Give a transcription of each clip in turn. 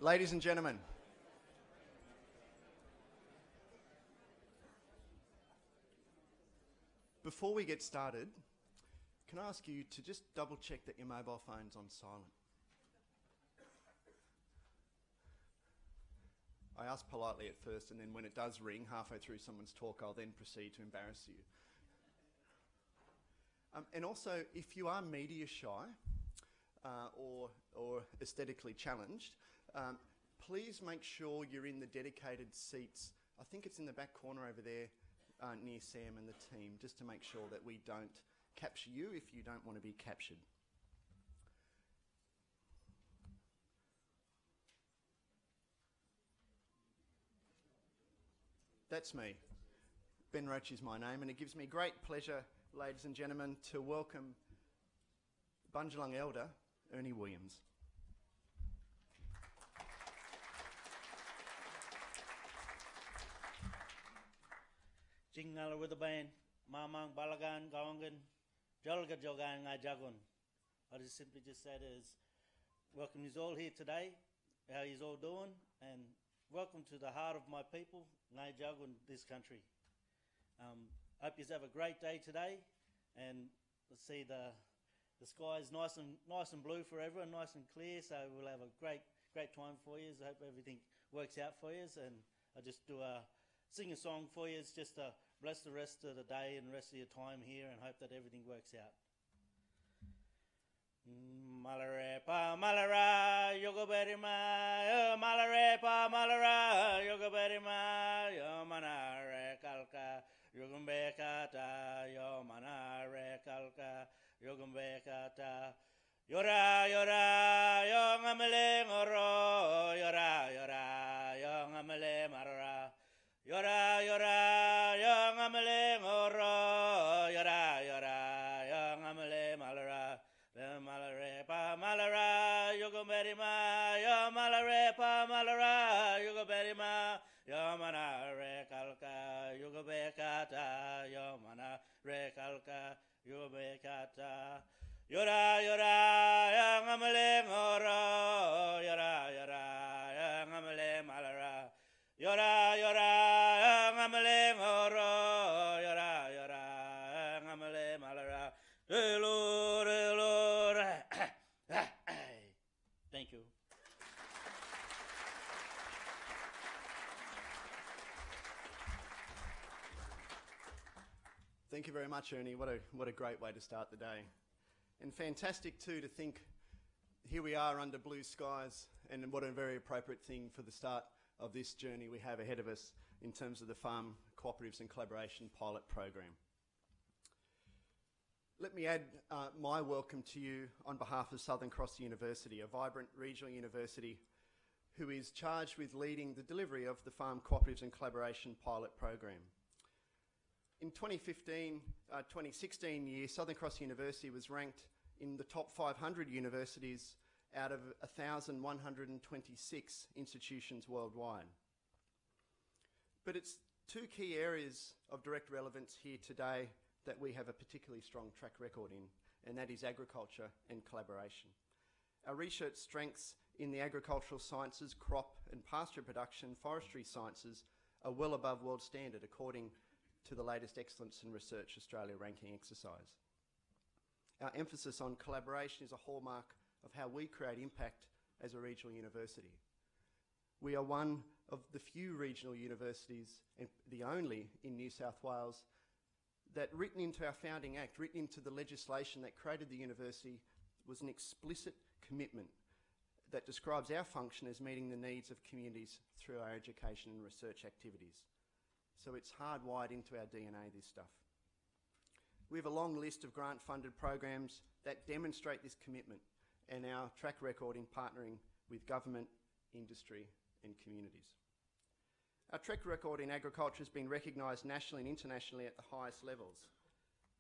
Ladies and gentlemen, before we get started, can I ask you to just double check that your mobile phone's on silent? I ask politely at first, and then when it does ring halfway through someone's talk, I'll then proceed to embarrass you. And also, if you are media shy or aesthetically challenged, please make sure you're in the dedicated seats. I think it's in the back corner over there near Sam and the team, just to make sure that we don't capture you if you don't want to be captured. That's me. Ben Roach is my name, and it gives me great pleasure, ladies and gentlemen, to welcome Bundjalung Elder, Ernie Williams. Jingala with the band, Mamang Balagan Gawangan, Jalga Jogan Jagun. I just simply just said is welcome you all here today, how you all doing, and welcome to the heart of my people, Ngai Jagun, this country. Hope you have a great day today, and let's see the sky is nice and blue for everyone, nice and clear. So we'll have a great time for you. I hope everything works out for you, and I just sing a song for you, just to bless the rest of the day and the rest of your time here, and hope that everything works out. Malarepa malara yoga berima malarepa malara yoga berima yo manare kalka yogumbe kata yo manare kalka yogumbe kata yora yora yo ngamele ngoro yora yora yo ngamele marara yora yora yo ngamele ngoro yora yora yo ngamele malara Malarepa malara yoga berima yo malarepa malara yoga berima yo manare kalka yoga bekata yo manare kalka yoga bekata yora yora yo ngamele ngoro yora yora yo ngamele malara yora yora yo ngamele ngoro yora yora yo ngamele malara Thank you. Thank you very much, Ernie. What a great way to start the day. And fantastic too to think here we are under blue skies, and what a very appropriate thing for the start of this journey we have ahead of us in terms of the Farm Cooperatives and Collaboration Pilot Program. Let me add my welcome to you on behalf of Southern Cross University, a vibrant regional university who is charged with leading the delivery of the Farm Cooperatives and Collaboration Pilot Program. In 2016 year, Southern Cross University was ranked in the top 500 universities out of 1,126 institutions worldwide. But it's two key areas of direct relevance here today that we have a particularly strong track record in, and that is agriculture and collaboration. Our research strengths in the agricultural sciences, crop and pasture production, forestry sciences are well above world standard according to the latest Excellence in Research Australia ranking exercise. Our emphasis on collaboration is a hallmark of how we create impact as a regional university. We are one of the few regional universities, and the only in New South Wales, that written into our founding act, written into the legislation that created the university, was an explicit commitment that describes our function as meeting the needs of communities through our education and research activities. So it's hardwired into our DNA, this stuff. We have a long list of grant-funded programs that demonstrate this commitment and our track record in partnering with government, industry and communities. Our track record in agriculture has been recognised nationally and internationally at the highest levels.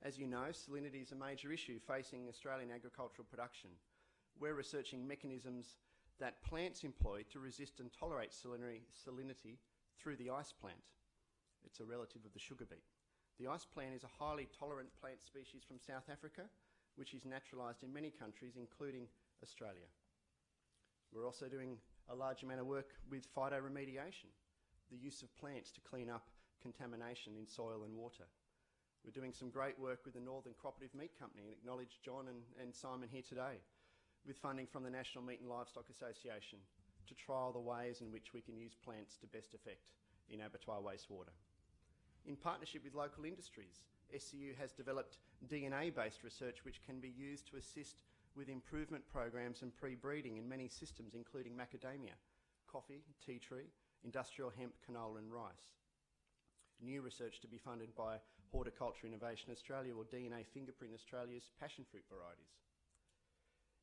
As you know, salinity is a major issue facing Australian agricultural production. We're researching mechanisms that plants employ to resist and tolerate salinity through the ice plant. It's a relative of the sugar beet. The ice plant is a highly tolerant plant species from South Africa, which is naturalised in many countries, including Australia. We're also doing a large amount of work with phytoremediation, the use of plants to clean up contamination in soil and water. We're doing some great work with the Northern Cooperative Meat Company, and acknowledge John and Simon here today, with funding from the National Meat and Livestock Association to trial the ways in which we can use plants to best effect in abattoir wastewater. In partnership with local industries, SCU has developed DNA-based research which can be used to assist with improvement programs and pre-breeding in many systems, including macadamia, coffee, tea tree, industrial hemp, canola and rice. New research to be funded by Horticulture Innovation Australia or DNA Fingerprint Australia's passion fruit varieties.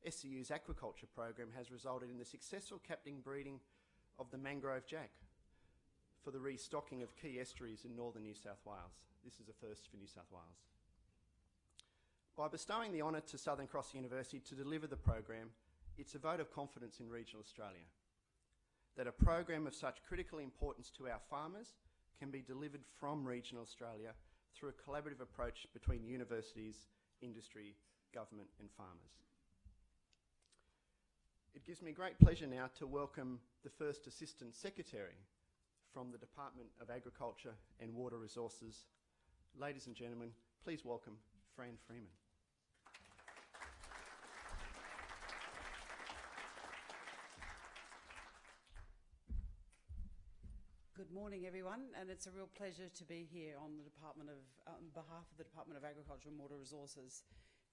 SCU's aquaculture program has resulted in the successful captive breeding of the mangrove jack for the restocking of key estuaries in northern New South Wales. This is a first for New South Wales. By bestowing the honour to Southern Cross University to deliver the program, it's a vote of confidence in regional Australia that a program of such critical importance to our farmers can be delivered from regional Australia through a collaborative approach between universities, industry, government and farmers. It gives me great pleasure now to welcome the first Assistant Secretary from the Department of Agriculture and Water Resources. Ladies and gentlemen, please welcome Fran Freeman. Good morning, everyone, and it's a real pleasure to be here on behalf of the Department of Agriculture and Water Resources.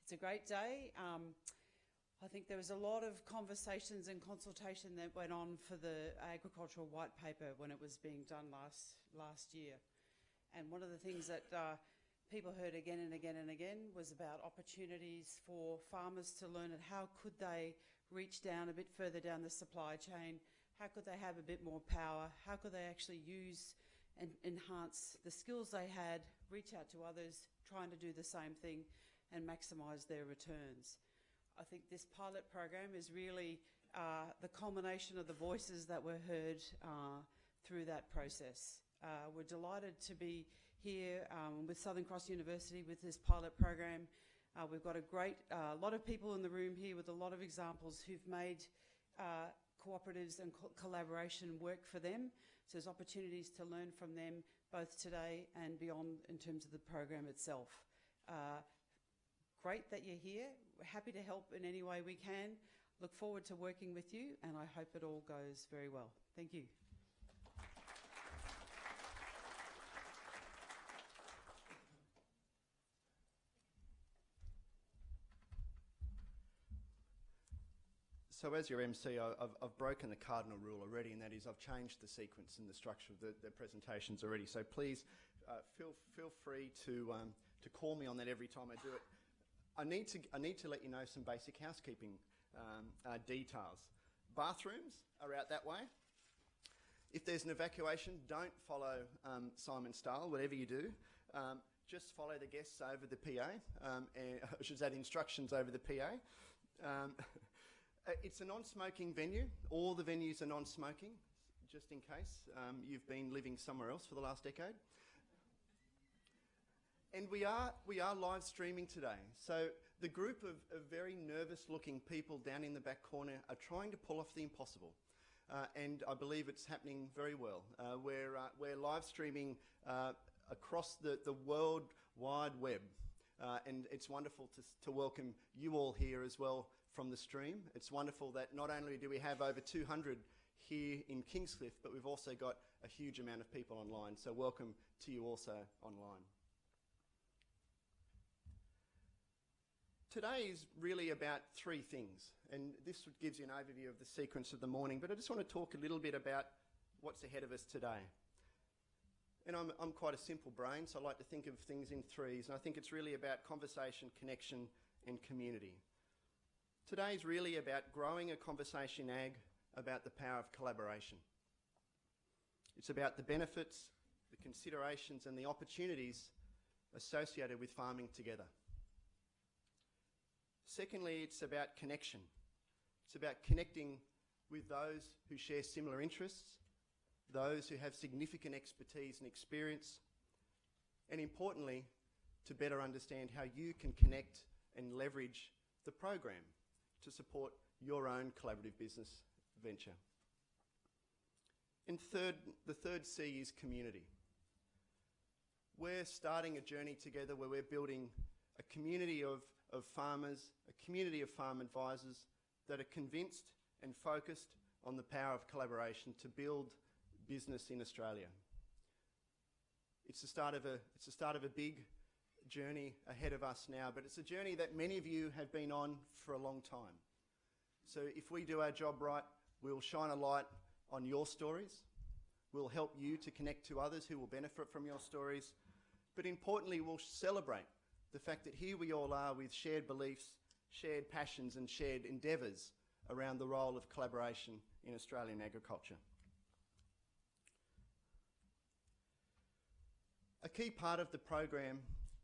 It's a great day. I think there was a lot of conversations and consultation that went on for the agricultural white paper when it was being done last year. And one of the things that people heard again and again and again was about opportunities for farmers to learn and how could they reach down a bit further down the supply chain, how could they have a bit more power, how could they actually use and enhance the skills they had, reach out to others, trying to do the same thing and maximise their returns. I think this pilot program is really the culmination of the voices that were heard through that process. We're delighted to be here with Southern Cross University with this pilot program. We've got a lot of people in the room here with a lot of examples who've made cooperatives and collaboration work for them. So there's opportunities to learn from them both today and beyond in terms of the program itself. Great that you're here. We're happy to help in any way we can. Look forward to working with you, and I hope it all goes very well. Thank you. So as your MC, I've broken the cardinal rule already, and that is I've changed the sequence and the structure of the presentations already. So please feel free to call me on that every time I do it. I need to let you know some basic housekeeping details. Bathrooms are out that way. If there's an evacuation, don't follow Simon's style, whatever you do. Just follow the guests over the PA, and I should add instructions over the PA. It's a non-smoking venue. All the venues are non-smoking, just in case you've been living somewhere else for the last decade. And we are live streaming today. So the group of very nervous-looking people down in the back corner are trying to pull off the impossible. And I believe it's happening very well. We're live streaming across the World Wide Web. And it's wonderful to welcome you all here as well from the stream. It's wonderful that not only do we have over 200 here in Kingscliff, but we've also got a huge amount of people online. So welcome to you also online. Today is really about three things, and this gives you an overview of the sequence of the morning, but I just want to talk a little bit about what's ahead of us today. And I'm quite a simple brain, so I like to think of things in threes, and I think it's really about conversation, connection, and community. Today is really about growing a conversation ag about the power of collaboration. It's about the benefits, the considerations, and the opportunities associated with farming together. Secondly, it's about connection. It's about connecting with those who share similar interests, those who have significant expertise and experience, and importantly, to better understand how you can connect and leverage the program to support your own collaborative business venture. And the third C is community. We're starting a journey together where we're building a community of farmers, a community of farm advisors that are convinced and focused on the power of collaboration to build business in Australia. It's the start of a big journey ahead of us now, but it's a journey that many of you have been on for a long time. So if we do our job right, we'll shine a light on your stories. We'll help you to connect to others who will benefit from your stories. But importantly, we'll celebrate the fact that here we all are with shared beliefs, shared passions and shared endeavours around the role of collaboration in Australian agriculture. A key part of the program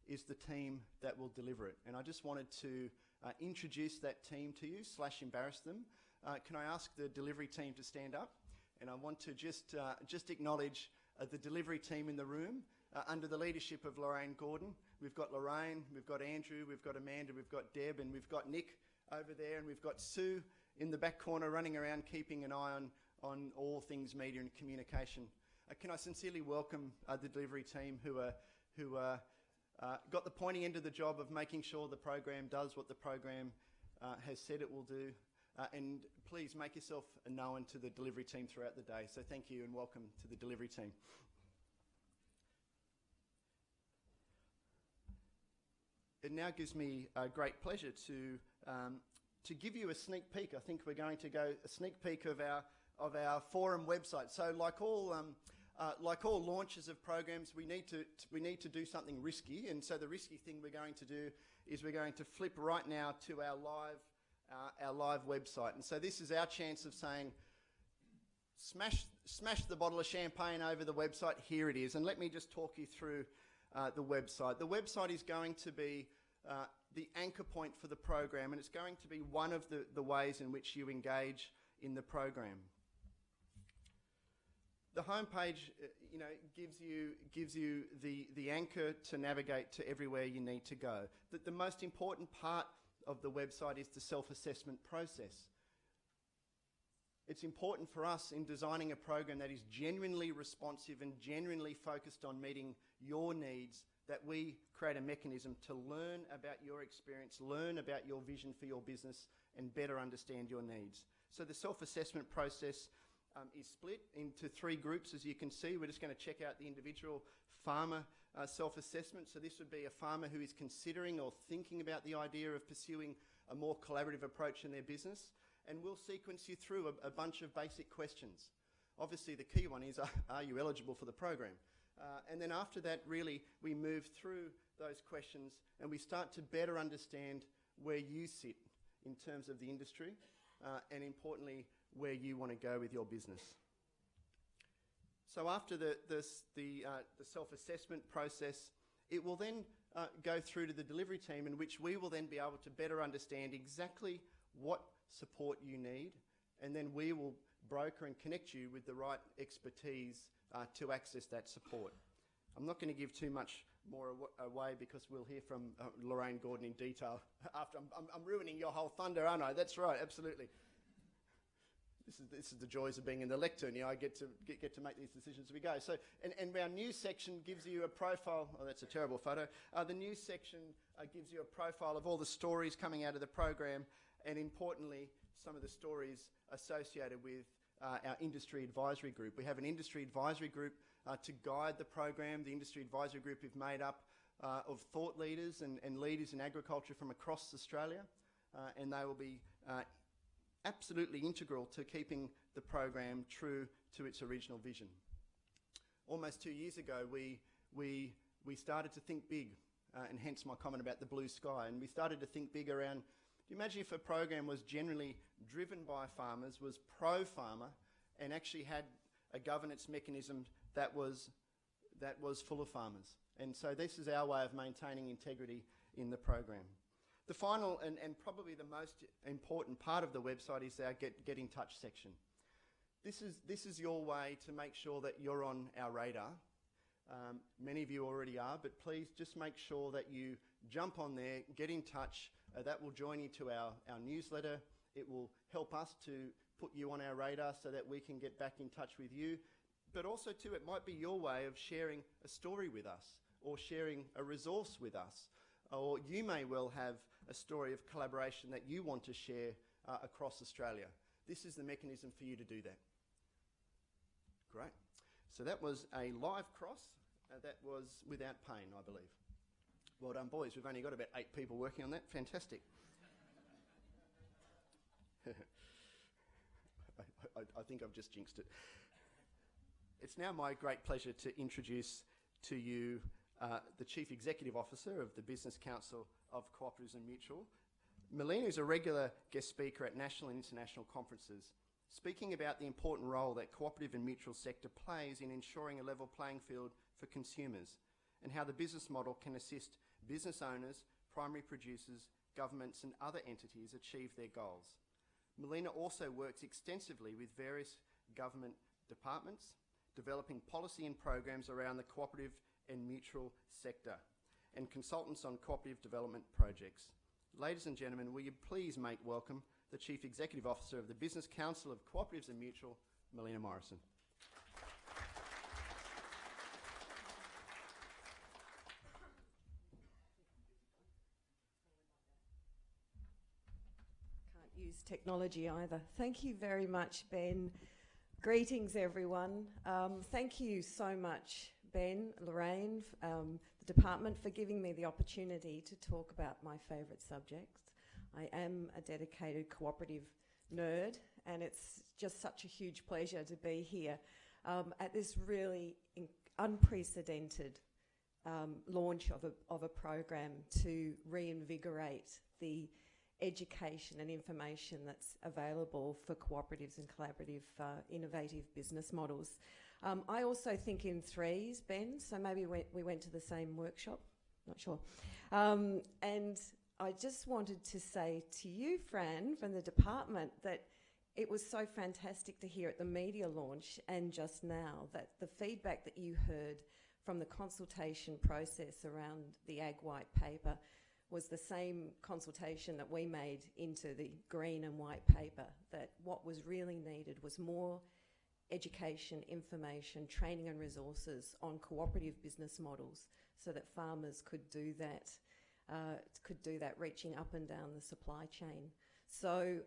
is the team that will deliver it. And I just wanted to introduce that team to you, / embarrass them. Can I ask the delivery team to stand up? And I want to just acknowledge the delivery team in the room under the leadership of Lorraine Gordon. We've got Lorraine, we've got Andrew, we've got Amanda, we've got Deb, and we've got Nick over there, and we've got Sue in the back corner running around keeping an eye on all things media and communication. Can I sincerely welcome the delivery team who got the pointy end of the job of making sure the program does what the program has said it will do. And please make yourself known to the delivery team throughout the day. So thank you and welcome to the delivery team. It now gives me great pleasure to give you a sneak peek. I think we're going to go a sneak peek of our forum website. So like all launches of programs, we need to do something risky. And so the risky thing we're going to do is we're going to flip right now to our live website. And so this is our chance of saying, smash the bottle of champagne over the website. Here it is. And let me just talk you through the website. The website is going to be the anchor point for the program, and it's going to be one of the ways in which you engage in the program. The homepage, gives you the anchor to navigate to everywhere you need to go. The most important part of the website is the self-assessment process. It's important for us in designing a program that is genuinely responsive and genuinely focused on meeting your needs, that we create a mechanism to learn about your experience, learn about your vision for your business, and better understand your needs. So the self-assessment process is split into 3 groups, as you can see. We're just going to check out the individual farmer self-assessment. So this would be a farmer who is considering or thinking about the idea of pursuing a more collaborative approach in their business. And we'll sequence you through a bunch of basic questions. Obviously, the key one is, are you eligible for the program? And then after that, really, we move through those questions and we start to better understand where you sit in terms of the industry and, importantly, where you want to go with your business. So after the self-assessment process, it will then go through to the delivery team, in which we will then be able to better understand exactly what support you need, and then we will broker and connect you with the right expertise to access that support. I'm not going to give too much more away because we'll hear from Lorraine Gordon in detail after. I'm ruining your whole thunder, aren't I? That's right, absolutely. This is the joys of being in the lectern. I get to make these decisions as we go. So, and our news section gives you a profile. Oh, that's a terrible photo. The news section gives you a profile of all the stories coming out of the program, and importantly, some of the stories associated with our industry advisory group. We have an industry advisory group to guide the program. The industry advisory group is made up of thought leaders and leaders in agriculture from across Australia, and they will be absolutely integral to keeping the program true to its original vision. Almost 2 years ago, we started to think big, and hence my comment about the blue sky. And we started to think big around, do you imagine if a program was generally driven by farmers, was pro-farmer, and actually had a governance mechanism that was full of farmers? And so this is our way of maintaining integrity in the program. The final and probably the most important part of the website is our get in touch section. This is your way to make sure that you're on our radar. Many of you already are, but please just make sure that you jump on there, get in touch. That will join you to our newsletter. It will help us to put you on our radar so that we can get back in touch with you. But also too, it might be your way of sharing a story with us or sharing a resource with us. Or you may well have a story of collaboration that you want to share across Australia. This is the mechanism for you to do that. Great. So that was a live cross. That was without pain, I believe. Well done, boys. We've only got about 8 people working on that. Fantastic. I think I've just jinxed it. It's now my great pleasure to introduce to you the Chief Executive Officer of the Business Council of Cooperatives and Mutual. Melina is a regular guest speaker at national and international conferences, speaking about the important role that cooperative and mutual sector plays in ensuring a level playing field for consumers, and how the business model can assist business owners, primary producers, governments and other entities achieve their goals. Melina also works extensively with various government departments, developing policy and programs around the cooperative and mutual sector, and consultants on cooperative development projects. Ladies and gentlemen, will you please make welcome the Chief Executive Officer of the Business Council of Cooperatives and Mutual, Melina Morrison. Can't use technology either. Thank you very much, Ben. Greetings, everyone. Thank you so much, Ben, Lorraine, the department, for giving me the opportunity to talk about my favourite subjects. I am a dedicated cooperative nerd, and it's just such a huge pleasure to be here at this really unprecedented launch of a program to reinvigorate the education and information that's available for cooperatives and collaborative innovative business models. I also think in threes, Ben, so maybe we went to the same workshop, not sure. And I just wanted to say to you, Fran, from the department, that it was so fantastic to hear at the media launch and just now that the feedback that you heard from the consultation process around the Ag White Paper was the same consultation that we made into the Green and White Paper, that what was really needed was more education, information, training and resources on cooperative business models so that farmers could do that reaching up and down the supply chain. So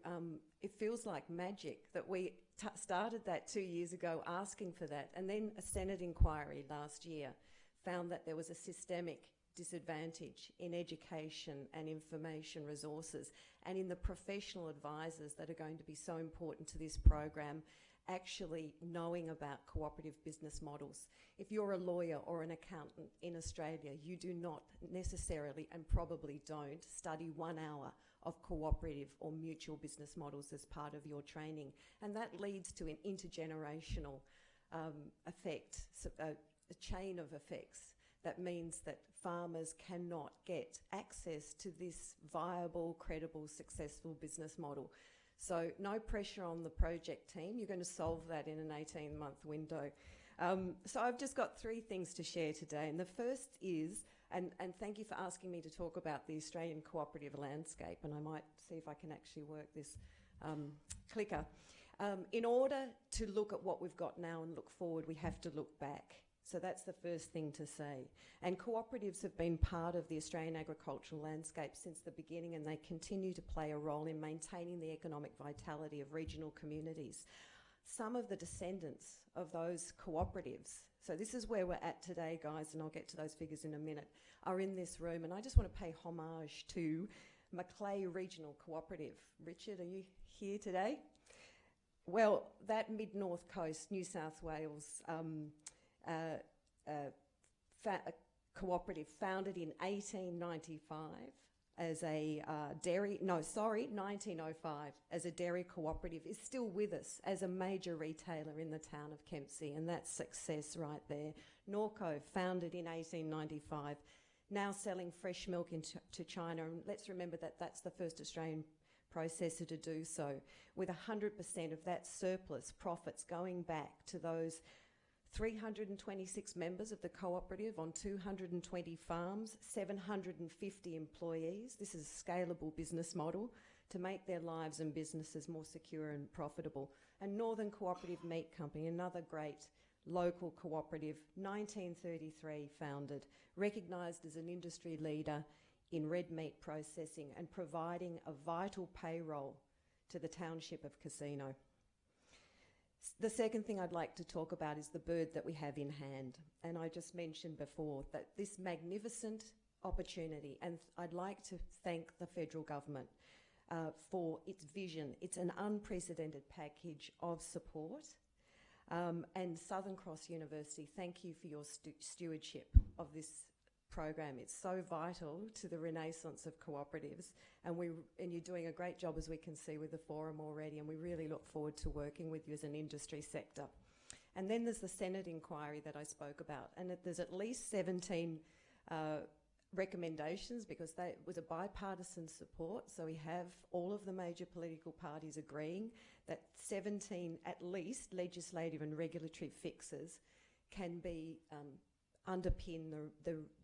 it feels like magic that we started that 2 years ago asking for that, and then a Senate inquiry last year found that there was a systemic disadvantage in education and information resources and in the professional advisors that are going to be so important to this program actually knowing about cooperative business models. If you're a lawyer or an accountant in Australia, you do not necessarily, and probably don't, study 1 hour of cooperative or mutual business models as part of your training. And that leads to an intergenerational effect, a chain of effects. That means that farmers cannot get access to this viable, credible, successful business model. So no pressure on the project team. You're going to solve that in an 18-month window. So I've just got 3 things to share today. And the first is, and thank you for asking me to talk about the Australian cooperative landscape, and I might see if I can actually work this clicker. In order to look at what we've got now and look forward, we have to look back. So that's the first thing to say. And cooperatives have been part of the Australian agricultural landscape since the beginning, and they continue to play a role in maintaining the economic vitality of regional communities. Some of the descendants of those cooperatives, so this is where we're at today, guys, and I'll get to those figures in a minute, are in this room. And I just want to pay homage to Macleay Regional Cooperative. Richard, are you here today? Well, that mid-north coast, New South Wales, cooperative founded in 1895 as a 1905 as a dairy cooperative, is still with us as a major retailer in the town of Kempsey, and that's success right there. Norco, founded in 1895, now selling fresh milk to China, and let's remember that that's the first Australian processor to do so, with 100% of that surplus profits going back to those 326 members of the cooperative on 220 farms, 750 employees. This is a scalable business model to make their lives and businesses more secure and profitable. And Northern Cooperative Meat Company, another great local cooperative, 1933 founded, recognised as an industry leader in red meat processing and providing a vital payroll to the township of Casino. The second thing I'd like to talk about is the bird that we have in hand. And I just mentioned before that this magnificent opportunity, and I'd like to thank the federal government for its vision. It's an unprecedented package of support. And Southern Cross University, thank you for your stewardship of this program. It's so vital to the renaissance of cooperatives, and you're doing a great job, as we can see with the forum already, and we really look forward to working with you as an industry sector. And then there's the Senate inquiry that I spoke about, and there's at least 17 recommendations, because that was a bipartisan support, so we have all of the major political parties agreeing that 17 at least legislative and regulatory fixes can be underpin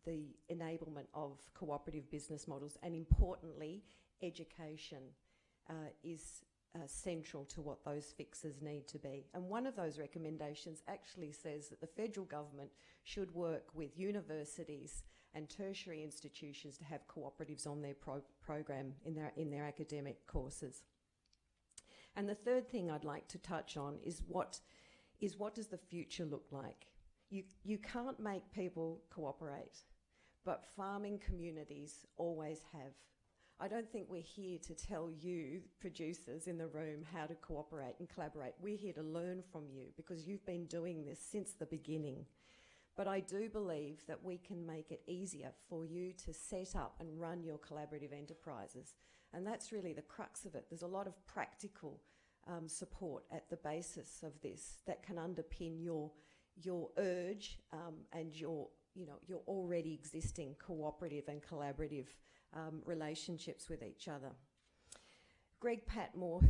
the enablement of cooperative business models, and importantly, education is central to what those fixes need to be. And one of those recommendations actually says that the federal government should work with universities and tertiary institutions to have cooperatives on their program in their academic courses. And the third thing I'd like to touch on is what does the future look like? You can't make people cooperate, but farming communities always have. I don't think we're here to tell you, producers in the room, how to cooperate and collaborate. We're here to learn from you, because you've been doing this since the beginning. But I do believe that we can make it easier for you to set up and run your collaborative enterprises. And that's really the crux of it. There's a lot of practical support at the basis of this that can underpin your urge and your already existing cooperative and collaborative relationships with each other. Greg Patmore,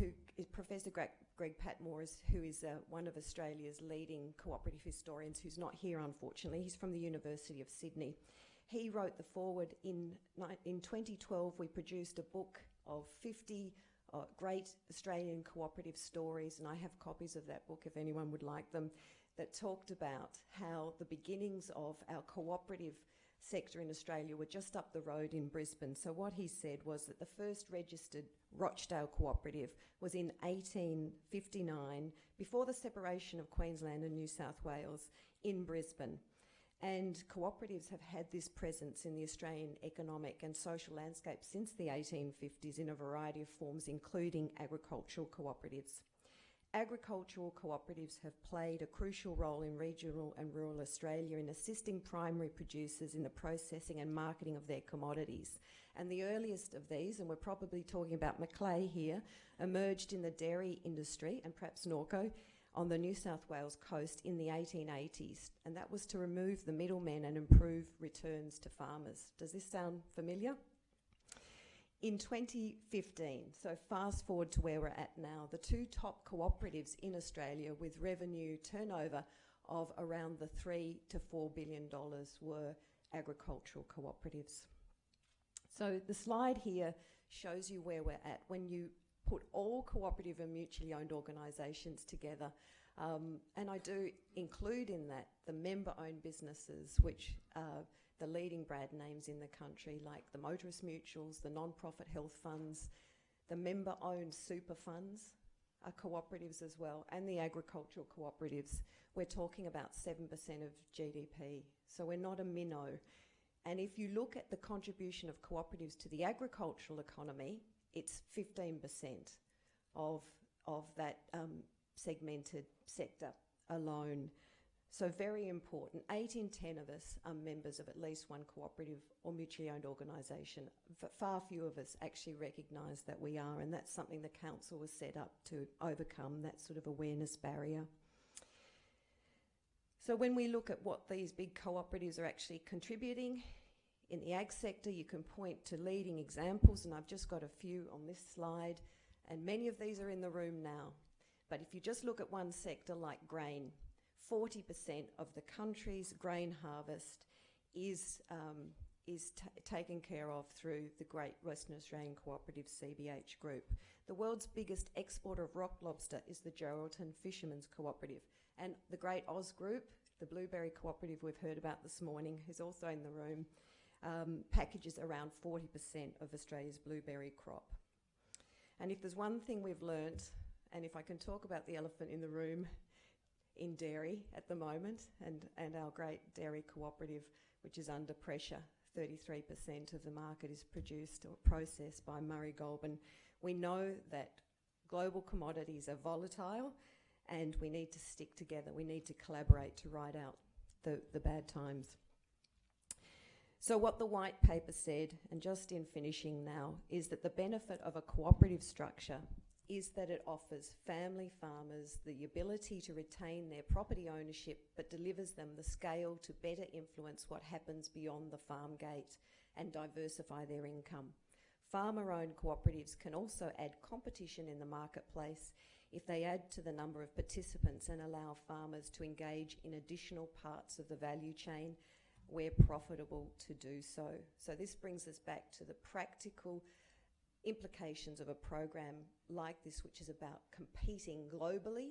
Professor Greg Patmore, who is one of Australia's leading cooperative historians, who's not here unfortunately, he's from the University of Sydney. He wrote the foreword in 2012. We produced a book of 50 great Australian cooperative stories, and I have copies of that book if anyone would like them, that talked about how the beginnings of our cooperative sector in Australia were just up the road in Brisbane. So what he said was that the first registered Rochdale cooperative was in 1859, before the separation of Queensland and New South Wales, in Brisbane. And cooperatives have had this presence in the Australian economic and social landscape since the 1850s in a variety of forms, including agricultural cooperatives. Agricultural cooperatives have played a crucial role in regional and rural Australia in assisting primary producers in the processing and marketing of their commodities. And the earliest of these, and we're probably talking about Macleay here, emerged in the dairy industry, and perhaps Norco, on the New South Wales coast in the 1880s. And that was to remove the middlemen and improve returns to farmers. Does this sound familiar? In 2015, so fast forward to where we're at now, the two top cooperatives in Australia with revenue turnover of around the $3 to $4 billion were agricultural cooperatives. So the slide here shows you where we're at when you put all cooperative and mutually owned organisations together. And I do include in that the member-owned businesses, which the leading brand names in the country, like the motorist mutuals, the non-profit health funds, the member-owned super funds are cooperatives as well, and the agricultural cooperatives. We're talking about 7% of GDP, so we're not a minnow. And if you look at the contribution of cooperatives to the agricultural economy, it's 15% of that segmented sector alone. So very important. 8 in 10 of us are members of at least one cooperative or mutually owned organisation. Far few of us actually recognise that we are, and that's something the council was set up to overcome, that sort of awareness barrier. So when we look at what these big cooperatives are actually contributing, in the ag sector you can point to leading examples, and I've just got a few on this slide, and many of these are in the room now. But if you just look at one sector like grain, 40% of the country's grain harvest is taken care of through the Great Western Australian Cooperative CBH Group. The world's biggest exporter of rock lobster is the Geraldton Fishermen's Cooperative, And the great Oz Group, the blueberry cooperative we've heard about this morning, who's also in the room, packages around 40% of Australia's blueberry crop. And if there's one thing we've learnt, and if I can talk about the elephant in the room in dairy at the moment, and our great dairy cooperative, which is under pressure, 33% of the market is produced or processed by Murray Goulburn. We know that global commodities are volatile and we need to stick together. We need to collaborate to ride out the bad times. So what the white paper said, and just in finishing now, is that the benefit of a cooperative structure is that it offers family farmers the ability to retain their property ownership, but delivers them the scale to better influence what happens beyond the farm gate and diversify their income. Farmer-owned cooperatives can also add competition in the marketplace if they add to the number of participants and allow farmers to engage in additional parts of the value chain where profitable to do so. So this brings us back to the practical implications of a program like this, which is about competing globally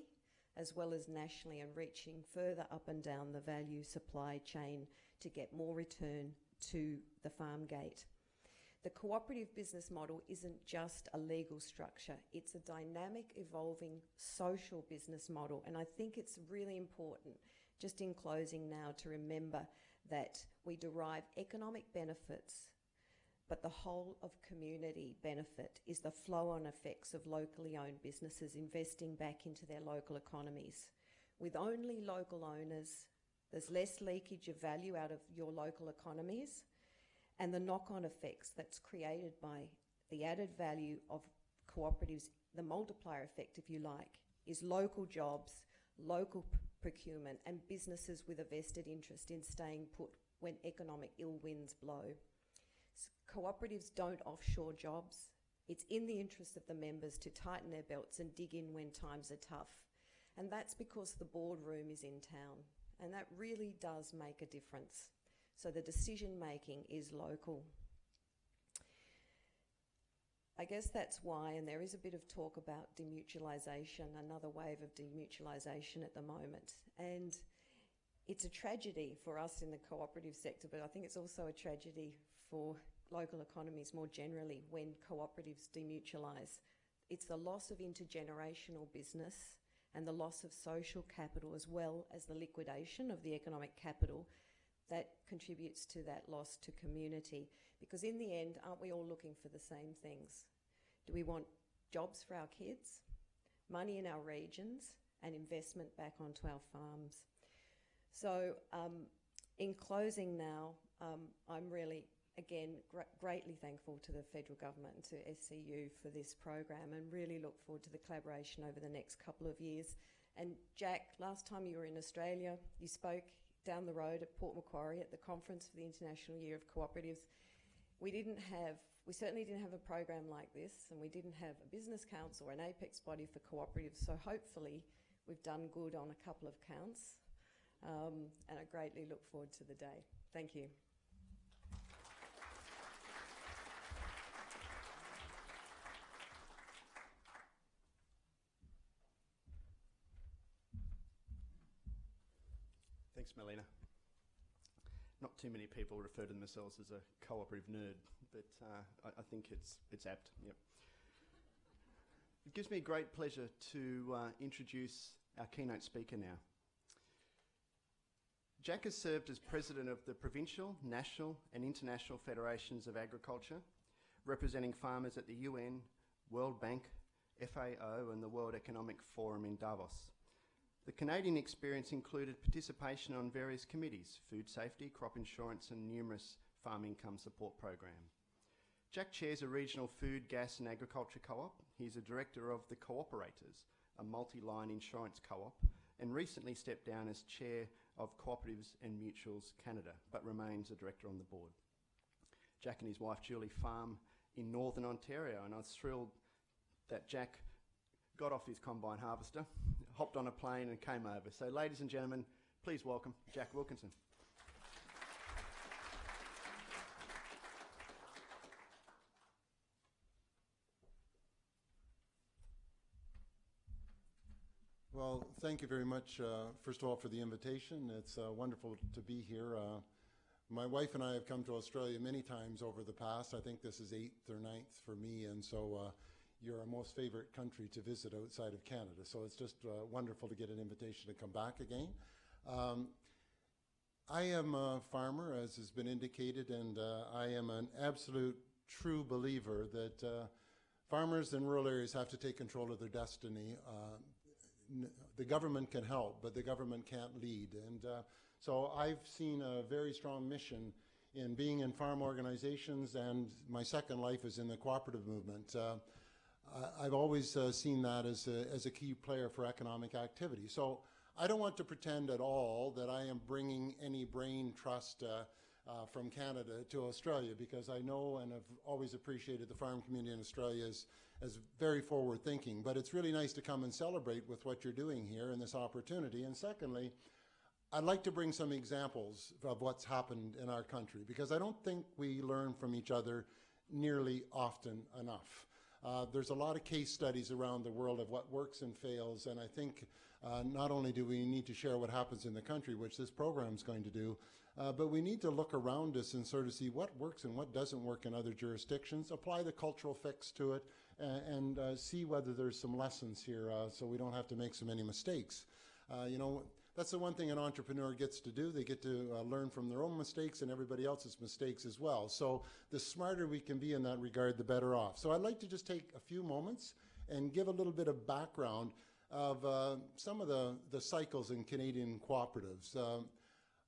as well as nationally and reaching further up and down the value supply chain to get more return to the farm gate. The cooperative business model isn't just a legal structure, it's a dynamic, evolving social business model. And I think it's really important, just in closing now, to remember that we derive economic benefits, but the whole of community benefit is the flow-on effects of locally owned businesses investing back into their local economies. With only local owners, there's less leakage of value out of your local economies, and the knock-on effects that's created by the added value of cooperatives, the multiplier effect, if you like, is local jobs, local procurement, and businesses with a vested interest in staying put when economic ill winds blow. Cooperatives don't offshore jobs. It's in the interest of the members to tighten their belts and dig in when times are tough. And that's because the boardroom is in town. And that really does make a difference. So the decision making is local. I guess that's why, and there is a bit of talk about demutualisation, another wave of demutualisation at the moment. And it's a tragedy for us in the cooperative sector, but I think it's also a tragedy for local economies more generally when cooperatives demutualise. It's the loss of intergenerational business and the loss of social capital, as well as the liquidation of the economic capital that contributes to that loss to community. Because in the end, aren't we all looking for the same things? Do we want jobs for our kids, money in our regions, and investment back onto our farms? So in closing now, I'm really, again, greatly thankful to the federal government and to SCU for this program, and really look forward to the collaboration over the next couple of years. And Jack, last time you were in Australia, you spoke down the road at Port Macquarie at the conference for the International Year of Cooperatives. We certainly didn't have a program like this, and we didn't have a business council or an apex body for cooperatives, so hopefully we've done good on a couple of counts, and I greatly look forward to the day. Thank you. Thanks, Melina. Not too many people refer to themselves as a cooperative nerd, but I think it's apt. Yep. It gives me great pleasure to introduce our keynote speaker now. Jack has served as president of the provincial, national and international federations of agriculture, representing farmers at the UN, World Bank, FAO and the World Economic Forum in Davos. The Canadian experience included participation on various committees, food safety, crop insurance and numerous farm income support program. Jack chairs a regional food, gas and agriculture co-op. He's a director of the Cooperators, a multi-line insurance co-op, and recently stepped down as chair of Cooperatives and Mutuals Canada, but remains a director on the board. Jack and his wife Julie farm in Northern Ontario, and I was thrilled that Jack got off his combine harvester, hopped on a plane and came over. So ladies and gentlemen, please welcome Jack Wilkinson. Well, thank you very much, first of all, for the invitation. It's wonderful to be here. My wife and I have come to Australia many times over the past. I think this is 8th or 9th for me, and so you're our most favorite country to visit outside of Canada. So it's just wonderful to get an invitation to come back again. I am a farmer, as has been indicated, and I am an absolute true believer that farmers in rural areas have to take control of their destiny. The government can help, but the government can't lead. And so I've seen a very strong mission in being in farm organizations, and my second life is in the cooperative movement. I've always seen that as a key player for economic activity. So I don't want to pretend at all that I am bringing any brain trust from Canada to Australia, because I know and have always appreciated the farm community in Australia as very forward thinking. But it's really nice to come and celebrate with what you're doing here and this opportunity. And secondly, I'd like to bring some examples of what's happened in our country, because I don't think we learn from each other nearly often enough. There's a lot of case studies around the world of what works and fails, and I think not only do we need to share what happens in the country, which this program is going to do, but we need to look around us and sort of see what works and what doesn't work in other jurisdictions, apply the cultural fix to it, and see whether there's some lessons here so we don't have to make so many mistakes. You know, that's the one thing an entrepreneur gets to do. They get to learn from their own mistakes and everybody else's mistakes as well. So the smarter we can be in that regard, the better off. So I'd like to just take a few moments and give a little bit of background of some of the cycles in Canadian cooperatives.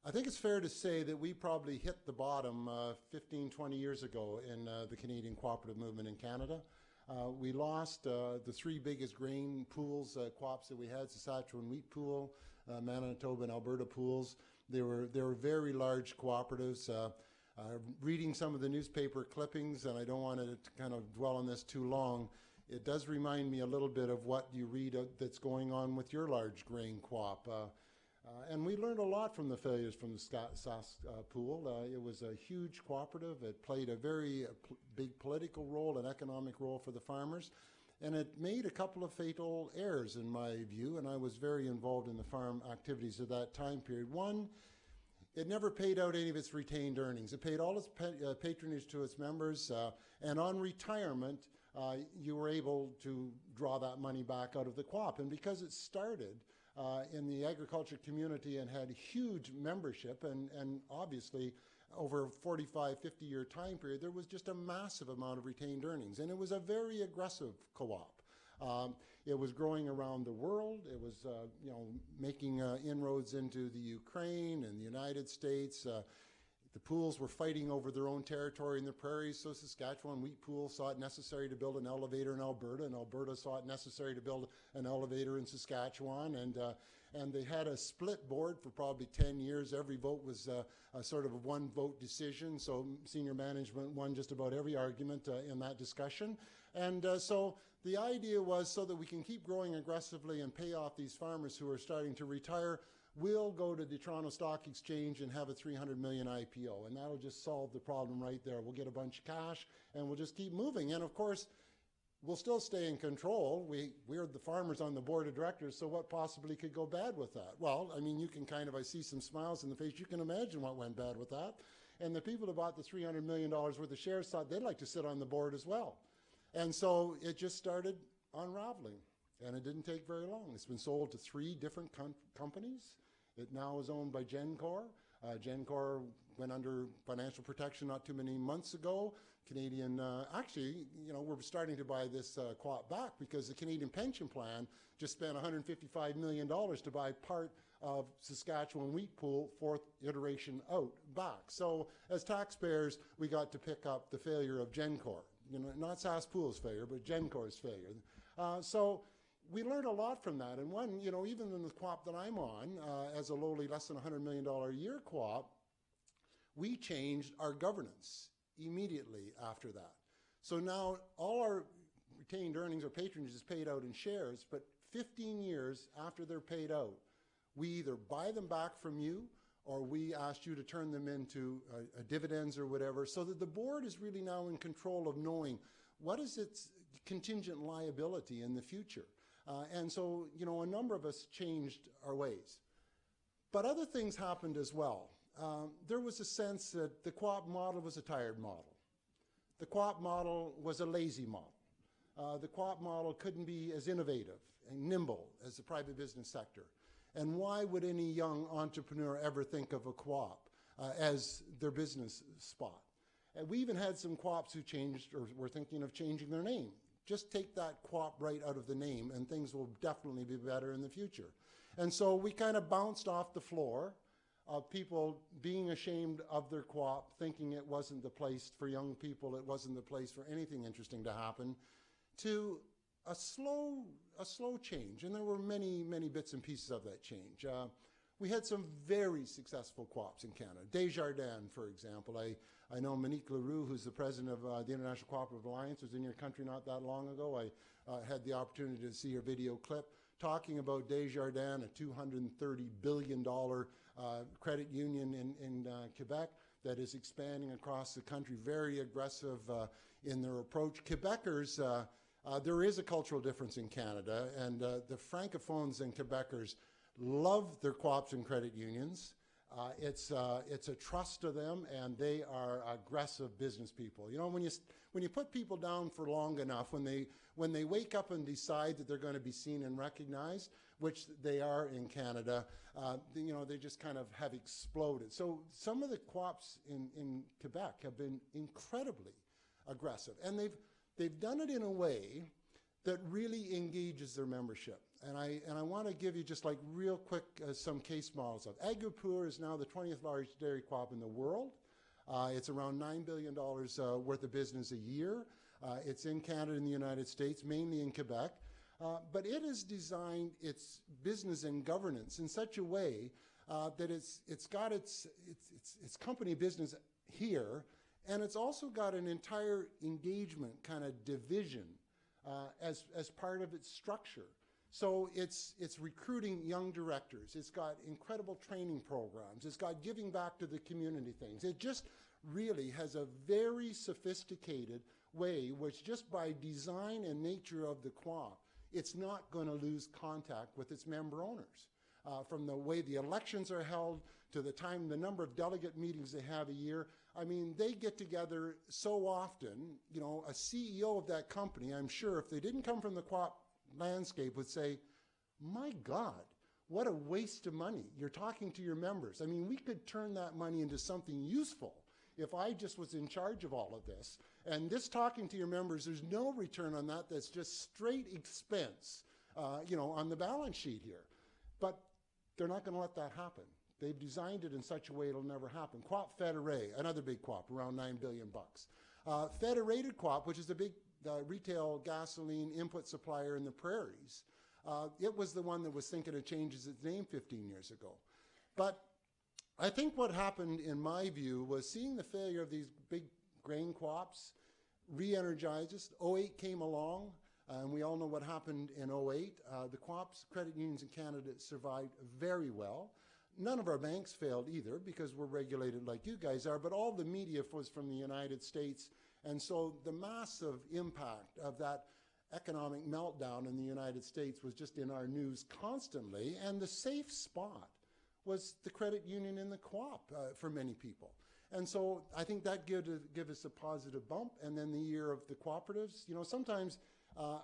I think it's fair to say that we probably hit the bottom 15, 20 years ago in the Canadian cooperative movement in Canada. We lost the three biggest grain pools, co-ops that we had: Saskatchewan Wheat Pool, Manitoba and Alberta pools. They were very large cooperatives. Reading some of the newspaper clippings, and I don't want to kind of dwell on this too long, it does remind me a little bit of what you read that's going on with your large grain co-op. And we learned a lot from the failures from the Sask pool. It was a huge cooperative. It played a very big political role and economic role for the farmers. And it made a couple of fatal errors, in my view, and I was very involved in the farm activities of that time period. One, it never paid out any of its retained earnings. It paid all its patronage to its members, and on retirement, you were able to draw that money back out of the co-op. And because it started in the agriculture community and had huge membership, and obviously over a 45, 50-year time period, there was just a massive amount of retained earnings. And it was a very aggressive co-op. It was growing around the world. It was making inroads into the Ukraine and the United States. The pools were fighting over their own territory in the prairies, so Saskatchewan Wheat Pool saw it necessary to build an elevator in Alberta, and Alberta saw it necessary to build an elevator in Saskatchewan, and they had a split board for probably 10 years. Every vote was a sort of a one-vote decision, so senior management won just about every argument in that discussion. And so the idea was, so that we can keep growing aggressively and pay off these farmers who are starting to retire, we'll go to the Toronto Stock Exchange and have a $300 million IPO, and that'll just solve the problem right there. We'll get a bunch of cash, and we'll just keep moving. And of course, we'll still stay in control. We're the farmers on the board of directors, so what possibly could go bad with that? Well, I mean, you can kind of, I see some smiles in the face. You can imagine what went bad with that. And the people who bought the $300 million worth of shares thought they'd like to sit on the board as well. And so it just started unraveling, and it didn't take very long. It's been sold to 3 different companies. It now is owned by Gencor. Gencor went under financial protection not too many months ago. Canadian, actually, we're starting to buy this co-op back because the Canadian Pension Plan just spent $155 million to buy part of Saskatchewan Wheat Pool, 4th iteration out back. So as taxpayers, we got to pick up the failure of Gencor. Not Sask Pool's failure, but Gencor's failure. So we learned a lot from that. And one, even in the co-op that I'm on, as a lowly, less than $100 million a year co-op, we changed our governance immediately after that. So now all our retained earnings or patronage is paid out in shares, but 15 years after they're paid out, we either buy them back from you or we ask you to turn them into dividends or whatever, so that the board is really now in control of knowing what is its contingent liability in the future. And so, you know, a number of us changed our ways. But other things happened as well. There was a sense that the co-op model was a tired model. The co-op model was a lazy model. The co-op model couldn't be as innovative and nimble as the private business sector. And why would any young entrepreneur ever think of a co-op as their business spot? And we even had some co-ops who changed or were thinking of changing their name. Just take that co-op right out of the name and things will definitely be better in the future. And so we kind of bounced off the floor of people being ashamed of their co-op, thinking it wasn't the place for young people, it wasn't the place for anything interesting to happen, to a slow change. And there were many, many bits and pieces of that change. We had some very successful co-ops in Canada. Desjardins, for example. I know Monique Leroux, who's the president of the International Cooperative Alliance, was in your country not that long ago. I had the opportunity to see her video clip talking about Desjardins, a $230 billion credit union in Quebec that is expanding across the country, very aggressive in their approach. Quebecers, there is a cultural difference in Canada, and the Francophones and Quebecers love their co-ops and credit unions. It's a trust to them, and they are aggressive business people. You know, when you put people down for long enough, when they wake up and decide that they're going to be seen and recognized, which they are in Canada, you know, they just kind of have exploded. So some of the co-ops in Quebec have been incredibly aggressive, and they've done it in a way that really engages their membership. And I want to give you just like real quick some case models of. Agripour is now the 20th largest dairy co-op in the world. It's around $9 billion worth of business a year. It's in Canada and the United States, mainly in Quebec. But it has designed its business and governance in such a way that it's got its company business here, and it's also got an entire engagement kind of division as part of its structure. So it's recruiting young directors. It's got incredible training programs. It's got giving back to the community things. It just really has a very sophisticated way, which just by design and nature of the co-op, it's not going to lose contact with its member owners. From the way the elections are held to the number of delegate meetings they have a year. I mean, they get together so often. You know, a CEO of that company, I'm sure, if they didn't come from the co-op landscape, would say, my God, what a waste of money. You're talking to your members. I mean, we could turn that money into something useful if I just was in charge of all of this. And this talking to your members, there's no return on that. That's just straight expense, you know, on the balance sheet here. But they're not going to let that happen. They've designed it in such a way it'll never happen. Co-op Fédéré, another big co-op, around $9 billion. Federated Co-op, which is a big retail gasoline input supplier in the prairies, it was the one that was thinking of changing its name 15 years ago. But I think what happened, in my view, was seeing the failure of these big grain co-ops re-energized us. 08 came along, and we all know what happened in 08. The co-ops, credit unions in Canada survived very well. None of our banks failed either because we're regulated like you guys are, but all the media was from the United States. And so the massive impact of that economic meltdown in the United States was just in our news constantly. And the safe spot was the credit union and the co-op for many people. And so I think that give us a positive bump. And then the year of the cooperatives, you know, sometimes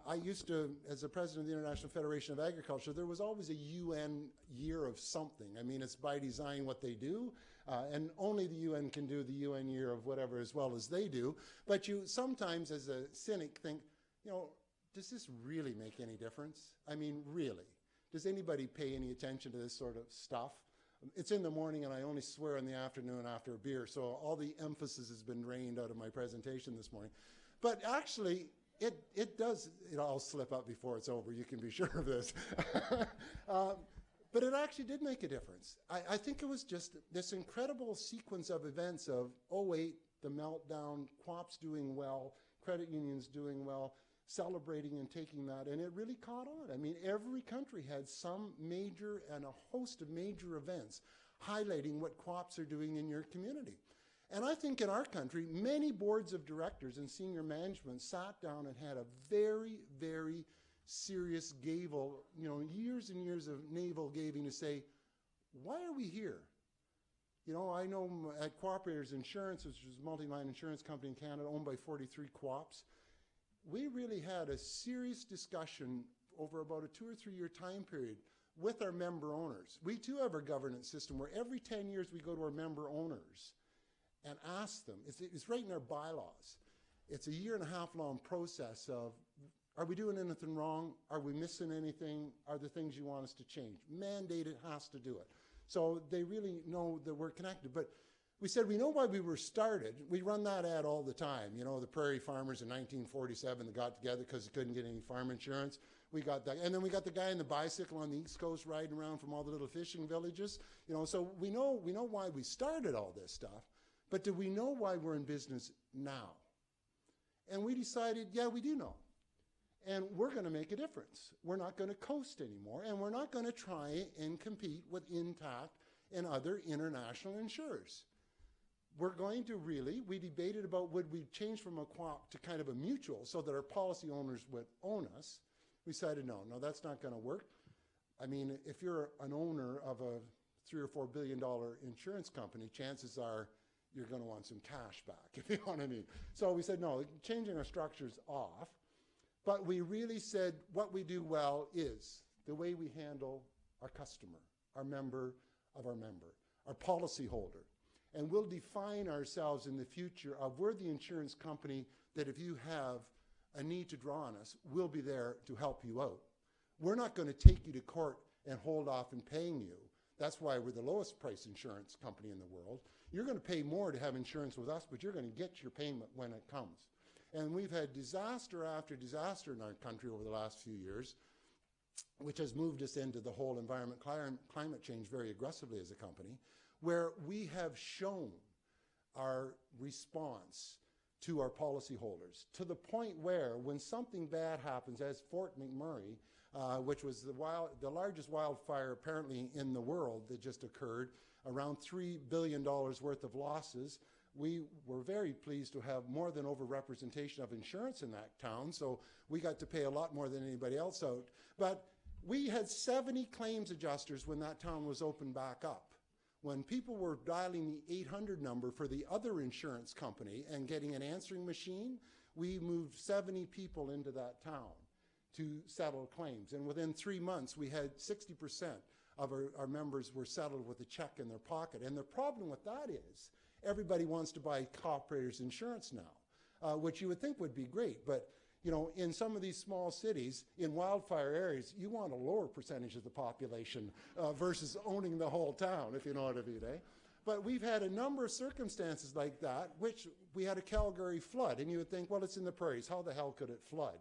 I used to, as the president of the International Federation of Agriculture, there was always a UN year of something. I mean, it's by design what they do, and only the UN can do the UN year of whatever as well as they do. But you sometimes, as a cynic, think, you know, does this really make any difference? I mean, really? Does anybody pay any attention to this sort of stuff? It's in the morning, and I only swear in the afternoon after a beer, so all the emphasis has been drained out of my presentation this morning. But actually, it does, I'll slip up before it's over, you can be sure of this. But it actually did make a difference. I think it was just this incredible sequence of events of 08, the meltdown, co-ops doing well, credit unions doing well, celebrating and taking that, and it really caught on. I mean, every country had some major and a host of major events highlighting what co-ops are doing in your community. And I think in our country, many boards of directors and senior management sat down and had a very, very serious gavel, years and years of navel gaving to say, why are we here? I know at Cooperators Insurance, which is a multi-line insurance company in Canada owned by 43 co-ops, we really had a serious discussion over about a 2 or 3 year time period with our member owners. We too have a governance system where every 10 years we go to our member owners and ask them, it's right in our bylaws. It's a 1.5 year long process of, are we doing anything wrong? Are we missing anything? Are there things you want us to change? Mandated has to do it. So they really know that we're connected. But we said, we know why we were started. We run that ad all the time. The prairie farmers in 1947 that got together because they couldn't get any farm insurance. We got that. And then we got the guy in the bicycle on the East Coast riding around from all the little fishing villages. So we know why we started all this stuff. But do we know why we're in business now? And we decided, yeah, we do know. And we're going to make a difference. We're not going to coast anymore, and we're not going to try and compete with Intact and other international insurers. We're going to we debated about would we change from a co-op to kind of a mutual so that our policy owners would own us. We decided, no, that's not going to work. I mean, if you're an owner of a $3 or $4 billion insurance company, chances are you're going to want some cash back, if you know what I mean. So we said, no, changing our structure's off. But we really said what we do well is the way we handle our customer, our member of our member, our policy holder. And we'll define ourselves in the future of we're the insurance company that if you have a need to draw on us, we'll be there to help you out. We're not going to take you to court and hold off in paying you. That's why we're the lowest price insurance company in the world. You're going to pay more to have insurance with us, but you're going to get your payment when it comes. And we've had disaster after disaster in our country over the last few years, which has moved us into the whole environment, climate change very aggressively as a company, where we have shown our response to our policyholders to the point where when something bad happens, as Fort McMurray, which was the largest wildfire apparently in the world that just occurred, around $3 billion worth of losses. We were very pleased to have more than overrepresentation of insurance in that town, so we got to pay a lot more than anybody else out. But we had 70 claims adjusters when that town was opened back up. When people were dialing the 800 number for the other insurance company and getting an answering machine, we moved 70 people into that town to settle claims. And within 3 months, we had 60% of our members were settled with a check in their pocket. And the problem with that is everybody wants to buy Cooperators Insurance now, which you would think would be great. But in some of these small cities, in wildfire areas, you want a lower percentage of the population versus owning the whole town, if you know what I mean, eh? But we've had a number of circumstances like that, which we had a Calgary flood, and you would think, well, it's in the prairies. How the hell could it flood,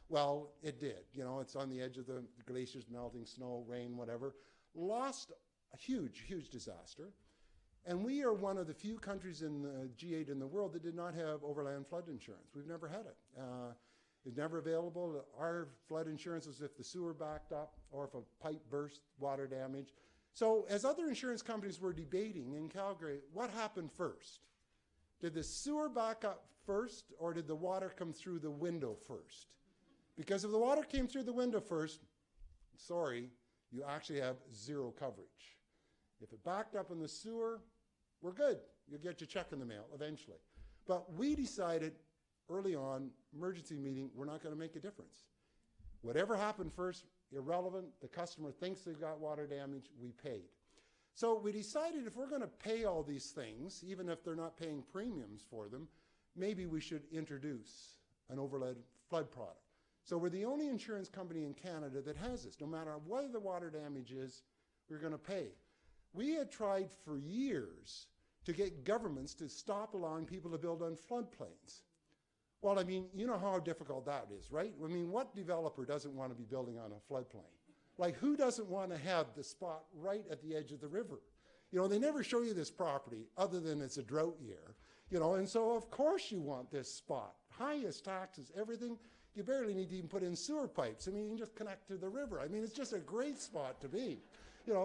Well, it did. It's on the edge of the glaciers, melting, snow, rain, whatever. Lost a huge, huge disaster. And we are one of the few countries in the G8 in the world that did not have overland flood insurance. We've never had it. It's never available. Our flood insurance was if the sewer backed up or if a pipe burst, water damage. So as other insurance companies were debating in Calgary, what happened first? Did the sewer back up first or did the water come through the window first? Because if the water came through the window first, sorry, you actually have zero coverage. If it backed up in the sewer, we're good. You'll get your check in the mail eventually. But we decided early on, emergency meeting, we're not going to make a difference. Whatever happened first, irrelevant. The customer thinks they've got water damage, we paid. So we decided if we're going to pay all these things, even if they're not paying premiums for them, maybe we should introduce an overland flood product. So we're the only insurance company in Canada that has this. No matter what the water damage is, we're going to pay. We had tried for years to get governments to stop allowing people to build on floodplains. Well, I mean, you know how difficult that is, right? I mean, what developer doesn't want to be building on a floodplain? Like, who doesn't want to have the spot right at the edge of the river? They never show you this property other than it's a drought year, and so of course you want this spot. Highest taxes, everything. You barely need to even put in sewer pipes. I mean, you can just connect to the river. I mean, it's just a great spot to be.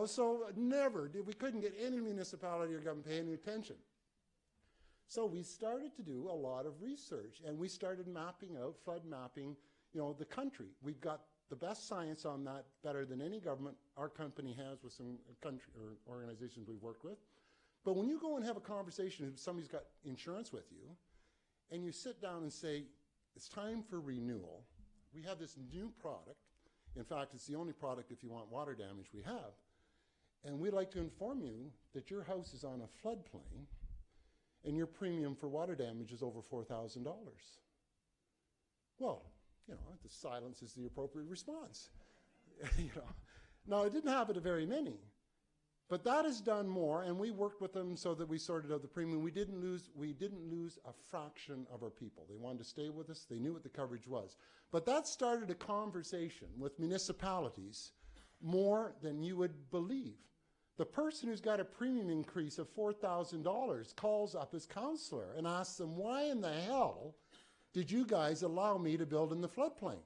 So we couldn't get any municipality or government paying any attention. So we started to do a lot of research, and we started mapping out, flood mapping, the country. We've got the best science on that, better than any government our company has with some country or organizations we've worked with. But when you go and have a conversation, if somebody's got insurance with you, and you sit down and say, it's time for renewal, we have this new product. In fact, it's the only product, if you want water damage, we have. And we'd like to inform you that your house is on a floodplain and your premium for water damage is over $4,000. Well, the silence is the appropriate response. Now, it didn't happen to very many, but that is done more, and we worked with them so that we sorted out the premium. We didn't lose a fraction of our people. They wanted to stay with us. They knew what the coverage was. But that started a conversation with municipalities more than you would believe. The person who's got a premium increase of $4,000 calls up his counselor and asks them, why in the hell did you guys allow me to build in the floodplain?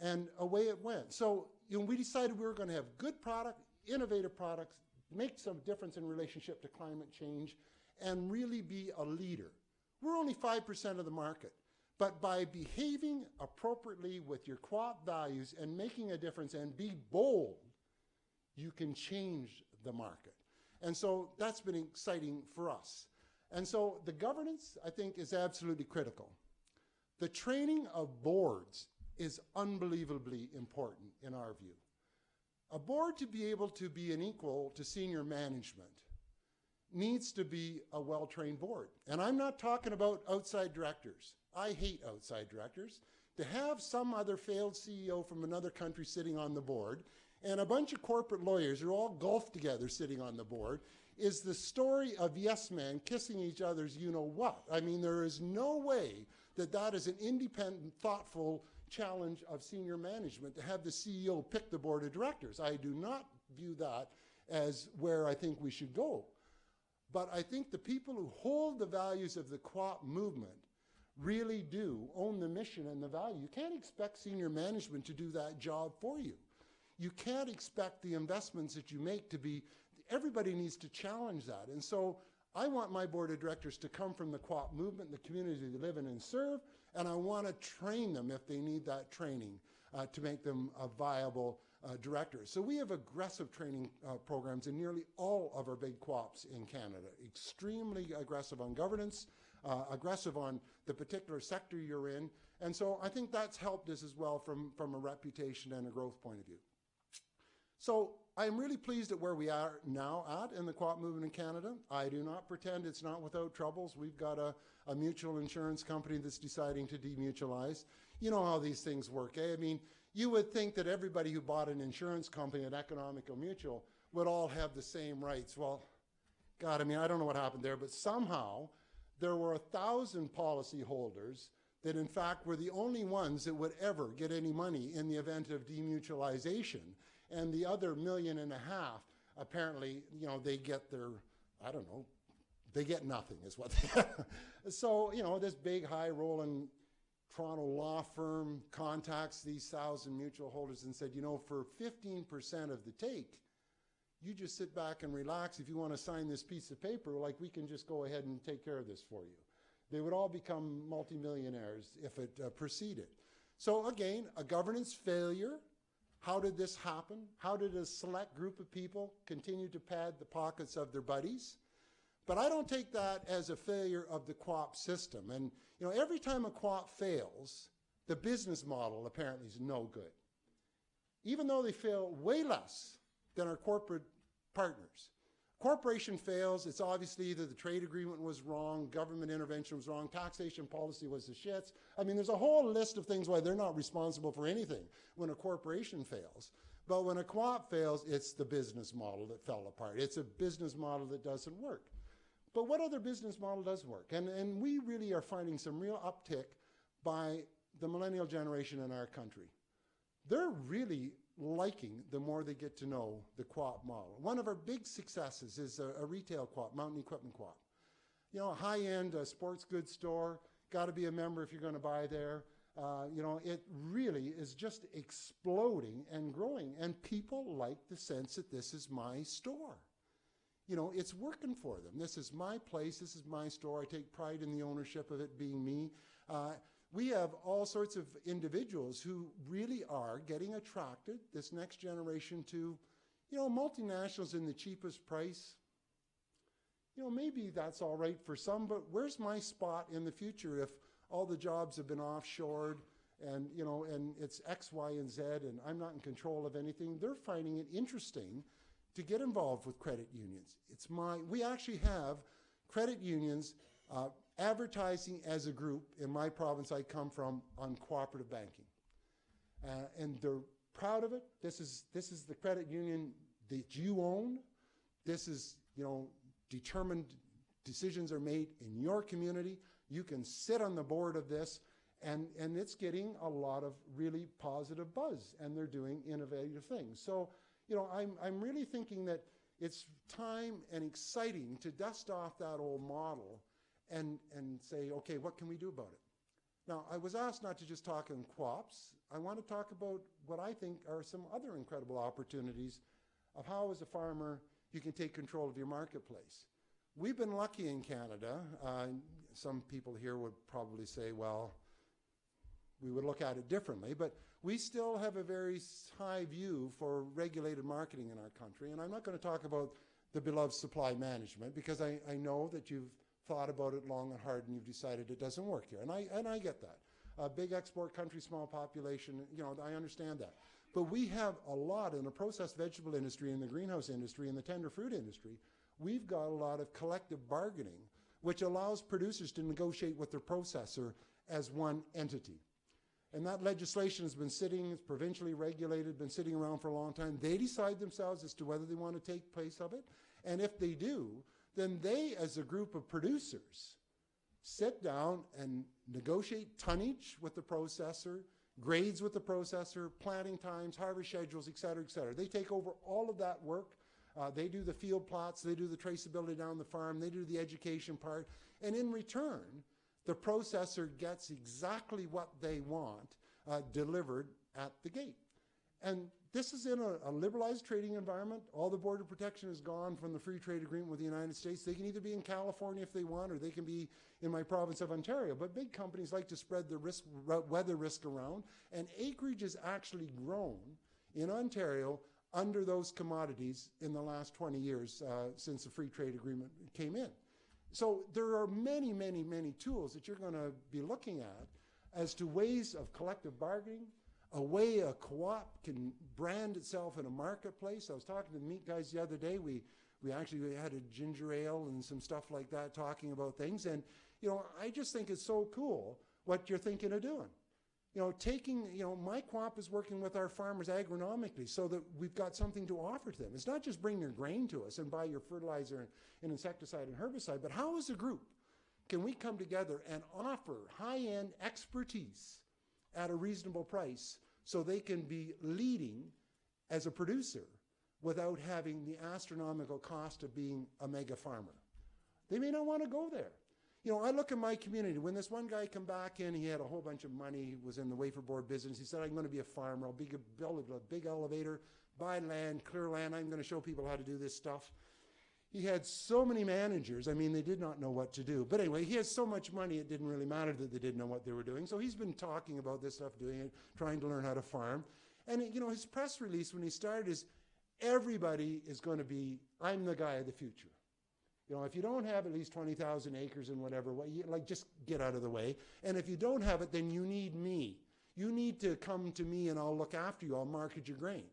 And away it went. So we decided we were going to have good product, innovative products, make some difference in relationship to climate change, and really be a leader. We're only 5% of the market, but by behaving appropriately with your co-op values and making a difference and be bold, you can change the market. And so that's been exciting for us. And so the governance, I think, is absolutely critical. The training of boards is unbelievably important in our view. A board to be able to be an equal to senior management needs to be a well-trained board. And I'm not talking about outside directors. I hate outside directors. To have some other failed CEO from another country sitting on the board and a bunch of corporate lawyers who are all golfed together sitting on the board is the story of yes men kissing each other's you-know-what. I mean, there is no way that that is an independent, thoughtful challenge of senior management to have the CEO pick the board of directors. I do not view that as where I think we should go. But I think the people who hold the values of the co-op movement really do own the mission and the value. You can't expect senior management to do that job for you. You can't expect the investments that you make to be, everybody needs to challenge that. And so I want my board of directors to come from the co-op movement, the community they live in and serve, and I want to train them if they need that training to make them viable directors. So we have aggressive training programs in nearly all of our big co-ops in Canada, extremely aggressive on governance, aggressive on the particular sector you're in. And so I think that's helped us as well from a reputation and a growth point of view. So I'm really pleased at where we are now at in the co-op movement in Canada. I do not pretend it's not without troubles. We've got a mutual insurance company that's deciding to demutualize. You know how these things work, eh? I mean, you would think that everybody who bought an insurance company at Economic or Mutual would all have the same rights. Well, God, I mean, I don't know what happened there, but somehow there were 1,000 policy holders that in fact were the only ones that would ever get any money in the event of demutualization. And the other 1.5 million, apparently, they get their, I don't know, they get nothing is what they get. So, this big high-rolling Toronto law firm contacts these 1,000 mutual holders and said, for 15% of the take, you just sit back and relax. If you want to sign this piece of paper, we can just go ahead and take care of this for you. They would all become multimillionaires if it proceeded. So again, a governance failure. How did this happen? How did a select group of people continue to pad the pockets of their buddies? But I don't take that as a failure of the co-op system. And every time a co-op fails, the business model apparently is no good. Even though they fail way less than our corporate partners. Corporation fails, it's obviously either the trade agreement was wrong, government intervention was wrong, taxation policy was the shits. I mean, there's a whole list of things why they're not responsible for anything when a corporation fails. But when a co-op fails, it's the business model that fell apart. It's a business model that doesn't work. But what other business model does work? And we really are finding some real uptick by the millennial generation in our country. They're really liking the more they get to know the co-op model. One of our big successes is a retail co-op, Mountain Equipment Co-op. A high-end sports goods store, got to be a member if you're going to buy there. It really is just exploding and growing, and people like the sense that this is my store. It's working for them. This is my place, this is my store. I take pride in the ownership of it being me. we have all sorts of individuals who really are getting attracted, this next generation, to, multinationals in the cheapest price. Maybe that's all right for some, but where's my spot in the future if all the jobs have been offshored and, and it's X, Y, and Z, and I'm not in control of anything? They're finding it interesting to get involved with credit unions. We actually have credit unions advertising as a group in my province I come from on cooperative banking. And they're proud of it. This is the credit union that you own. This is, determined decisions are made in your community. You can sit on the board of this, and it's getting a lot of really positive buzz, and they're doing innovative things. So, I'm really thinking that it's time and exciting to dust off that old model and say, okay, what can we do about it? Now, I was asked not to just talk in co-ops. I want to talk about what I think are some other incredible opportunities of how, as a farmer, you can take control of your marketplace. We've been lucky in Canada. Some people here would probably say, well, we would look at it differently, but we still have a very high view for regulated marketing in our country. And I'm not going to talk about the beloved supply management, because I know that you've thought about it long and hard and you've decided it doesn't work here. And I get that. Big export country, small population, I understand that. But we have a lot in the processed vegetable industry, in the greenhouse industry, in the tender fruit industry. We've got a lot of collective bargaining, which allows producers to negotiate with their processor as one entity. And that legislation has been sitting, it's provincially regulated, been sitting around for a long time. They decide themselves as to whether they want to take place of it. And if they do, then they, as a group of producers, sit down and negotiate tonnage with the processor, grades with the processor, planting times, harvest schedules, et cetera, et cetera. They take over all of that work. They do the field plots, they do the traceability down the farm, they do the education part. And in return, the processor gets exactly what they want delivered at the gate. And this is in a liberalized trading environment. All the border protection is gone from the free trade agreement with the United States. They can either be in California if they want, or they can be in my province of Ontario. But big companies like to spread the weather risk around, and acreage has actually grown in Ontario under those commodities in the last 20 years since the free trade agreement came in. So there are many, many, many tools that you're going to be looking at as to ways of collective bargaining, a way a co-op can brand itself in a marketplace. I was talking to the meat guys the other day. We actually had a ginger ale and some stuff like that talking about things. And, I just think it's so cool what you're thinking of doing. My co-op is working with our farmers agronomically so that we've got something to offer to them. It's not just bring your grain to us and buy your fertilizer and insecticide and herbicide, but how, as a group, can we come together and offer high-end expertise at a reasonable price so they can be leading as a producer without having the astronomical cost of being a mega farmer? They may not want to go there. I look at my community. When this one guy come back in, he had a whole bunch of money, was in the wafer board business. He said, I'm going to be a farmer. I'll build a big elevator, buy land, clear land. I'm going to show people how to do this stuff. He had so many managers. I mean, they did not know what to do. But anyway, he has so much money, it didn't really matter that they didn't know what they were doing. So he's been talking about this stuff, doing it, trying to learn how to farm. And, his press release when he started is, everybody is going to be, I'm the guy of the future. If you don't have at least 20,000 acres and whatever, just get out of the way. And if you don't have it, then you need me. You need to come to me and I'll look after you. I'll market your grain.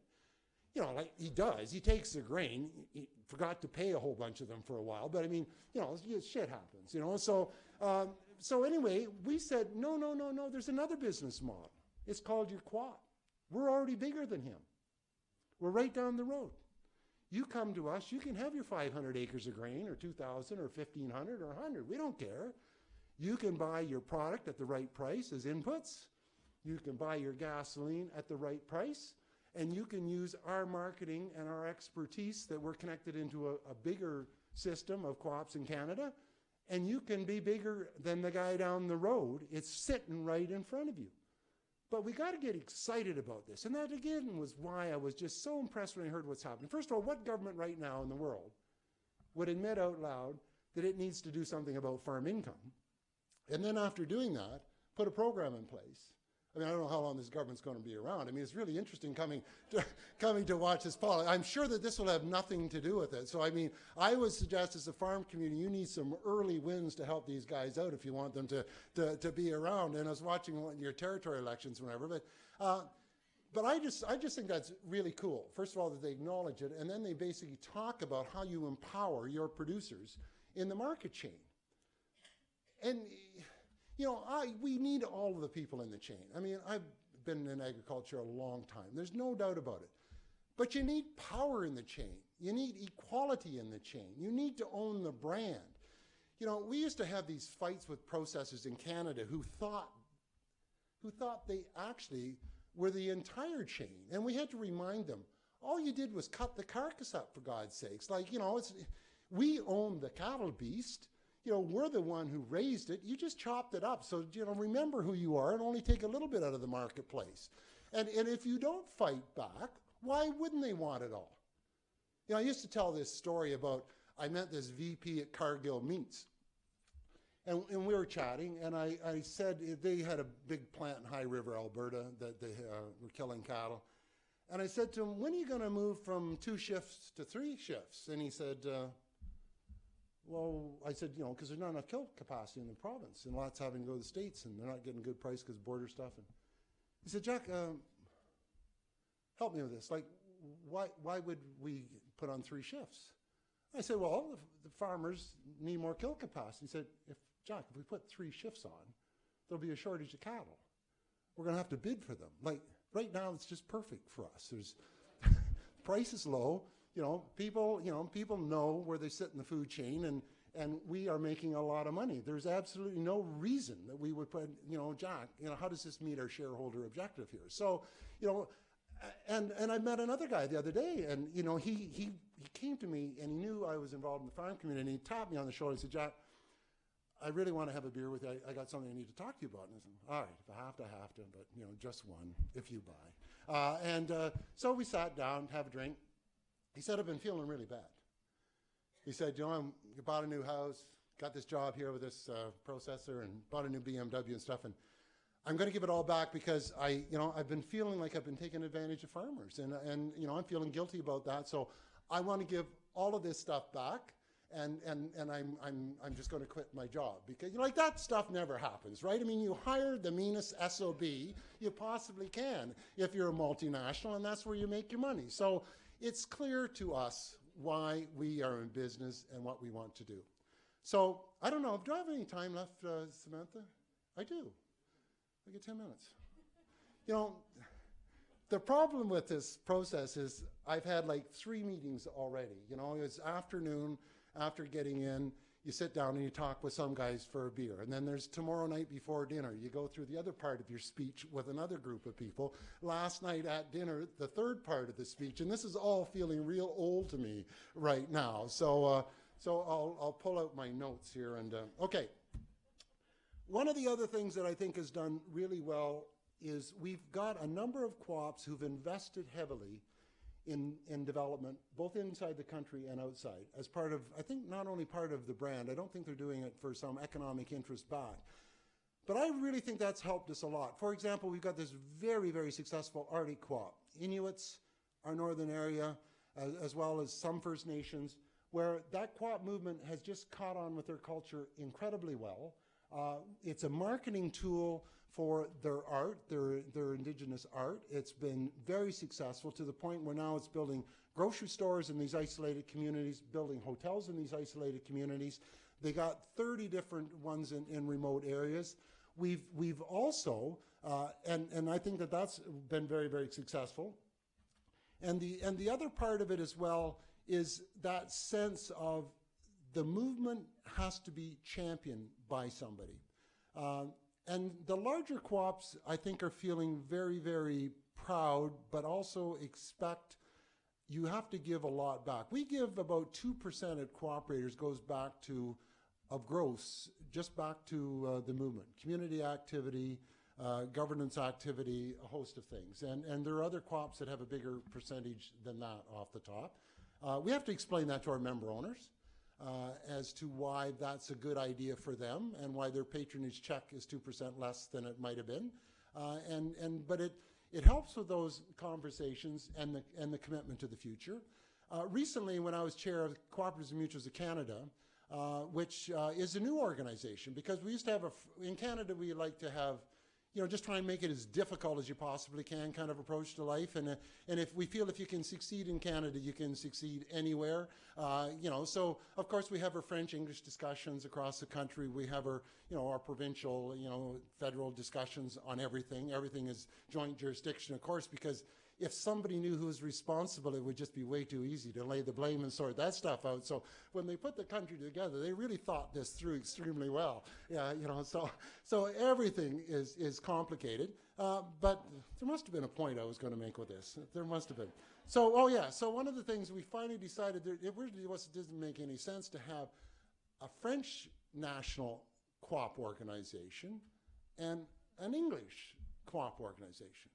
He does. He takes the grain. He forgot to pay a whole bunch of them for a while. But I mean, shit happens, So anyway, we said, no. There's another business model. It's called your co-op. We're already bigger than him. We're right down the road. You come to us, you can have your 500 acres of grain, or 2,000, or 1,500, or 100. We don't care. You can buy your product at the right price as inputs. You can buy your gasoline at the right price. And you can use our marketing and our expertise that we're connected into a bigger system of co-ops in Canada. And you can be bigger than the guy down the road. It's sitting right in front of you. But we got to get excited about this. And that, again, was why I was just so impressed when I heard what's happening. First of all, what government right now in the world would admit out loud that it needs to do something about farm income? And then after doing that, put a program in place. I mean, I don't know how long this government's going to be around. I mean, it's really interesting coming to watch this policy. I'm sure that this will have nothing to do with it. So, I mean, I would suggest as a farm community, you need some early wins to help these guys out if you want them to be around. And I was watching your territory elections, whatever, but I just think that's really cool. First of all, that they acknowledge it, and then they basically talk about how you empower your producers in the market chain. And you know, we need all of the people in the chain. I mean, I've been in agriculture a long time. There's no doubt about it. But you need power in the chain. You need equality in the chain. You need to own the brand. You know, we used to have these fights with processors in Canada who thought they actually were the entire chain. And we had to remind them, all you did was cut the carcass up, for God's sakes. Like, you know, we own the cattle beast. You know, we're the one who raised it. You just chopped it up. So, you know, remember who you are and only take a little bit out of the marketplace. And if you don't fight back, why wouldn't they want it all? You know, I used to tell this story about, I met this VP at Cargill Meats. And we were chatting, and I said they had a big plant in High River, Alberta, that they were killing cattle. And I said to him, when are you going to move from 2 shifts to 3 shifts? And he said, well, I said, you know, because there's not enough kill capacity in the province, and lots having to go to the States, and they're not getting good price because of border stuff. And he said, Jack, help me with this. Like, why would we put on 3 shifts? I said, well, the farmers need more kill capacity. He said, Jack, if we put 3 shifts on, there'll be a shortage of cattle. We're going to have to bid for them. Like, right now, it's just perfect for us. There's price is low. You know, people know where they sit in the food chain, and we are making a lot of money. There's absolutely no reason that we would put, you know, Jack, you know, how does this meet our shareholder objective here? So, you know, and I met another guy the other day, and, you know, he came to me, and he knew I was involved in the farm community, and he tapped me on the shoulder. He said, Jack, I really want to have a beer with you. I got something I need to talk to you about. And I said, all right, if I have to, but, you know, just one if you buy. So we sat down, have a drink. He said, I've been feeling really bad. He said, you know, I bought a new house, got this job here with this processor, and bought a new BMW and stuff, and I'm going to give it all back because I've been feeling like I've been taking advantage of farmers, and you know, I'm feeling guilty about that. So I want to give all of this stuff back, and I'm just going to quit my job because, you know, like, that stuff never happens, right? I mean, you hire the meanest SOB you possibly can if you're a multinational, and that's where you make your money. So it's clear to us why we are in business and what we want to do. So I don't know, do I have any time left, Samantha? I do. I get 10 minutes. You know, the problem with this process is I've had like 3 meetings already. You know, it's afternoon, after getting in, you sit down and you talk with some guys for a beer. And then there's tomorrow night before dinner. You go through the other part of your speech with another group of people. Last night at dinner, the third part of the speech. And this is all feeling real old to me right now. So I'll pull out my notes here. And okay. One of the other things that I think has done really well is we've got a number of co-ops who've invested heavily in development, both inside the country and outside, as part of, I think, not only part of the brand. I don't think they're doing it for some economic interest back. But I really think that's helped us a lot. For example, we've got this very, very successful Arctic co-op. Inuits, our northern area, as well as some First Nations, where that co-op movement has just caught on with their culture incredibly well. It's a marketing tool for their art, their indigenous art. It's been very successful to the point where now it's building grocery stores in these isolated communities, building hotels in these isolated communities. They got 30 different ones in remote areas. We've also, and I think that that's been very, very successful. And the other part of it as well is that sense of the movement has to be championed by somebody. And the larger co-ops, I think, are feeling very, very proud, but also expect you have to give a lot back. We give about 2% at cooperators goes back to, of gross, just back to the movement. Community activity, governance activity, a host of things. And there are other co-ops that have a bigger percentage than that off the top. We have to explain that to our member owners. as to why that's a good idea for them and why their patronage check is 2% less than it might have been. But it helps with those conversations and the commitment to the future. Recently, when I was chair of Cooperatives and Mutuals of Canada, which is a new organization, because we used to have in Canada, we like to have, just try and make it as difficult as you possibly can kind of approach to life. And if we feel if you can succeed in Canada, you can succeed anywhere. So of course we have our French-English discussions across the country. We have our provincial, federal discussions on everything. Everything is joint jurisdiction, of course, because if somebody knew who was responsible, it would just be way too easy to lay the blame and sort that stuff out. So when they put the country together, they really thought this through extremely well. Yeah, so everything is complicated. But there must have been a point I was going to make with this. There must have been. So one of the things we finally decided that it really didn't make any sense to have a French national co-op organization and an English co-op organization.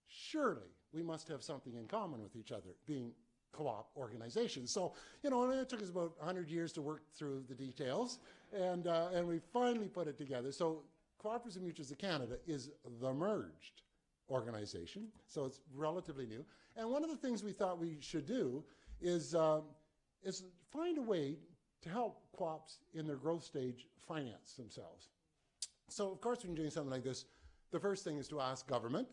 Surely we must have something in common with each other, being co-op organizations. So, it took us about 100 years to work through the details, and we finally put it together. So Cooperatives and Mutuals of Canada is the merged organization, so it's relatively new. And one of the things we thought we should do is find a way to help co-ops in their growth stage finance themselves. So, of course, when you're doing something like this, the first thing is to ask government.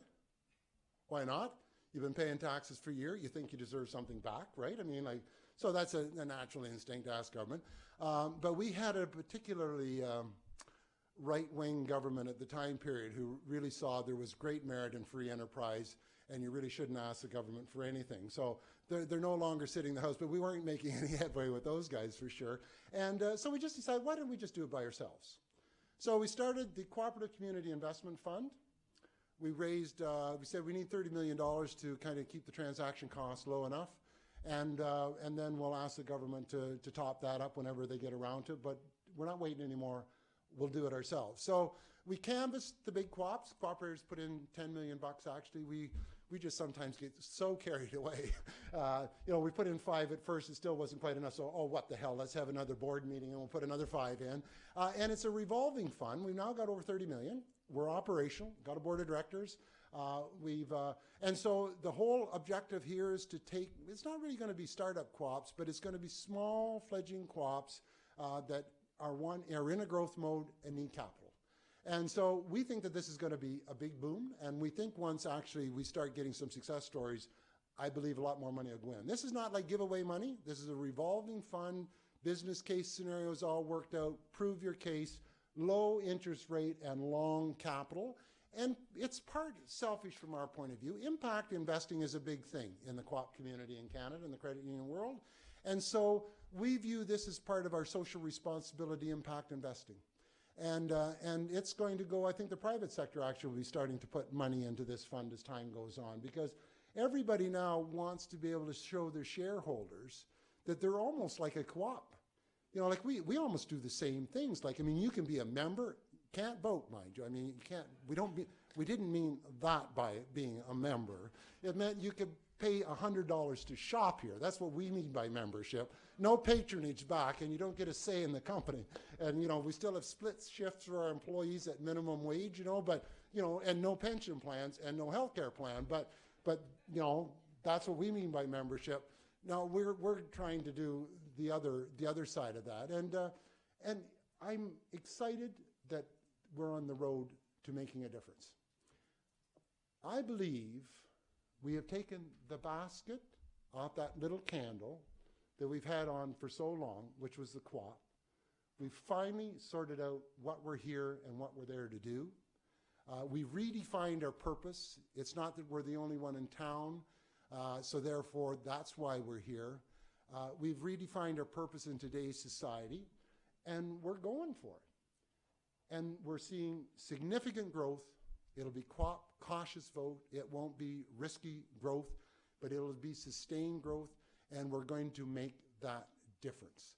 Why not? You've been paying taxes for a year. You think you deserve something back, right? So that's a natural instinct to ask government. But we had a particularly right-wing government at the time period who really saw there was great merit in free enterprise, and you really shouldn't ask the government for anything. So they're no longer sitting in the House, but we weren't making any headway with those guys for sure. And so we just decided, why don't we just do it by ourselves? So we started the Cooperative Community Investment Fund. We raised, we said we need $30 million to kind of keep the transaction costs low enough. And then we'll ask the government to top that up whenever they get around to it. But we're not waiting anymore. We'll do it ourselves. So we canvassed the big co-ops. Cooperators put in $10 million actually. We just sometimes get so carried away. We put in 5 at first. It still wasn't quite enough. So, what the hell? Let's have another board meeting and we'll put another 5 in. And it's a revolving fund. We've now got over $30 million. We're operational, got a board of directors. And so the whole objective here is to it's not really going to be startup co-ops, but it's going to be small fledgling co-ops that are in a growth mode and need capital. And so we think that this is going to be a big boom. And we think once actually we start getting some success stories, I believe a lot more money will go in. This is not like giveaway money. This is a revolving fund, business case scenarios all worked out, prove your case, low interest rate and long capital. And it's part selfish from our point of view. Impact investing is a big thing in the co-op community in Canada and the credit union world. And so we view this as part of our social responsibility impact investing. And it's going to go, I think the private sector actually will be starting to put money into this fund as time goes on, because everybody now wants to be able to show their shareholders that they're almost like a co-op. Like we almost do the same things. You can be a member, can't vote, mind you. You can't, we didn't mean that by being a member. It meant you could pay $100 to shop here. That's what we mean by membership. No patronage back, and you don't get a say in the company. And, we still have split shifts for our employees at minimum wage, and no pension plans and no health care plan. But that's what we mean by membership. Now, we're trying to do the other side of that. And I'm excited that we're on the road to making a difference. I believe we have taken the basket off that little candle that we've had on for so long, which was the co-op. We've finally sorted out what we're here and what we're there to do. We've redefined our purpose. It's not that we're the only one in town, so therefore that's why we're here. We've redefined our purpose in today's society, and we're going for it. And we're seeing significant growth. It'll be cautious vote. It won't be risky growth, but it'll be sustained growth, and we're going to make that difference.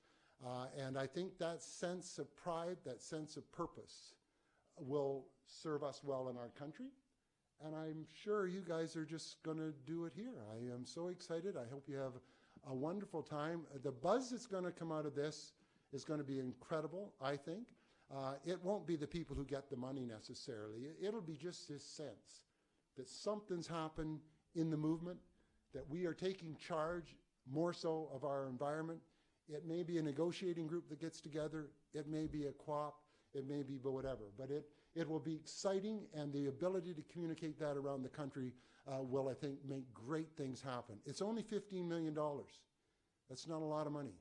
And I think that sense of pride, that sense of purpose will serve us well in our country. And I'm sure you guys are just going to do it here. I am so excited. I hope you have a wonderful time. The buzz that's going to come out of this is going to be incredible, I think. It won't be the people who get the money necessarily. It'll be just this sense that something's happened in the movement, that we are taking charge more so of our environment. It may be a negotiating group that gets together. It may be a co-op. It may be whatever. But it will be exciting, and the ability to communicate that around the country will, I think, make great things happen. It's only $15 million. That's not a lot of money.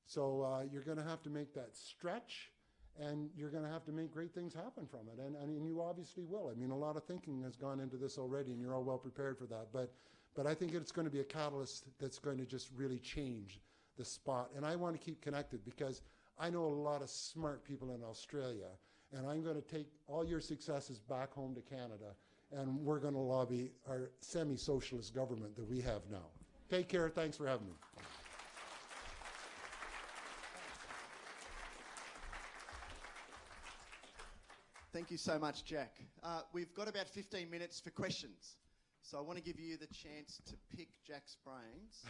So you're going to have to make that stretch, and you're going to have to make great things happen from it. And you obviously will. I mean, a lot of thinking has gone into this already, and you're all well prepared for that. But I think it's going to be a catalyst that's going to just really change the spot. And I want to keep connected, because I know a lot of smart people in Australia, and I'm going to take all your successes back home to Canada, and we're going to lobby our semi-socialist government that we have now. Take care. Thanks for having me. Thank you so much, Jack. We've got about 15 minutes for questions. So I want to give you the chance to pick Jack's brains.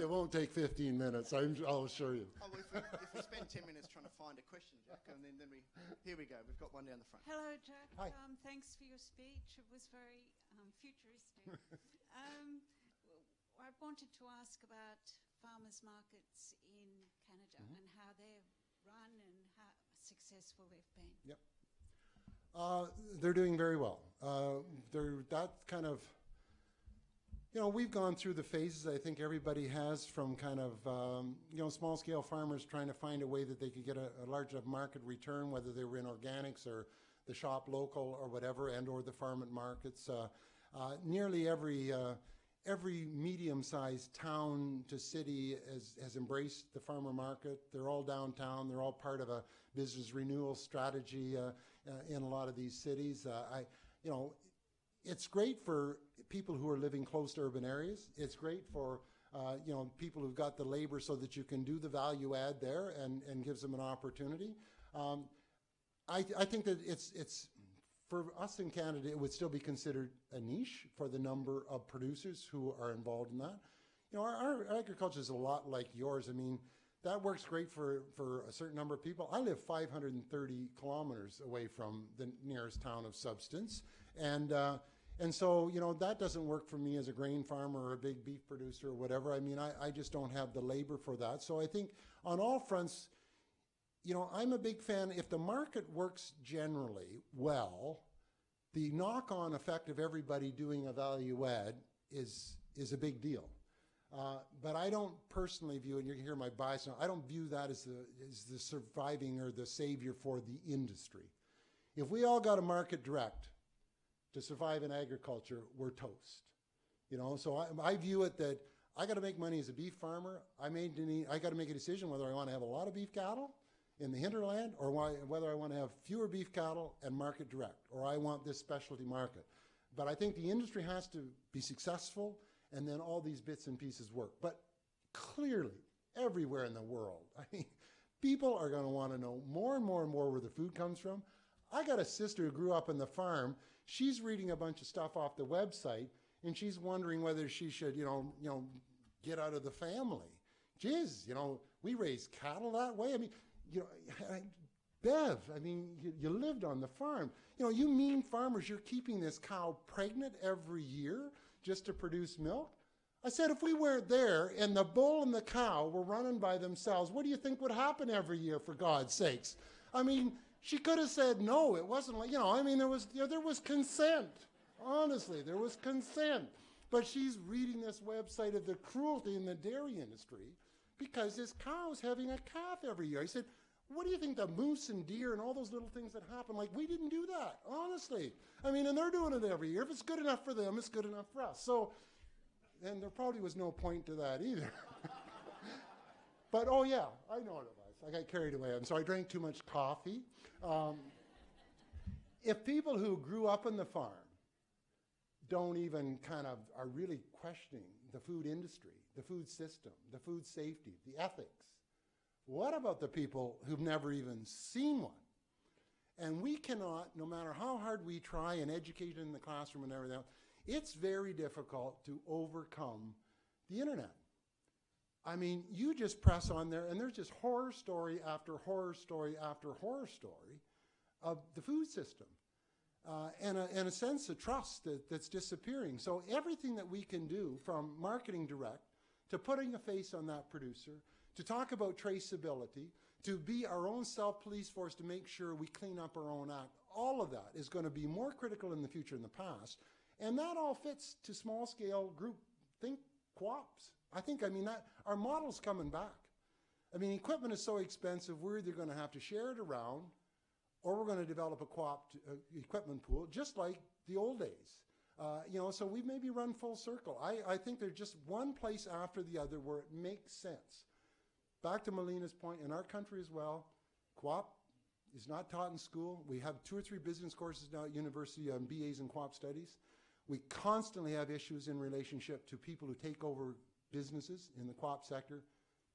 It won't take 15 minutes, I'll assure you. Oh, well, if we spend 10 minutes trying to find a question, Jack, and then here we go. We've got one down the front. Hello, Jack. Hi. Thanks for your speech. It was very futuristic. I wanted to ask about farmers markets in Canada and how they're run and how successful they've been. Yep. They're doing very well. That kind of, we've gone through the phases I think everybody has, from kind of, small scale farmers trying to find a way that they could get a large enough market return, whether they were in organics or the shop local or whatever, and or the farm at markets. Nearly every medium-sized town to city has embraced the farmer market. They're all downtown. They're all part of a business renewal strategy in a lot of these cities. It's great for people who are living close to urban areas. It's great for people who've got the labor so that you can do the value add there and gives them an opportunity. I think that it's for us in Canada, it would still be considered a niche for the number of producers who are involved in that. Our agriculture is a lot like yours. I mean, that works great for a certain number of people. I live 530 kilometers away from the nearest town of substance. And so, that doesn't work for me as a grain farmer or a big beef producer or whatever. I mean, I just don't have the labor for that. So I think on all fronts, I'm a big fan. If the market works generally well, the knock-on effect of everybody doing a value add is a big deal. But I don't personally view, and you can hear my bias now, I don't view that as the surviving or the savior for the industry. If we all got a market direct to survive in agriculture, we're toast. So I view it that I got to make money as a beef farmer. I got to make a decision whether I want to have a lot of beef cattle in the hinterland, or whether I want to have fewer beef cattle and market direct, or I want this specialty market. But I think the industry has to be successful, and then all these bits and pieces work. But clearly, everywhere in the world, I mean, people are going to want to know more and more and more where the food comes from. I got a sister who grew up on the farm. She's reading a bunch of stuff off the website, and she's wondering whether she should, get out of the family. Geez, we raise cattle that way. I mean, Bev, I mean, you lived on the farm. You mean farmers, you're keeping this cow pregnant every year just to produce milk? I said, if we weren't there and the bull and the cow were running by themselves, what do you think would happen every year, for God's sakes? I mean, she could have said no. It wasn't like, there was consent. Honestly, there was consent. But she's reading this website of the cruelty in the dairy industry because this cow's having a calf every year. I said, what do you think, the moose and deer and all those little things that happen? Like, we didn't do that, honestly. I mean, and they're doing it every year. If it's good enough for them, it's good enough for us. So, and there probably was no point to that either. But, oh yeah, I know what it was. I got carried away. I'm sorry, I drank too much coffee. If people who grew up in the farm don't even kind of are really questioning the food industry, the food system, the food safety, the ethics, what about the people who've never even seen one? And we cannot, no matter how hard we try and educate in the classroom and everything else, it's very difficult to overcome the internet. I mean, you just press on there, and there's just horror story after horror story after horror story of the food system. And a sense of trust that's disappearing. So everything that we can do, from marketing direct to putting a face on that producer, to talk about traceability, to be our own self-police force to make sure we clean up our own act, all of that is going to be more critical in the future than the past. And that all fits to small-scale group think co-ops. I mean, that our model's coming back. I mean, equipment is so expensive, we're either going to have to share it around, or we're going to develop a co-op equipment pool, just like the old days. You know, so we've maybe run full circle. I think there's just one place after the other where it makes sense. Back to Melina's point, in our country as well, co-op is not taught in school. We have 2 or 3 business courses now at university on BAs in co-op studies. We constantly have issues in relationship to people who take over businesses in the co-op sector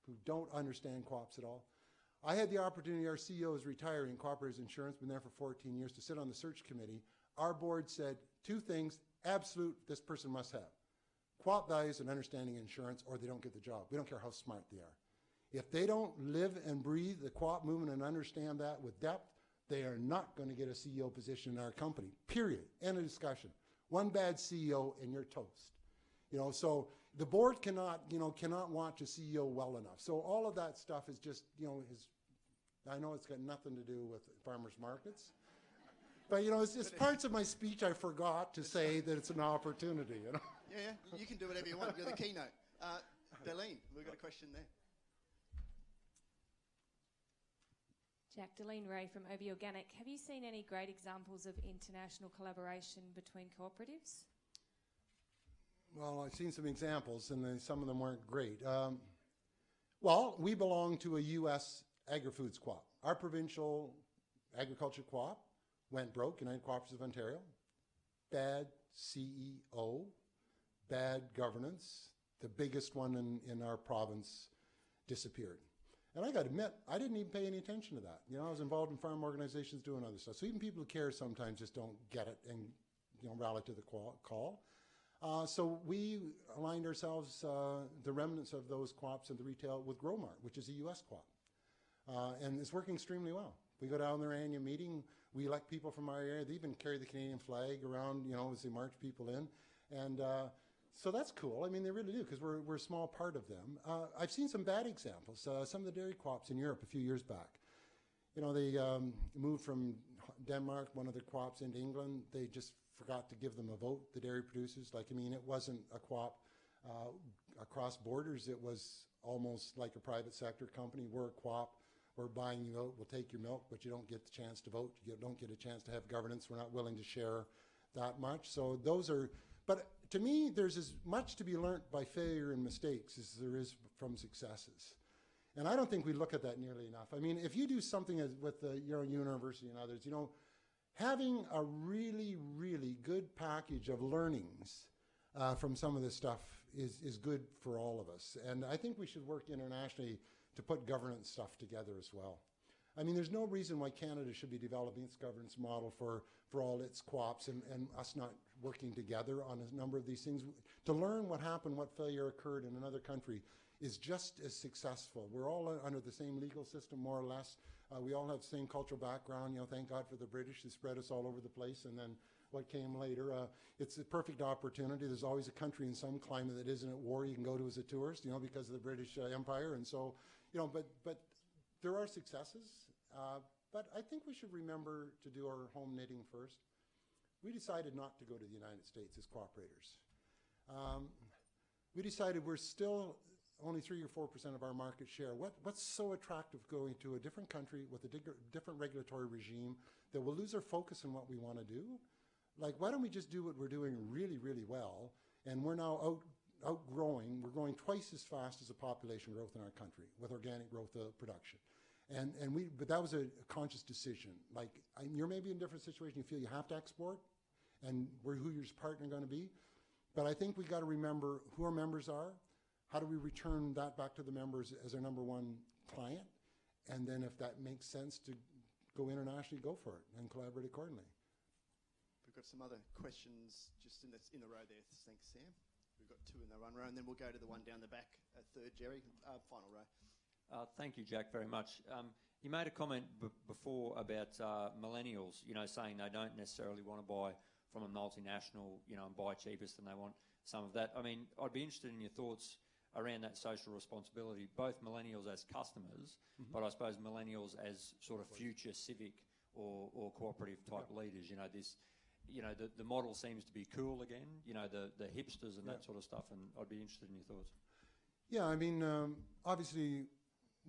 who don't understand co-ops at all. I had the opportunity, our CEO is retiring, Cooperators Insurance, been there for 14 years, to sit on the search committee. Our board said 2 things, absolute, this person must have. Co-op values and understanding insurance, or they don't get the job. We don't care how smart they are. If they don't live and breathe the co-op movement and understand that with depth, they are not going to get a CEO position in our company, period. End of discussion. One bad CEO and you're toast. You know, so the board cannot watch a CEO well enough. So all of that stuff is just, you know, I know it's got nothing to do with farmers markets. But, you know, it's parts of my speech I forgot to say that it's an opportunity, you know. Yeah, you can do whatever you want. You're the keynote. Darlene, we've got a question there. Jack, Darlene Ray from OB Organic. Have you seen any great examples of international collaboration between cooperatives? Well, I've seen some examples, and some of them weren't great. Well, we belong to a U.S. agri-foods co-op. Our provincial agriculture co-op went broke, United Cooperatives of Ontario. Bad CEO, bad governance. The biggest one in our province disappeared. And I got to admit, I didn't even pay any attention to that. You know, I was involved in farm organizations doing other stuff. So even people who care sometimes just don't get it and, you know, rally to the call. So we aligned ourselves, the remnants of those co-ops and the retail, with Growmart, which is a U.S. co-op. And it's working extremely well. We go down their annual meeting. We elect people from our area. They even carry the Canadian flag around, you know, as they march people in. And so that's cool. I mean, they really do, because we're a small part of them. I've seen some bad examples. Some of the dairy co-ops in Europe a few years back. You know, they moved from Denmark, one of their co-ops, into England. They just forgot to give them a vote, the dairy producers. Like, I mean, it wasn't a co-op across borders. It was almost like a private sector company. We're a co-op. We're buying you out. We'll take your milk, but you don't get the chance to vote. You don't get a chance to have governance. We're not willing to share that much. So those are, but to me, there's as much to be learned by failure and mistakes as there is from successes. And I don't think we look at that nearly enough. I mean, if you do something with your university and others, you know, having a really, really good package of learnings from some of this stuff is good for all of us. And I think we should work internationally to put governance stuff together as well. I mean, there's no reason why Canada should be developing its governance model for all its co-ops and us not working together on a number of these things. To learn what happened, what failure occurred in another country is just as successful. We're all under the same legal system, more or less. We all have the same cultural background. You know, thank God for the British. They spread us all over the place. And then what came later, it's a perfect opportunity. There's always a country in some climate that isn't at war you can go to as a tourist, you know, because of the British Empire. And so, you know, but there are successes. But I think we should remember to do our home knitting first. We decided not to go to the United States as cooperators. We decided we're still only 3 or 4% of our market share. What's so attractive going to a different country with a different regulatory regime that we'll lose our focus on what we want to do? Like, why don't we just do what we're doing really, really well? And we're now outgrowing. We're growing twice as fast as the population growth in our country with organic growth of production. But that was a conscious decision. Like, you're maybe in a different situation. You feel you have to export, and who your partner going to be. But I think we got to remember who our members are. How do we return that back to the members as our number one client? And then if that makes sense to go internationally, go for it and collaborate accordingly. We've got some other questions just in the row there. Thanks, Sam. We've got two in the run row, and then we'll go to the one down the back, third, Jerry, final row. Thank you, Jack, very much. You made a comment before about millennials, saying they don't necessarily want to buy from a multinational, and buy cheapest and they want some of that. I mean, I'd be interested in your thoughts around that social responsibility, both millennials as customers, but I suppose millennials as sort of future civic or cooperative type leaders. The model seems to be cool again, the hipsters and that sort of stuff, and I'd be interested in your thoughts. Yeah, I mean, obviously,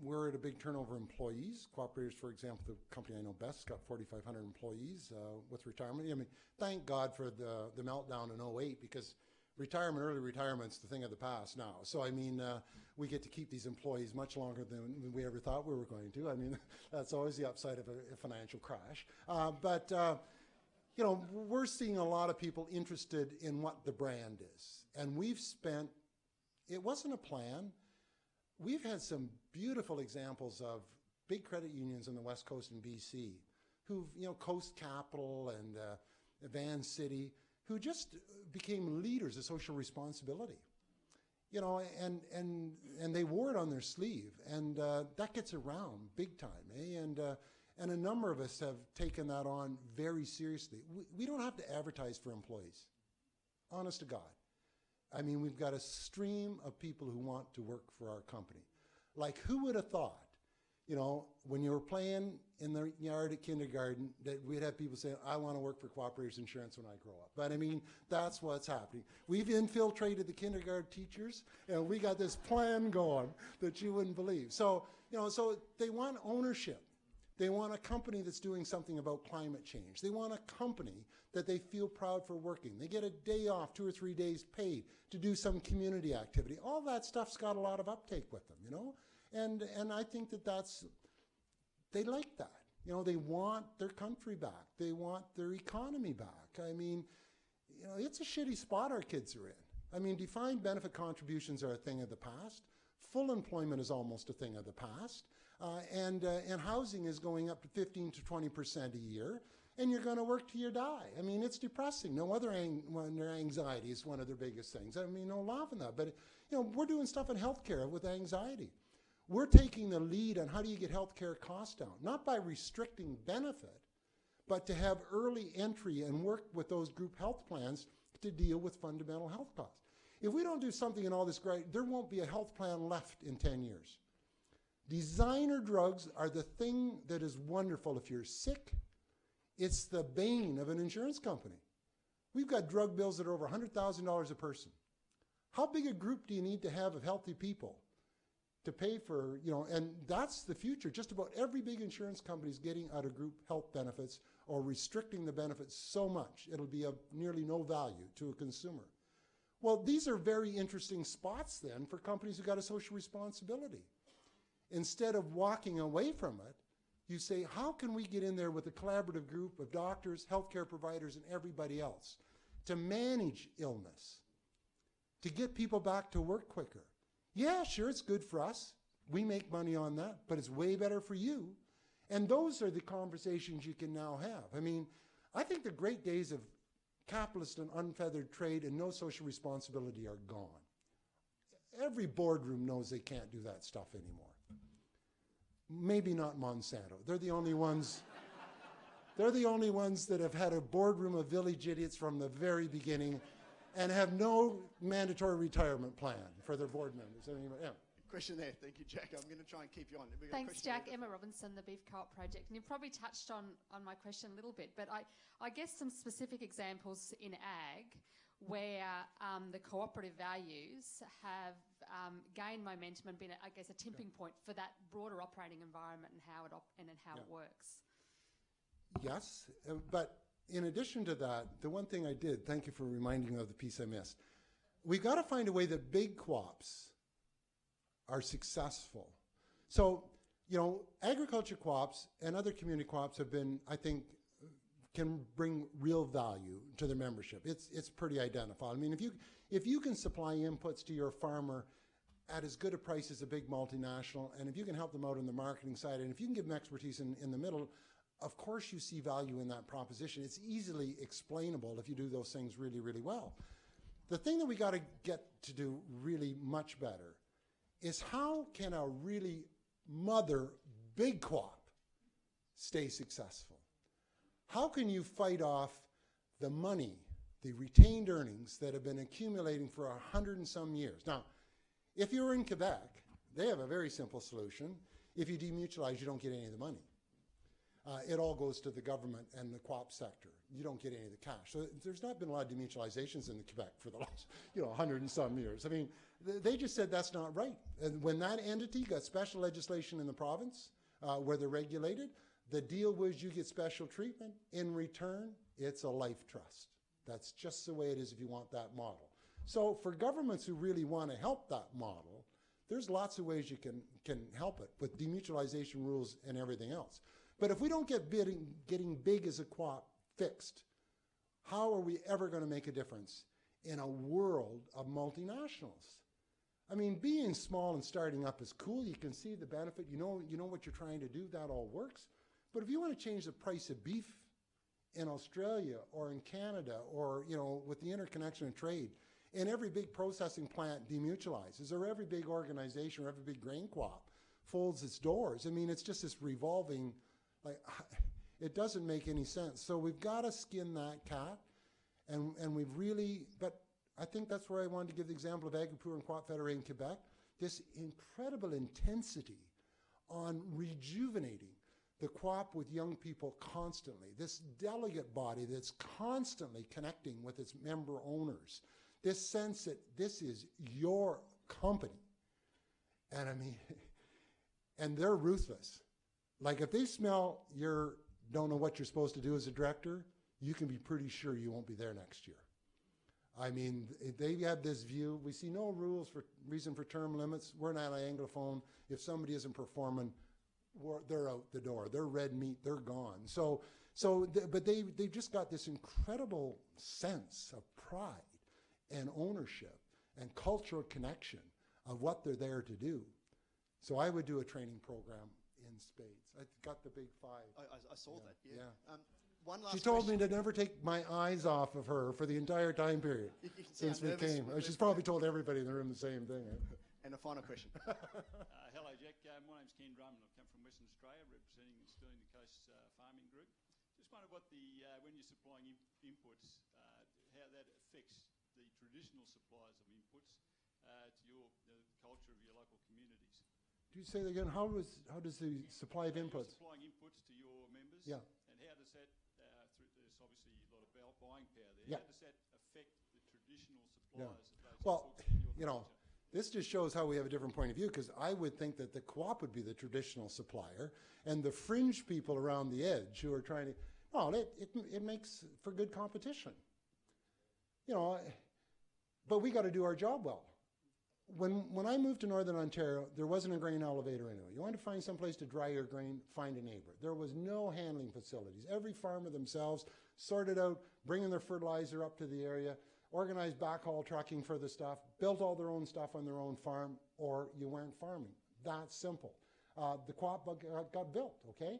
we're at a big turnover of employees. Cooperators, for example, the company I know best, got 4,500 employees with retirement. I mean, thank God for the meltdown in 2008, because early retirement's the thing of the past now. So, I mean, we get to keep these employees much longer than we ever thought we were going to. I mean, that's always the upside of a financial crash. But we're seeing a lot of people interested in what the brand is. And it wasn't a plan. We've had some beautiful examples of big credit unions on the West Coast in BC who've, Coast Capital and Van City, who just became leaders of social responsibility, and they wore it on their sleeve, and that gets around big time, eh? And a number of us have taken that on very seriously. We don't have to advertise for employees, honest to God. I mean, we've got a stream of people who want to work for our company. Like, who would have thought, when you were playing in the yard at kindergarten, that we'd have people saying, I want to work for Cooperators Insurance when I grow up. But I mean, that's what's happening. We've infiltrated the kindergarten teachers, and we got this plan going that you wouldn't believe. So, so they want ownership. They want a company that's doing something about climate change. They want a company that they feel proud for working. They get a day off, 2 or 3 days paid to do some community activity. All that stuff's got a lot of uptake with them, And I think they like that. They want their country back. They want their economy back. I mean, it's a shitty spot our kids are in. I mean, defined benefit contributions are a thing of the past. Full employment is almost a thing of the past. And housing is going up to 15 to 20% a year, and you're going to work till you die. I mean, it's depressing. No other anxiety is one of their biggest things. I mean, no laughing that, but we're doing stuff in healthcare with anxiety. We're taking the lead on how do you get healthcare costs down, not by restricting benefit, but to have early entry and work with those group health plans to deal with fundamental health costs. If we don't do something in all this great, there won't be a health plan left in 10 years. Designer drugs are the thing that is wonderful. If you're sick, it's the bane of an insurance company. We've got drug bills that are over $100,000 a person. How big a group do you need to have of healthy people to pay for, and that's the future. Just about every big insurance company is getting out of group health benefits or restricting the benefits so much, it'll be of nearly no value to a consumer. Well, these are very interesting spots then for companies who got a social responsibility. Instead of walking away from it, you say, how can we get in there with a collaborative group of doctors, healthcare providers, and everybody else to manage illness, to get people back to work quicker? Yeah, sure, it's good for us. We make money on that, but it's way better for you. And those are the conversations you can now have. I mean, I think the great days of capitalist and unfeathered trade and no social responsibility are gone. Every boardroom knows they can't do that stuff anymore. Maybe not Monsanto. They're the only ones. They're the only ones that have had a boardroom of village idiots from the very beginning and have no mandatory retirement plan for their board members. I mean, yeah. Question there. Thank you, Jack. I'm going to try and keep you on. Thanks, Jack. Emma Robinson, the Beef Co-op Project. And you've probably touched on my question a little bit, but I guess some specific examples in ag where the cooperative values have gained momentum and been, I guess, a tipping point for that broader operating environment and how it works. Yes, but in addition to that, the one thing I did, thank you for reminding me of the piece I missed, we've got to find a way that big co-ops are successful. So, agriculture co-ops and other community co-ops have been, I think, can bring real value to their membership. It's pretty identifiable. I mean, if you can supply inputs to your farmer at as good a price as a big multinational, and if you can help them out on the marketing side, and if you can give them expertise in the middle, of course you see value in that proposition. It's easily explainable if you do those things really, really well. The thing that we got to get to do really much better is how can a really mother big co-op stay successful? How can you fight off the money, the retained earnings that have been accumulating for 100 and some years? Now, if you're in Quebec, they have a very simple solution. If you demutualize, you don't get any of the money. It all goes to the government and the co-op sector. You don't get any of the cash. So there's not been a lot of demutualizations in Quebec for the last, 100 and some years. I mean, they just said that's not right. And when that entity got special legislation in the province where they're regulated, the deal was you get special treatment. In return, it's a life trust. That's just the way it is if you want that model. So for governments who really want to help that model, there's lots of ways you can help it with demutualization rules and everything else. But if we don't get getting big as a co-op fixed, how are we ever going to make a difference in a world of multinationals? I mean, being small and starting up is cool. You can see the benefit. You know what you're trying to do. That all works. But if you want to change the price of beef in Australia or in Canada or, with the interconnection of trade, and every big processing plant demutualizes, or every big organization or every big grain co-op folds its doors, I mean, it's just this revolving, it doesn't make any sense. So we've got to skin that cat, and we've really, but I think that's where I wanted to give the example of Agri-Poor and Co-op Federated in Quebec, this incredible intensity on rejuvenating the co-op with young people constantly, this delegate body that's constantly connecting with its member owners, this sense that this is your company. And I mean, and they're ruthless. Like if they smell don't know what you're supposed to do as a director, you can be pretty sure you won't be there next year. I mean, they have this view. We see no reason for term limits. We're not Anglophone. If somebody isn't performing, they're out the door. They're red meat. They're gone. But they've just got this incredible sense of pride and ownership and cultural connection of what they're there to do. So I would do a training program in spades. I got the big five. I saw that, yeah. One She last told me question. to never take my eyes off of her for the entire time period You can see since how we nervous came. you were. She's probably told everybody in the room the same thing. And a final question. Hello, Jack. My name's Ken Drummond. I've come from Western Australia, representing the Stirling Coast Farming Group. Just wondered what when you're supplying inputs, how that affects the traditional suppliers of inputs to the culture of your local communities. Do you say that again? How does the supply of inputs? You're supplying inputs to your members. Yeah. And how does that, there's obviously a lot of buying power there. Yeah. How does that affect the traditional suppliers of those Well, inputs in your culture? this just shows how we have a different point of view, because I would think that the co-op would be the traditional supplier, and the fringe people around the edge who are trying to, it makes for good competition. But we got to do our job well. When I moved to Northern Ontario, there wasn't a grain elevator anywhere. You wanted to find some place to dry your grain, find a neighbor. There was no handling facilities. Every farmer themselves sorted out, bringing their fertilizer up to the area, organized backhaul trucking for the stuff, built all their own stuff on their own farm, or you weren't farming. That simple. The co-op got built, okay?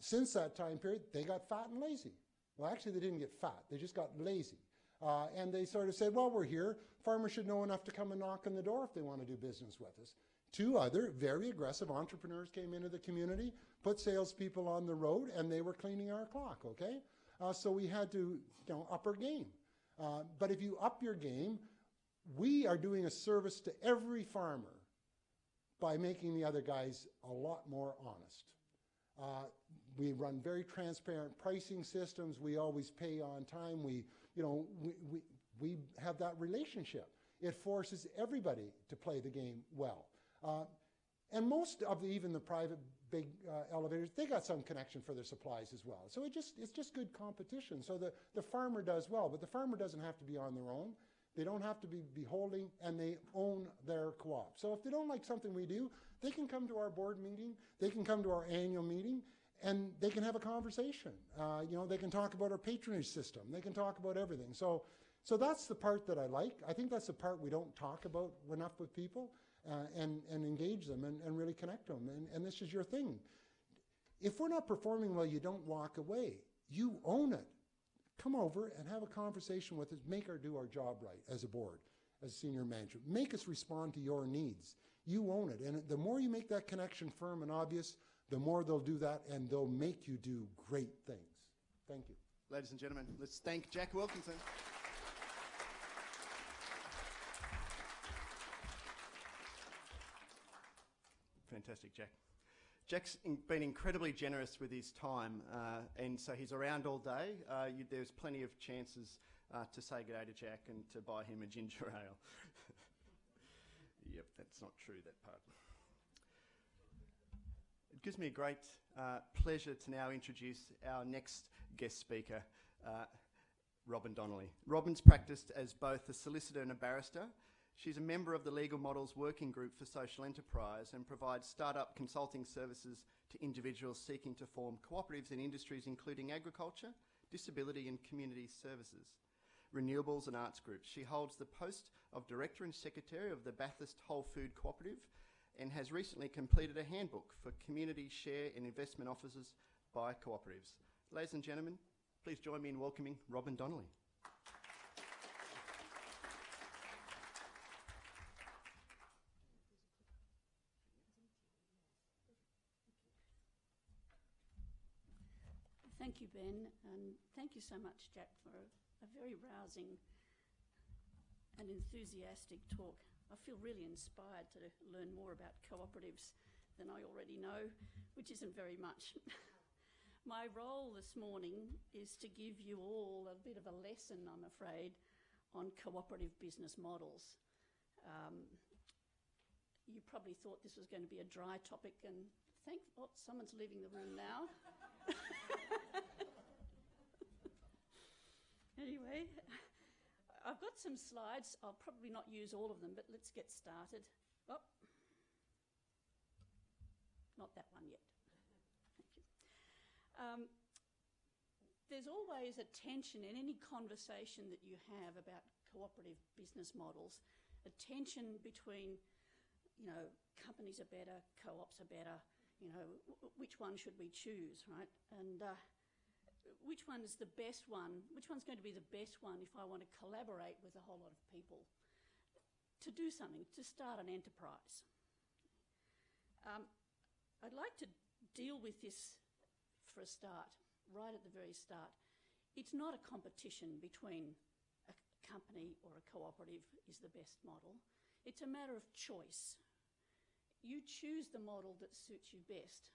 Since that time period, they got fat and lazy. Well, actually, they didn't get fat. They just got lazy. And they sort of said, well, we're here. Farmers should know enough to come and knock on the door if they want to do business with us. Two other very aggressive entrepreneurs came into the community, put salespeople on the road, and they were cleaning our clock, okay? So we had to up our game. But if you up your game, we are doing a service to every farmer by making the other guys a lot more honest. We run very transparent pricing systems. We always pay on time. We have that relationship. It forces everybody to play the game well. And most of even the private big elevators, they got some connection for their supplies as well. So it's just good competition. So the farmer does well, but the farmer doesn't have to be on their own. They don't have to be beholding, and they own their co-op. So if they don't like something we do, they can come to our board meeting, they can come to our annual meeting, and they can have a conversation. They can talk about our patronage system. They can talk about everything. So that's the part that I like. I think that's the part we don't talk about enough with people, and engage them and really connect them. And this is your thing. If we're not performing well, you don't walk away. You own it. come over and have a conversation with us, make her do our job right as a board, as senior manager. Make us respond to your needs. You own it. And the more you make that connection firm and obvious, the more they'll do that, and they'll make you do great things. Thank you. Ladies and gentlemen, let's thank Jack Wilkinson. Fantastic, Jack. Jack's been incredibly generous with his time, and so he's around all day. There's plenty of chances to say good day to Jack and to buy him a ginger ale. Yep, that's not true, that part. It gives me a great pleasure to now introduce our next guest speaker, Robin Donnelly. Robin's practiced as both a solicitor and a barrister. She's a member of the Legal Models Working Group for Social Enterprise and provides start-up consulting services to individuals seeking to form cooperatives in industries including agriculture, disability and community services, renewables and arts groups. She holds the post of Director and Secretary of the Bathurst Whole Food Cooperative and has recently completed a handbook for community share and investment officers by cooperatives. Ladies and gentlemen, please join me in welcoming Robin Donnelly. Thank you, Ben, and thank you so much, Jack, for a very rousing and enthusiastic talk. I feel really inspired to learn more about cooperatives than I already know, which isn't very much. My role this morning is to give you all a bit of a lesson, I'm afraid, on cooperative business models. You probably thought this was going to be a dry topic, and someone's leaving the room now. Anyway, I've got some slides. I'll probably not use all of them, but let's get started. Oh, not that one yet. Thank you. There's always a tension in any conversation that you have about cooperative business models, a tension between, companies are better, co-ops are better, which one should we choose, right? And which one is the best one? Which one's going to be the best one if I want to collaborate with a whole lot of people to do something, to start an enterprise? I'd like to deal with this for a start, right at the very start. It's not a competition between a company or a cooperative is the best model. It's a matter of choice. You choose the model that suits you best.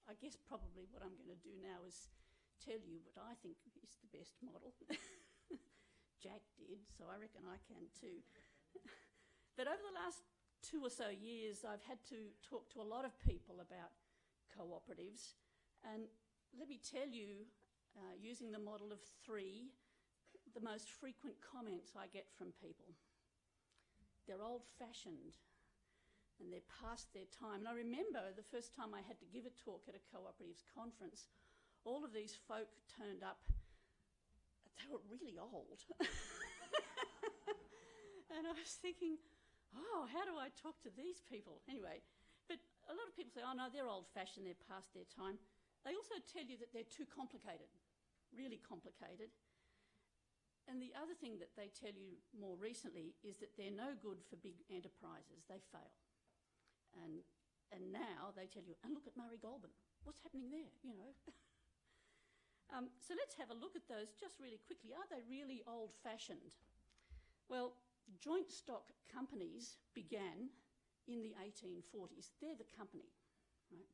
I guess probably what I'm going to do now is tell you what I think is the best model. Jack did, so I reckon I can too. But over the last 2 or so years, I've had to talk to a lot of people about cooperatives, and let me tell you, using the model of 3, the most frequent comments I get from people. They're old-fashioned and they're past their time. And I remember the first time I had to give a talk at a cooperatives conference, all of these folk turned up. They were really old. And I was thinking, oh, how do I talk to these people? Anyway, but a lot of people say, oh no, they're old-fashioned, they're past their time. They also tell you that they're too complicated, really complicated. And the other thing that they tell you more recently is that they're no good for big enterprises, they fail. And now they tell you, and look at Murray Goulburn, what's happening there, So let's have a look at those just really quickly. Are they really old-fashioned? Well, joint stock companies began in the 1840s. They're the company, right?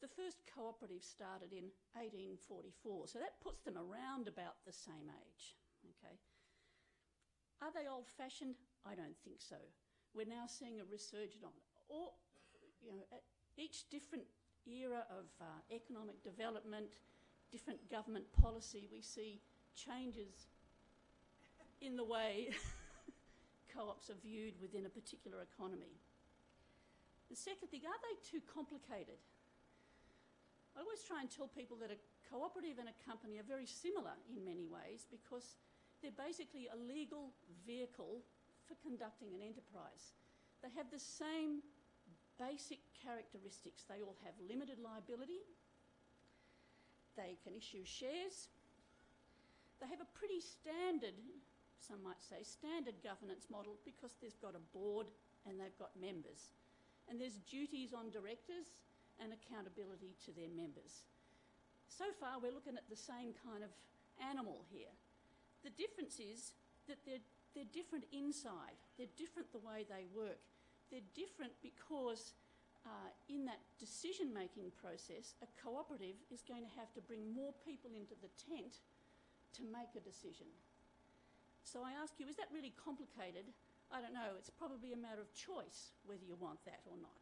The first cooperative started in 1844, so that puts them around about the same age, okay? Are they old-fashioned? I don't think so. We're now seeing a resurgence on it. Or, at each different era of economic development, different government policy, we see changes in the way co-ops are viewed within a particular economy. The second thing, are they too complicated? I always try and tell people that a cooperative and a company are very similar in many ways because they're basically a legal vehicle for conducting an enterprise. They have the same basic characteristics. They all have limited liability. They can issue shares. They have a pretty standard, some might say, standard governance model because they've got a board and they've got members. And there's duties on directors and accountability to their members. So far, we're looking at the same kind of animal here. The difference is that they're different inside. They're different the way they work. They're different because in that decision-making process, a cooperative is going to have to bring more people into the tent to make a decision. So I ask you, is that really complicated? I don't know. It's probably a matter of choice whether you want that or not.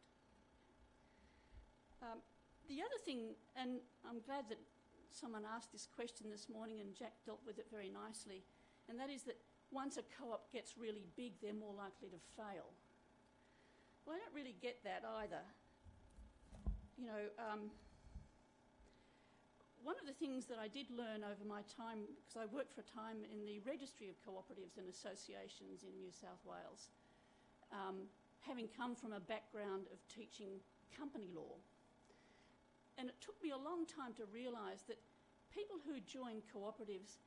The other thing, and I'm glad that someone asked this question this morning and Jack dealt with it very nicely, and that is that once a co-op gets really big, they're more likely to fail. Well, I don't really get that either. You know, one of the things that I did learn over my time, because I worked for a time in the Registry of Cooperatives and Associations in New South Wales, having come from a background of teaching company law. And it took me a long time to realise that people who join cooperatives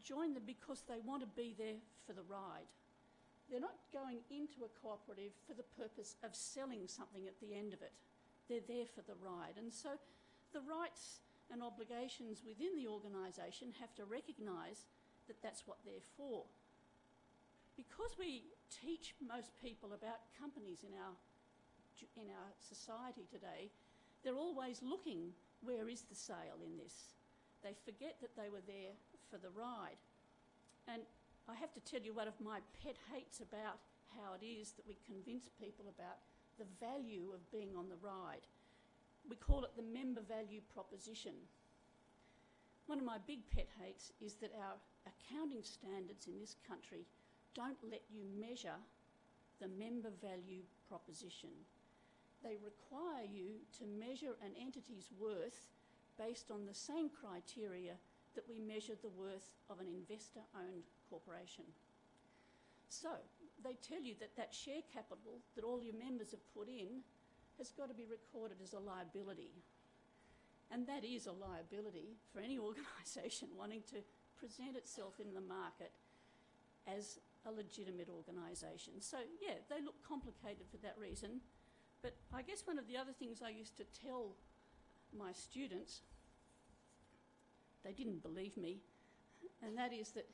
join them because they want to be there for the ride. They're not going into a cooperative for the purpose of selling something at the end of it. They're there for the ride. And so the rights and obligations within the organisation have to recognise that that's what they're for. Because we teach most people about companies in our society today, they're always looking, where is the sale in this? They forget that they were there for the ride. And I have to tell you one of my pet hates about how it is that we convince people about the value of being on the ride. We call it the member value proposition. One of my big pet hates is that our accounting standards in this country don't let you measure the member value proposition. They require you to measure an entity's worth based on the same criteria that we measure the worth of an investor-owned corporation. So they tell you that that share capital that all your members have put in has got to be recorded as a liability. And that is a liability for any organisation wanting to present itself in the market as a legitimate organisation. So yeah, they look complicated for that reason. But I guess one of the other things I used to tell my students, they didn't believe me, and that is that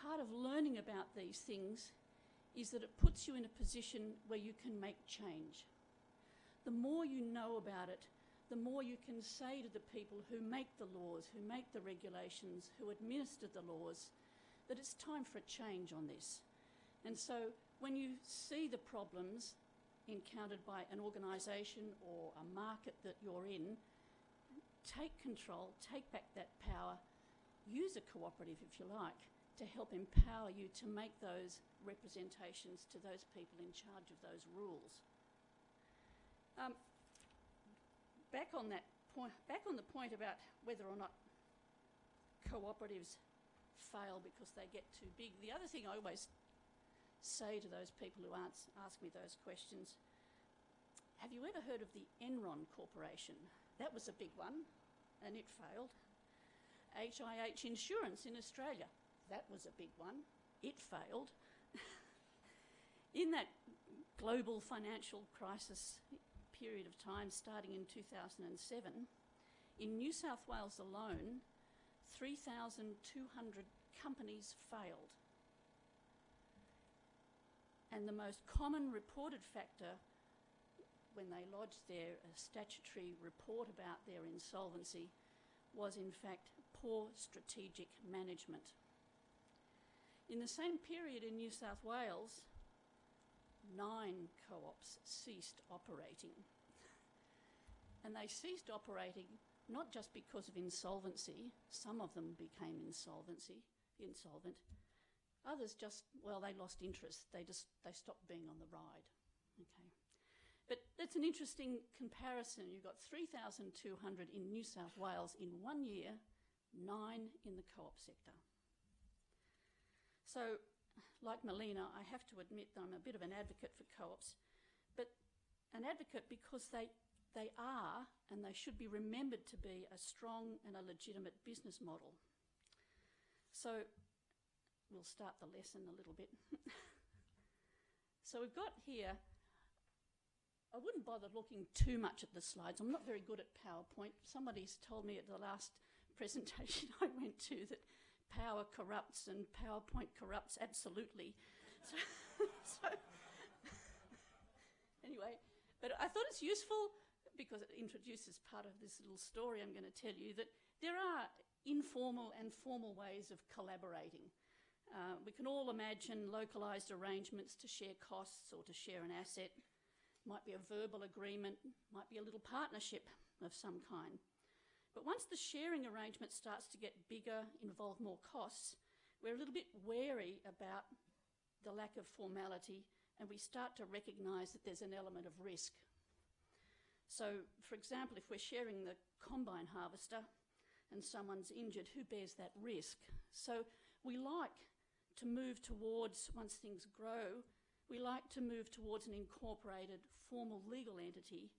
part of learning about these things is that it puts you in a position where you can make change. The more you know about it, the more you can say to the people who make the laws, who make the regulations, who administer the laws, that it's time for a change on this. And so when you see the problems encountered by an organisation or a market that you're in, take control, take back that power, use a cooperative if you like, to help empower you to make those representations to those people in charge of those rules. Back on the point about whether or not cooperatives fail because they get too big, the other thing I always say to those people who ask me those questions, have you ever heard of the Enron Corporation? That was a big one, and it failed. HIH Insurance in Australia, that was a big one, it failed. In that global financial crisis period of time starting in 2007, in New South Wales alone, 3,200 companies failed. And the most common reported factor when they lodged their statutory report about their insolvency was in fact poor strategic management. In the same period in New South Wales, 9 co-ops ceased operating. And they ceased operating not just because of insolvency, some of them became insolvent. Others just, well, they lost interest. They stopped being on the ride. Okay. But that's an interesting comparison. You've got 3,200 in New South Wales in 1 year, 9 in the co-op sector. So, like Melina, I have to admit that I'm a bit of an advocate for co-ops, but an advocate because they are, and they should be remembered to be, a strong and a legitimate business model. So we'll start the lesson a little bit. So we've got here, I wouldn't bother looking too much at the slides. I'm not very good at PowerPoint. Somebody's told me at the last presentation I went to that power corrupts and PowerPoint corrupts absolutely. So anyway, but I thought it's useful because it introduces part of this little story I'm going to tell you, that there are informal and formal ways of collaborating. We can all imagine localised arrangements to share costs or to share an asset. Might be a verbal agreement, might be a little partnership of some kind. But once the sharing arrangement starts to get bigger, involve more costs, we're a little bit wary about the lack of formality, and we start to recognise that there's an element of risk. So, for example, if we're sharing the combine harvester and someone's injured, who bears that risk? So we like to move towards, once things grow, we like to move towards an incorporated formal legal entity,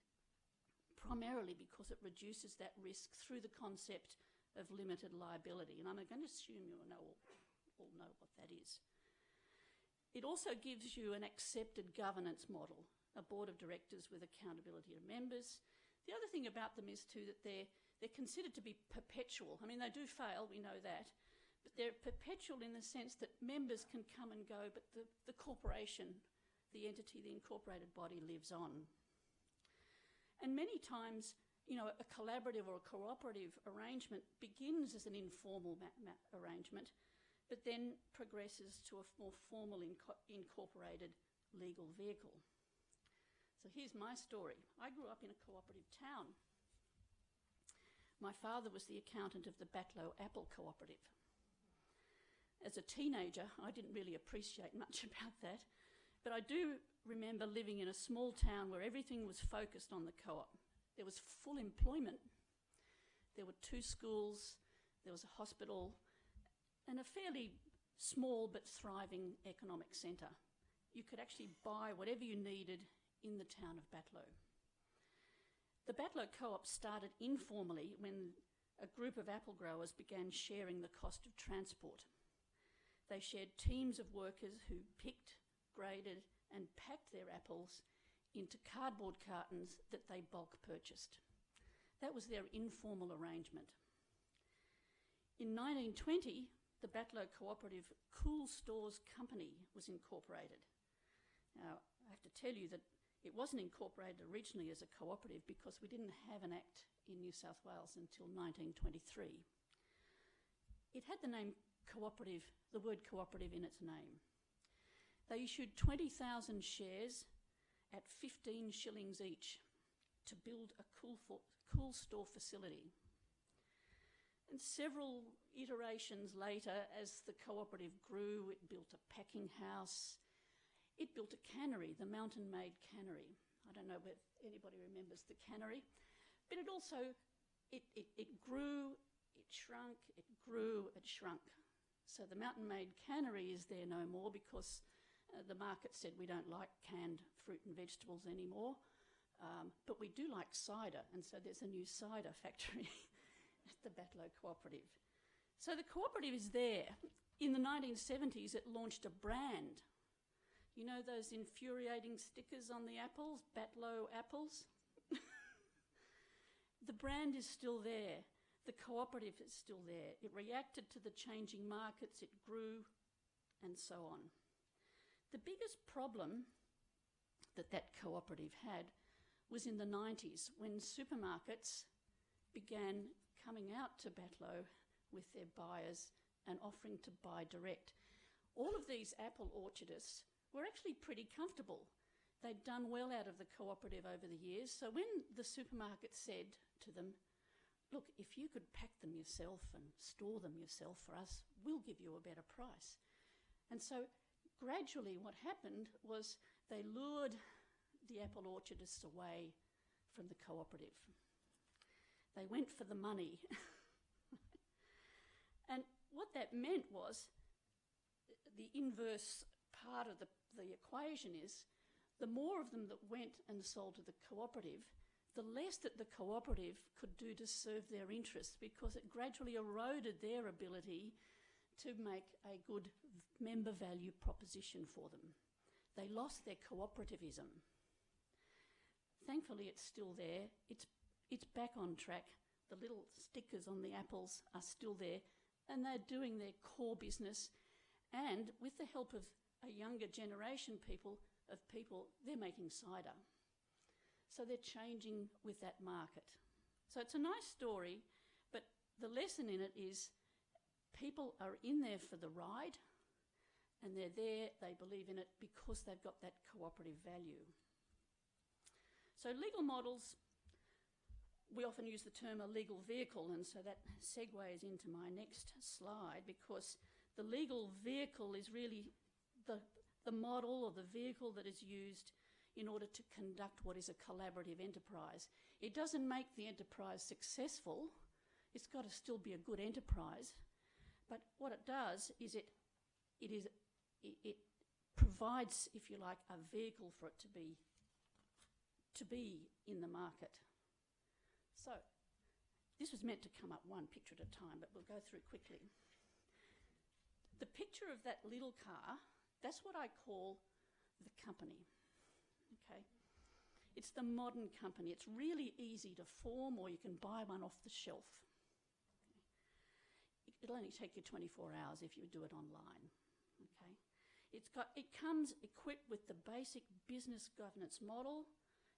primarily because it reduces that risk through the concept of limited liability. And I'm going to assume you all know what that is. It also gives you an accepted governance model, a board of directors with accountability to members. The other thing about them is too that they're considered to be perpetual. I mean, they do fail, we know that, but they're perpetual in the sense that members can come and go, but the corporation, the entity, the incorporated body lives on. And many times, you know, a collaborative or a cooperative arrangement begins as an informal arrangement, but then progresses to a more formal incorporated legal vehicle. So here's my story. I grew up in a cooperative town. My father was the accountant of the Batlow Apple Cooperative. As a teenager, I didn't really appreciate much about that, but I do remember living in a small town where everything was focused on the co-op. There was full employment. There were 2 schools, there was a hospital, and a fairly small but thriving economic centre. You could actually buy whatever you needed in the town of Batlow. The Batlow Co-op started informally when a group of apple growers began sharing the cost of transport. They shared teams of workers who picked, graded and packed their apples into cardboard cartons that they bulk purchased. That was their informal arrangement. In 1920, the Batlow Cooperative Cool Stores Company was incorporated. Now, I have to tell you that it wasn't incorporated originally as a cooperative because we didn't have an act in New South Wales until 1923. It had the name cooperative, the word cooperative in its name. They issued 20,000 shares at 15 shillings each to build a cool store facility. And several iterations later, as the cooperative grew, it built a packing house. It built a cannery, the Mountain Made Cannery. I don't know if anybody remembers the cannery, but it also, it grew, it shrunk, it grew, it shrunk. So the Mountain Made Cannery is there no more because the market said we don't like canned fruit and vegetables anymore, but we do like cider, and so there's a new cider factory at the Batlow Cooperative. So the cooperative is there. In the 1970s, it launched a brand. You know those infuriating stickers on the apples, Batlow apples? The brand is still there. The cooperative is still there. It reacted to the changing markets, it grew, and so on. The biggest problem that cooperative had was in the 90s when supermarkets began coming out to Batlow with their buyers and offering to buy direct. All of these apple orchardists were actually pretty comfortable. They'd done well out of the cooperative over the years, so when the supermarket said to them, look, if you could pack them yourself and store them yourself for us, we'll give you a better price. And so gradually what happened was they lured the apple orchardists away from the cooperative. They went for the money. And what that meant was the inverse part of the equation is the more of them that went and sold to the cooperative, the less that the cooperative could do to serve their interests because it gradually eroded their ability to make a good member value proposition for them. They lost their cooperativism. Thankfully, it's still there. It's back on track. The little stickers on the apples are still there, and they're doing their core business. And with the help of a younger generation of people, they're making cider. So they're changing with that market. So it's a nice story, but the lesson in it is people are in there for the ride, and they're there, they believe in it because they've got that cooperative value. So legal models, we often use the term a legal vehicle, and so that segues into my next slide, because the legal vehicle is really the model or the vehicle that is used in order to conduct what is a collaborative enterprise. It doesn't make the enterprise successful. It's got to still be a good enterprise. But what it does is it provides, if you like, a vehicle for it to be in the market. So this was meant to come up one picture at a time, but we'll go through quickly. The picture of that little car, that's what I call the company. Okay, it's the modern company. It's really easy to form, or you can buy one off the shelf. It'll only take you 24 hours if you do it online. Okay, it comes equipped with the basic business governance model.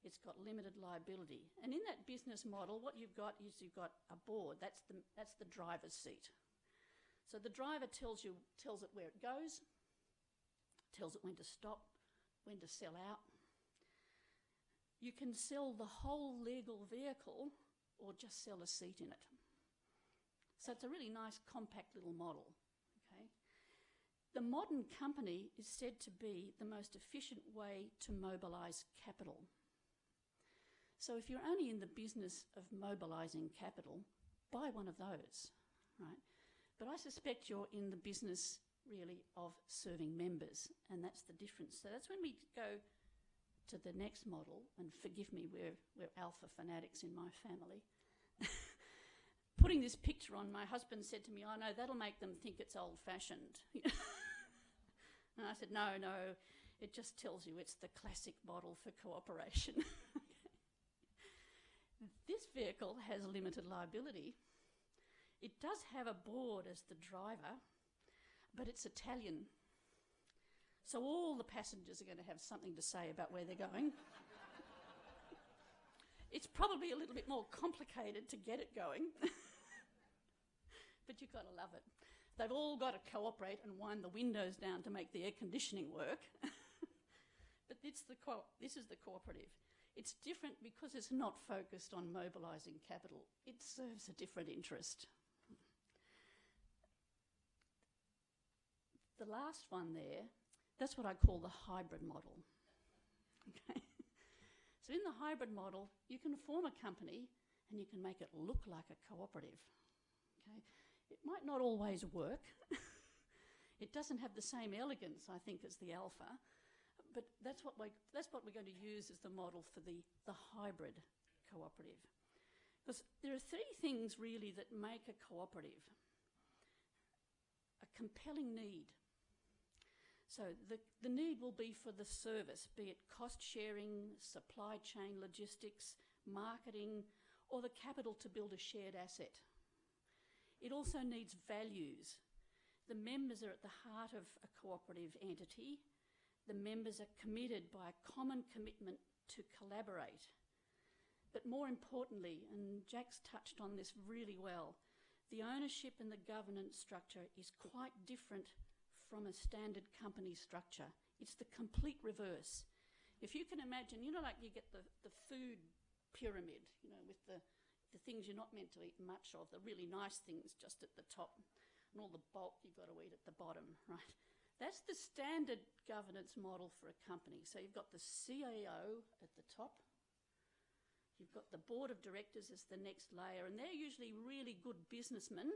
It's got limited liability, and in that business model, what you've got is you've got a board. That's the driver's seat. So the driver tells it where it goes, tells it when to stop, when to sell out. You can sell the whole legal vehicle or just sell a seat in it. So it's a really nice, compact little model. Okay? The modern company is said to be the most efficient way to mobilise capital. So if you're only in the business of mobilising capital, buy one of those, right? But I suspect you're in the business, really, of serving members, and that's the difference. So that's when we go to the next model, and forgive me, we're alpha fanatics in my family. Putting this picture on, my husband said to me, "Oh no, that'll make them think it's old-fashioned." And I said, no, it just tells you it's the classic model for cooperation. This vehicle has limited liability. It does have a board as the driver, but it's Italian. So all the passengers are going to have something to say about where they're going. It's probably a little bit more complicated to get it going, but you've got to love it. They've all got to cooperate and wind the windows down to make the air conditioning work. But this is the cooperative. It's different because it's not focused on mobilising capital. It serves a different interest. The last one there, that's what I call the hybrid model. Okay? So in the hybrid model, you can form a company and you can make it look like a cooperative. Okay? It might not always work. It doesn't have the same elegance, I think, as the alpha, but that's what we're going to use as the model for the hybrid cooperative. Because there are three things really that make a cooperative: a compelling need. So the need will be for the service, be it cost sharing, supply chain logistics, marketing, or the capital to build a shared asset. It also needs values. The members are at the heart of a cooperative entity. The members are committed by a common commitment to collaborate. But more importantly, and Jack's touched on this really well, the ownership and the governance structure is quite different from a standard company structure. It's the complete reverse. If you can imagine, like you get the food pyramid, with the things you're not meant to eat much of, the really nice things just at the top, and all the bulk you've got to eat at the bottom, right? That's the standard governance model for a company. So you've got the CEO at the top, you've got the board of directors as the next layer, and they're usually really good businessmen,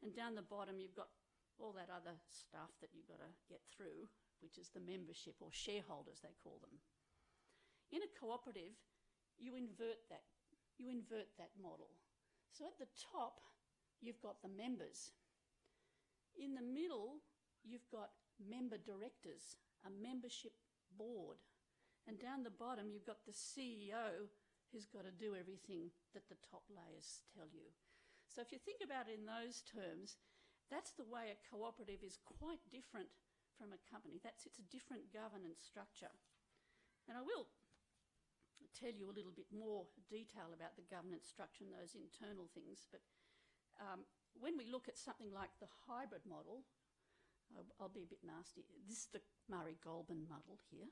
and down the bottom you've got all that other stuff that you've got to get through, which is the membership, or shareholders they call them. In a cooperative, you invert that model. So at the top, you've got the members. In the middle, you've got member directors, a membership board. And down the bottom, you've got the CEO who's got to do everything that the top layers tell you. So if you think about it in those terms, that's the way a cooperative is quite different from a company. It's a different governance structure. And I will tell you a little bit more detail about the governance structure and those internal things, but when we look at something like the hybrid model, I'll be a bit nasty. This is the Murray-Goulburn model here.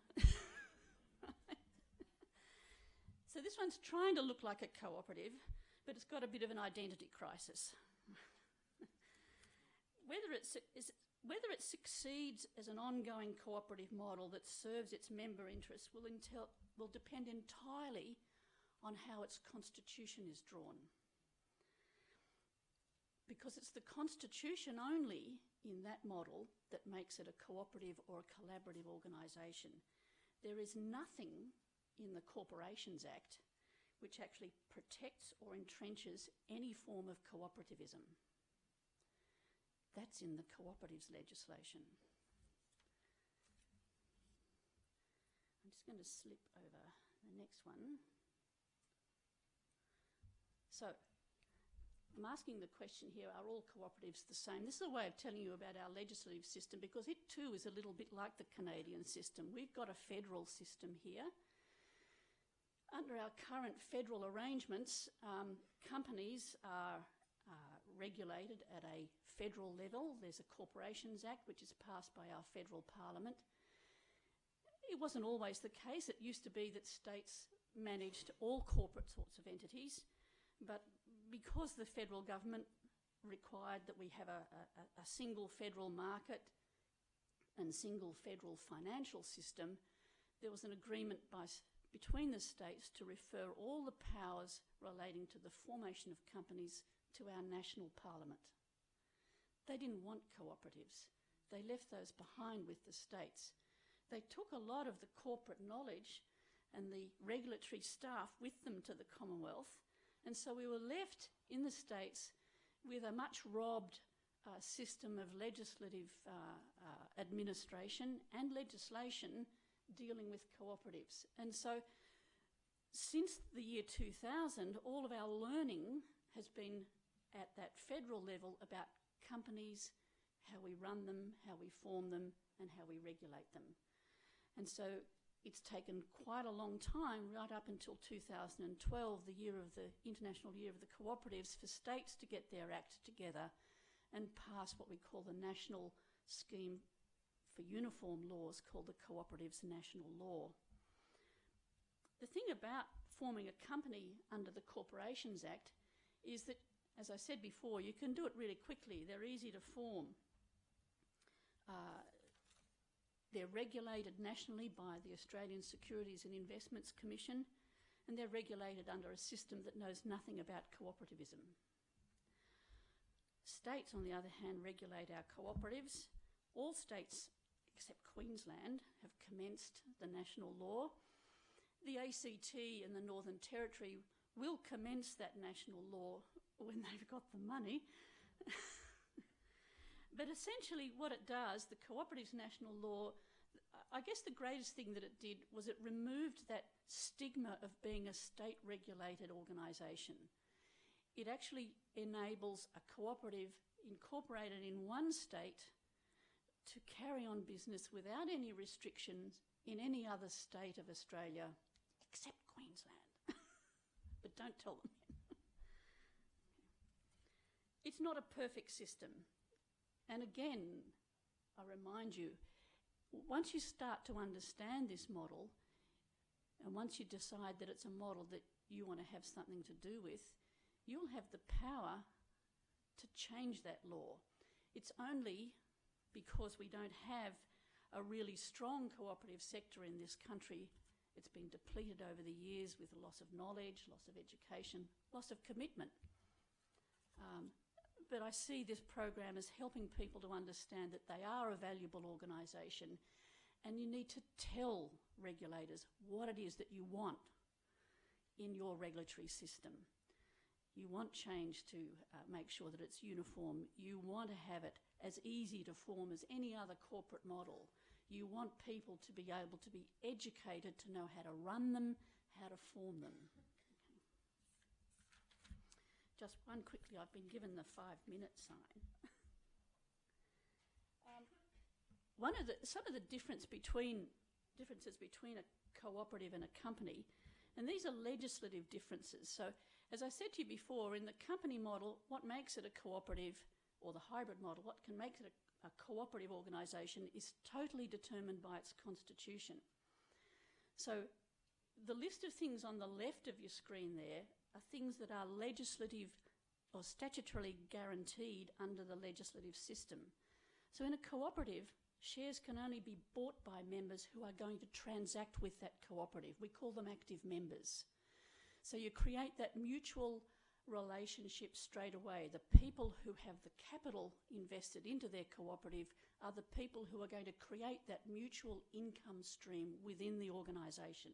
So this one's trying to look like a cooperative, but it's got a bit of an identity crisis. Whether it succeeds as an ongoing cooperative model that serves its member interests will depend entirely on how its constitution is drawn. Because it's the constitution only in that model that makes it a cooperative or a collaborative organisation. There is nothing in the Corporations Act which actually protects or entrenches any form of cooperativism. That's in the cooperatives legislation. I'm just going to slip over the next one. So, I'm asking the question here, are all cooperatives the same? This is a way of telling you about our legislative system because it too is a little bit like the Canadian system. We've got a federal system here. Under our current federal arrangements, companies are regulated at a federal level. There's a Corporations Act which is passed by our federal parliament. It wasn't always the case. It used to be that states managed all corporate sorts of entities, but because the federal government required that we have a single federal market and single federal financial system, there was an agreement between the states to refer all the powers relating to the formation of companies to our national parliament. They didn't want cooperatives. They left those behind with the states. They took a lot of the corporate knowledge and the regulatory staff with them to the Commonwealth, and so we were left in the states with a much robbed system of legislative administration and legislation dealing with cooperatives. And so since the year 2000, all of our learning has been at that federal level about companies, how we run them, how we form them, and how we regulate them. And so it's taken quite a long time, right up until 2012, the year of the International Year of the Cooperatives, for states to get their act together and pass what we call the National Scheme for Uniform Laws, called the Cooperatives National Law. The thing about forming a company under the Corporations Act is that, as I said before, you can do it really quickly. They're easy to form. They're regulated nationally by the Australian Securities and Investments Commission, and they're regulated under a system that knows nothing about cooperativism. States, on the other hand, regulate our cooperatives. All states, except Queensland, have commenced the national law. The ACT and the Northern Territory will commence that national law when they've got the money. But essentially what it does, the Cooperatives National Law, I guess the greatest thing that it did was it removed that stigma of being a state-regulated organisation. It actually enables a cooperative incorporated in one state to carry on business without any restrictions in any other state of Australia, except Queensland. But don't tell them. It's not a perfect system. And again, I remind you, once you start to understand this model, and once you decide that it's a model that you want to have something to do with, you'll have the power to change that law. It's only because we don't have a really strong cooperative sector in this country. It's been depleted over the years with a loss of knowledge, loss of education, loss of commitment. But I see this program as helping people to understand that they are a valuable organisation, and you need to tell regulators what it is that you want in your regulatory system. You want change to make sure that it's uniform. You want to have it as easy to form as any other corporate model. You want people to be able to be educated to know how to run them, how to form them. Just one quickly, I've been given the 5-minute sign. Some of the differences between a cooperative and a company, and these are legislative differences. So, as I said to you before, in the company model, what makes it a cooperative, or the hybrid model, what can make it a cooperative organisation is totally determined by its constitution. So, the list of things on the left of your screen there are things that are legislative or statutorily guaranteed under the legislative system. So in a cooperative, shares can only be bought by members who are going to transact with that cooperative. We call them active members. So you create that mutual relationship straight away. The people who have the capital invested into their cooperative are the people who are going to create that mutual income stream within the organisation.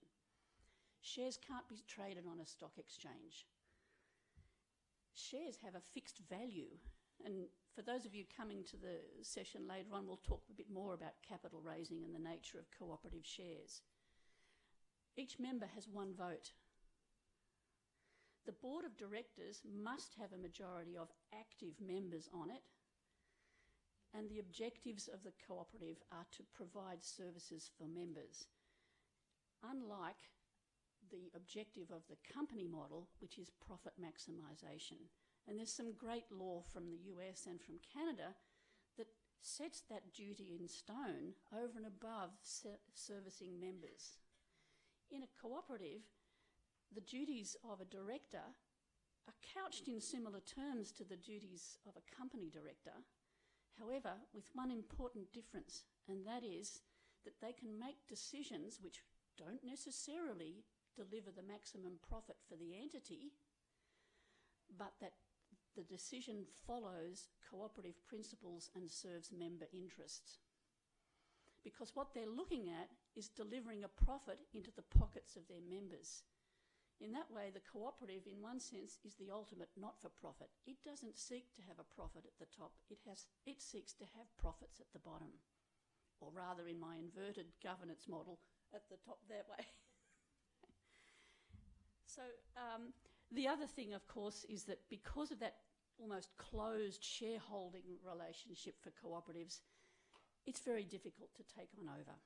Shares can't be traded on a stock exchange. Shares have a fixed value, and for those of you coming to the session later on, we'll talk a bit more about capital raising and the nature of cooperative shares. Each member has one vote. The board of directors must have a majority of active members on it, and the objectives of the cooperative are to provide services for members. Unlike the objective of the company model, which is profit maximisation. And there's some great law from the US and from Canada that sets that duty in stone over and above servicing members. In a cooperative, the duties of a director are couched in similar terms to the duties of a company director, however, with one important difference, and that is that they can make decisions which don't necessarily deliver the maximum profit for the entity, but that the decision follows cooperative principles and serves member interests. Because what they're looking at is delivering a profit into the pockets of their members. In that way, the cooperative, in one sense, is the ultimate not-for-profit. It doesn't seek to have a profit at the top. It seeks to have profits at the bottom. Or rather, in my inverted governance model, at the top that way. So the other thing, of course, is that because of that almost closed shareholding relationship for cooperatives, it's very difficult to take on over.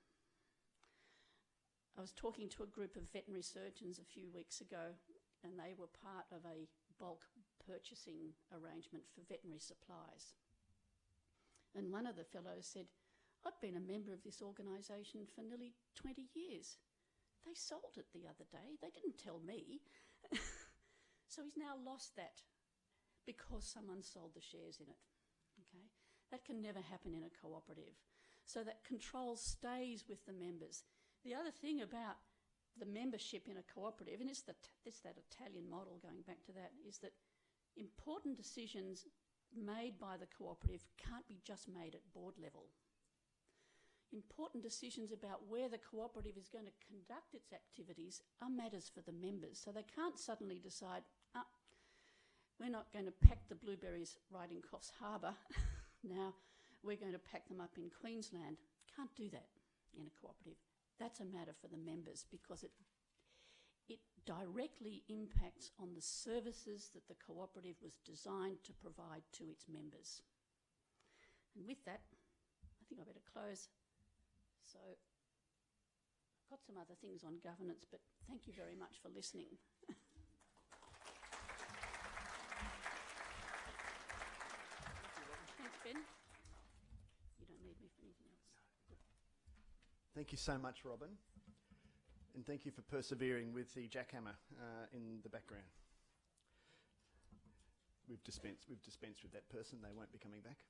I was talking to a group of veterinary surgeons a few weeks ago, and they were part of a bulk purchasing arrangement for veterinary supplies. And one of the fellows said, "I've been a member of this organisation for nearly 20 years. They sold it the other day. They didn't tell me." So he's now lost that because someone sold the shares in it. Okay? That can never happen in a cooperative. So that control stays with the members. The other thing about the membership in a cooperative, and it's that Italian model, going back to that, is that important decisions made by the cooperative can't be just made at board level. Important decisions about where the cooperative is going to conduct its activities are matters for the members. So they can't suddenly decide, we're not going to pack the blueberries right in Coffs Harbour. Now we're going to pack them up in Queensland. Can't do that in a cooperative. That's a matter for the members because it directly impacts on the services that the cooperative was designed to provide to its members. And with that, I think I better close. So I've got some other things on governance, but thank you very much for listening. Thanks, Ben. You don't need me for anything else. Thank you so much, Robin. And thank you for persevering with the jackhammer in the background. We've dispensed with that person. They won't be coming back.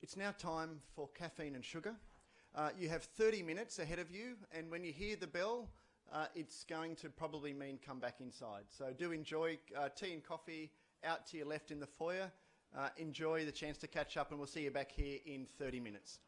It's now time for caffeine and sugar. You have 30 minutes ahead of you, and when you hear the bell, it's going to probably mean come back inside. So do enjoy tea and coffee out to your left in the foyer. Enjoy the chance to catch up, and we'll see you back here in 30 minutes.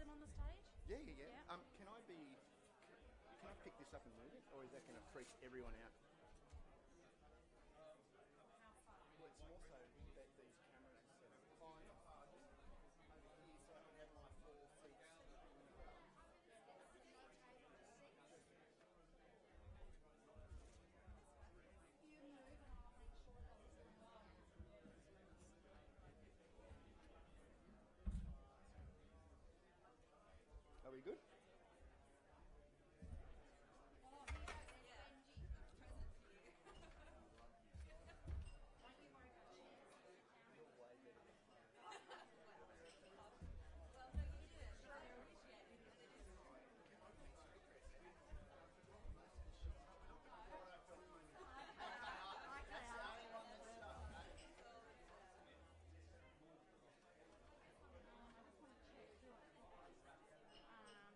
them on the stage? Yeah. Yeah. Can I pick this up and move it, or is that going to freak everyone out? Well, it's more so that these cameras are set up fine over here, so I can have my 4 seats. Are we good?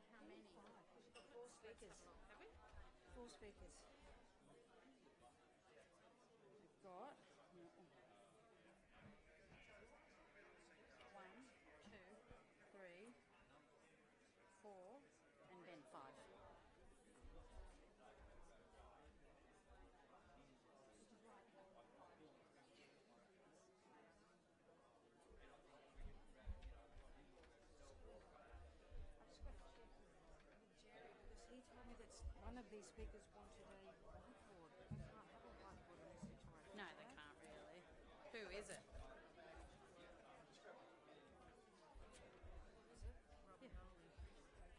How many? 4 speakers. Have we? 4 speakers. We've got 1, 2, 3, 4, and then 5. He told me that one of these speakers wanted a whiteboard. They can't have a whiteboard in this situation. No, they can't really. Who is it?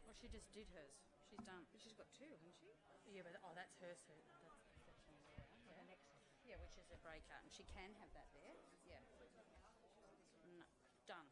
Well, she just did hers. She's done. But she's got 2, hasn't she? Yeah, but that's her suit. That's the section there. Yeah, her next. Yeah, which is a breakout, and she can have that there. Yeah. No, done.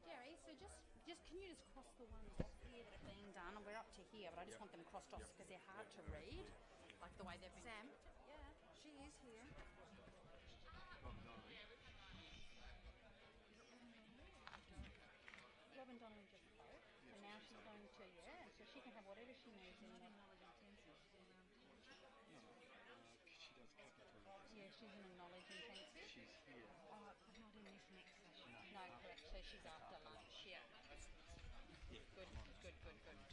Jerry, so just can you just cross the ones off here that are being done? And we're up to here, but I just want them crossed off because they're hard to read, like the way they've been. Sam, yeah, she is here. Robin Donnelly just spoke, and now she's going to, and so she can have whatever she needs in there. Yeah, she's in a knowledge intensive. She's here. Oh, but not in this next session. No, correct. So she's after lunch. Yeah. Good. Have you spoken to?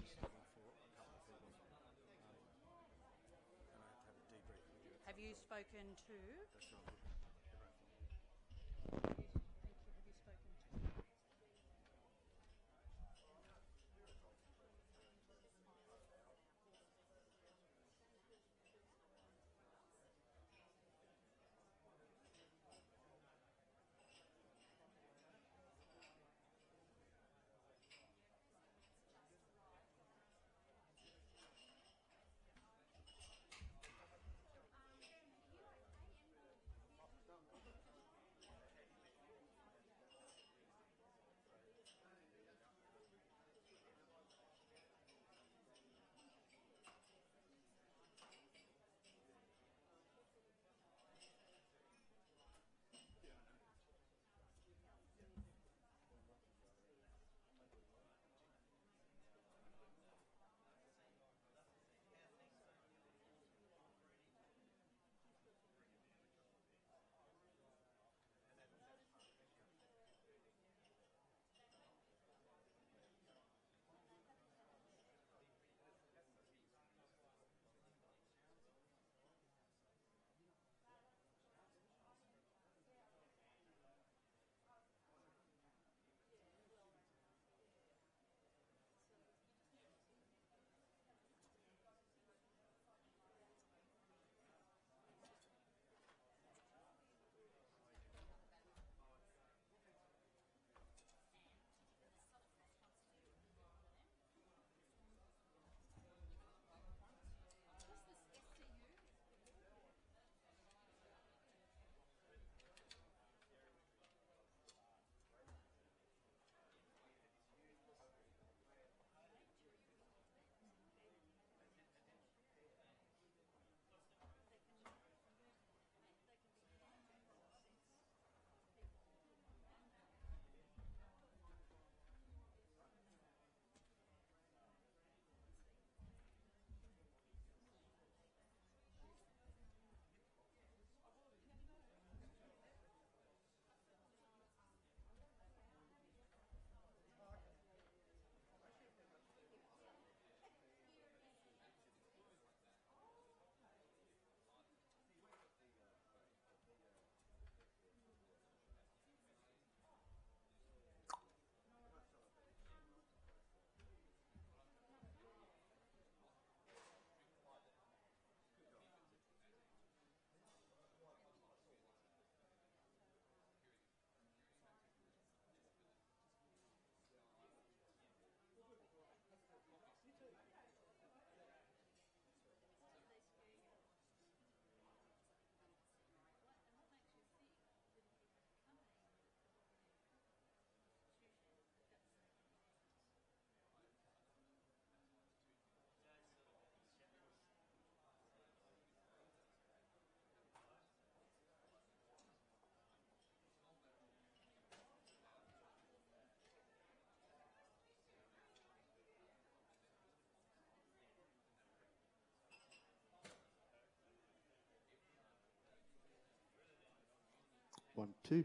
Have you spoken to? 1, 2.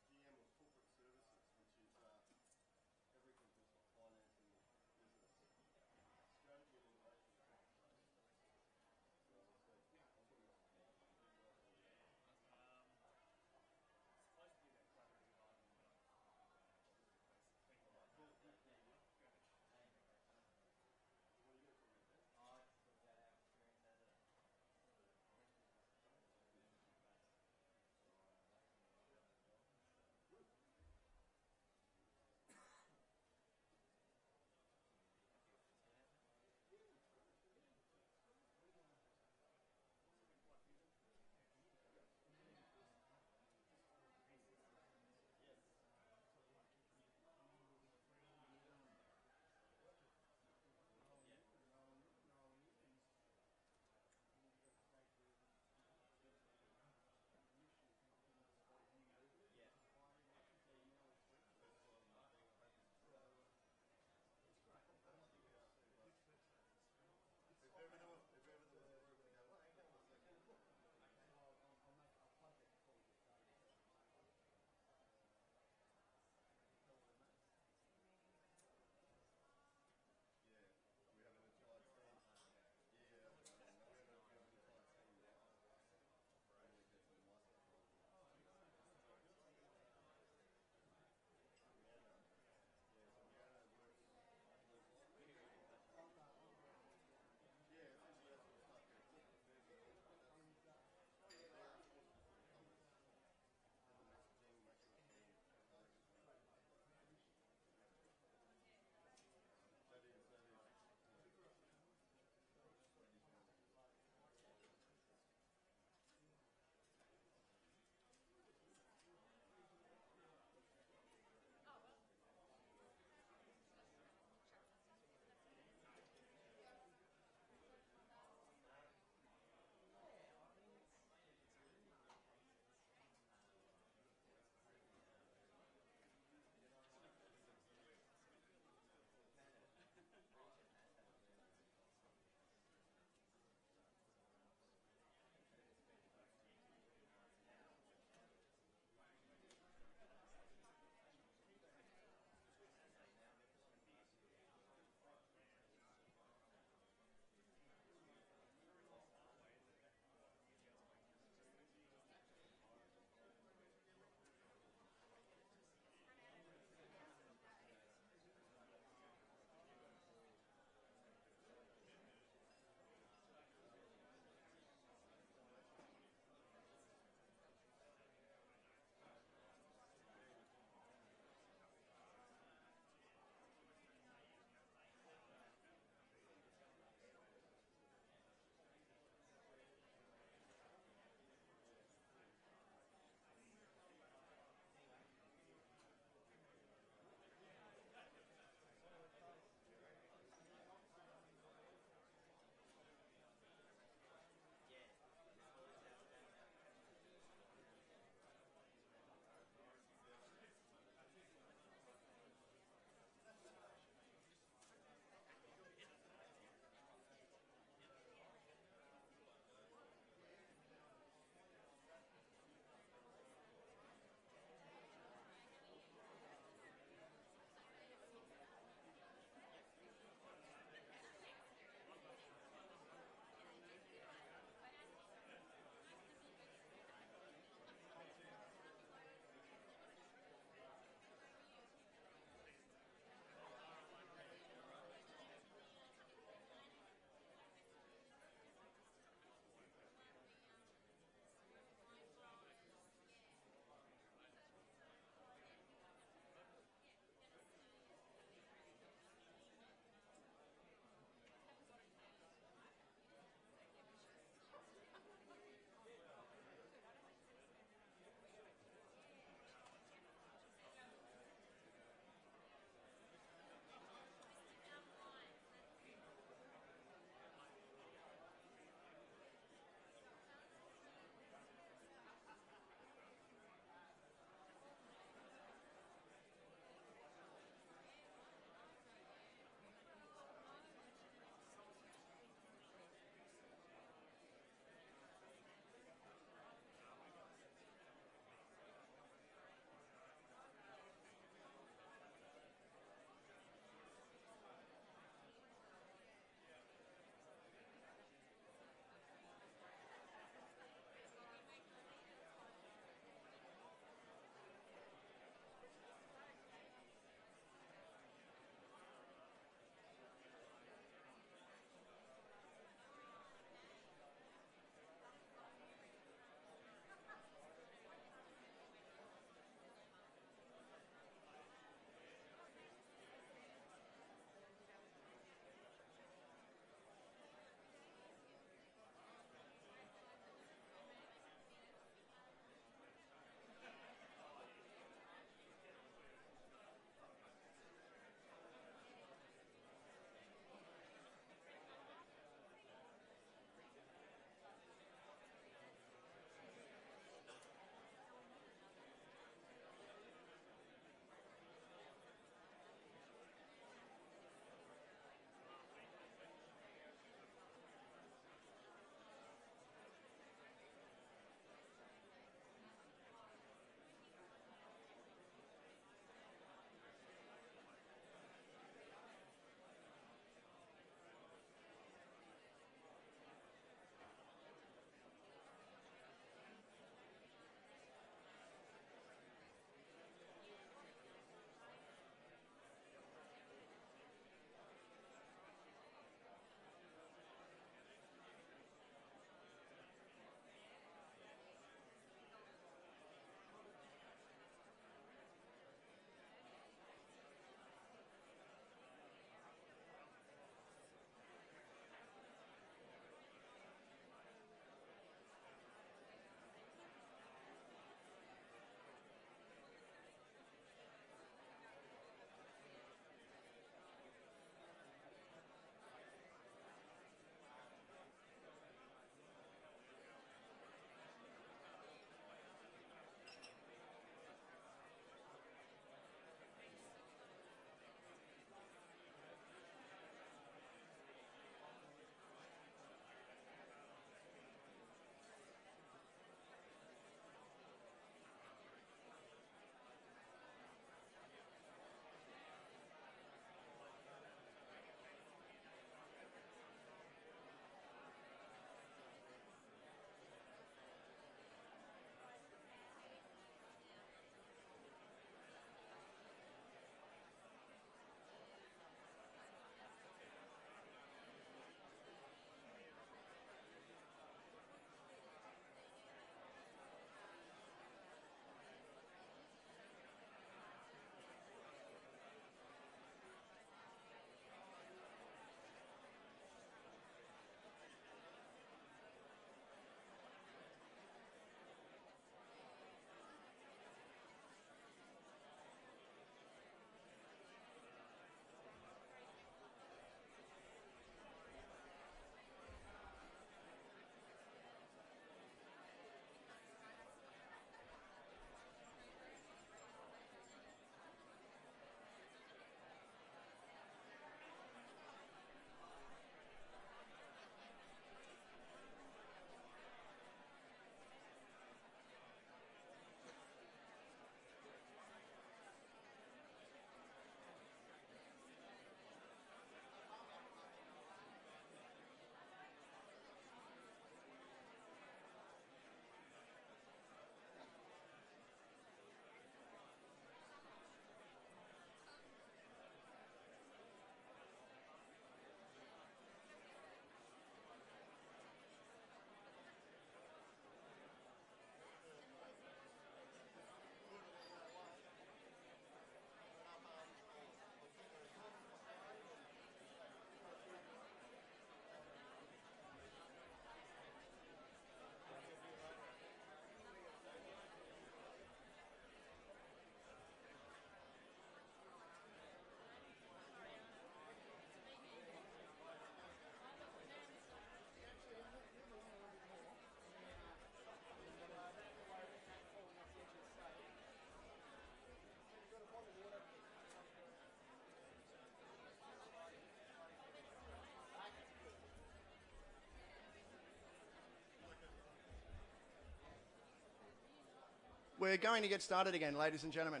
We're going to get started again, ladies and gentlemen.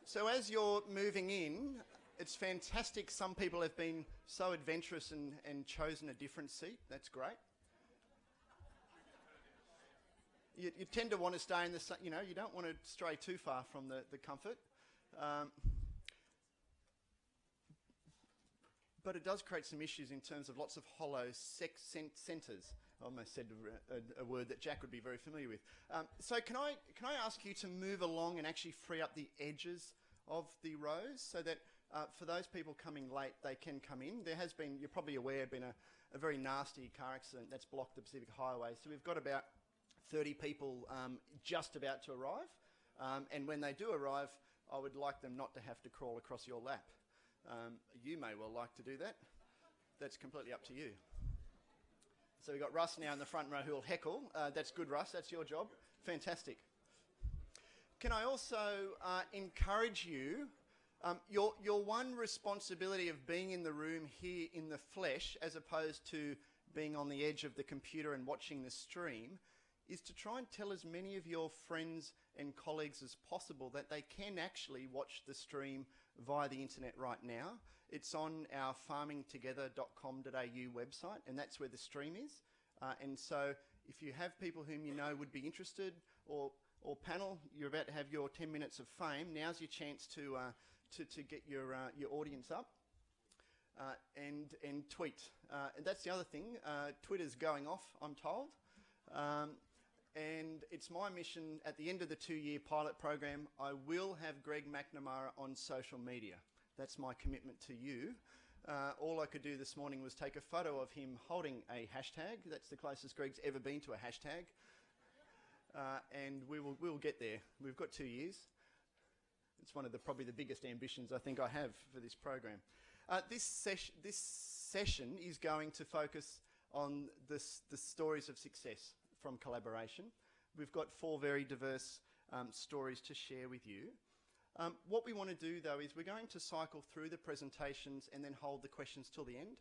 So as you're moving in, it's fantastic. Some people have been so adventurous and chosen a different seat. That's great. You tend to want to stay in the, you don't want to stray too far from the comfort. But it does create some issues in terms of lots of hollow centres. I almost said a word that Jack would be very familiar with. So can I ask you to move along and actually free up the edges of the rows so that for those people coming late, they can come in. There has been, you're probably aware, been a very nasty car accident that's blocked the Pacific Highway. So we've got about 30 people just about to arrive. And when they do arrive, I would like them not to have to crawl across your lap. You may well like to do that. That's completely up to you. So we've got Russ now in the front row who will heckle. That's good, Russ. That's your job. Fantastic. Can I also encourage you, your one responsibility of being in the room here in the flesh as opposed to being on the edge of the computer and watching the stream is to try and tell as many of your friends and colleagues as possible that they can actually watch the stream via the internet right now. It's on our farmingtogether.com.au website, and that's where the stream is. And so if you have people whom you know would be interested, or panel, you're about to have your 10 minutes of fame, now's your chance to get your audience up. And tweet. And that's the other thing. Twitter's going off, I'm told. And it's my mission at the end of the 2-year pilot program, I will have Greg McNamara on social media. That's my commitment to you. All I could do this morning was take a photo of him holding a hashtag. That's the closest Greg's ever been to a hashtag. And we'll get there. We've got 2 years. It's one of probably the biggest ambitions I think I have for this program. This session is going to focus on the stories of success from collaboration. We've got 4 very diverse stories to share with you. What we want to do, though, is we're going to cycle through the presentations and then hold the questions till the end.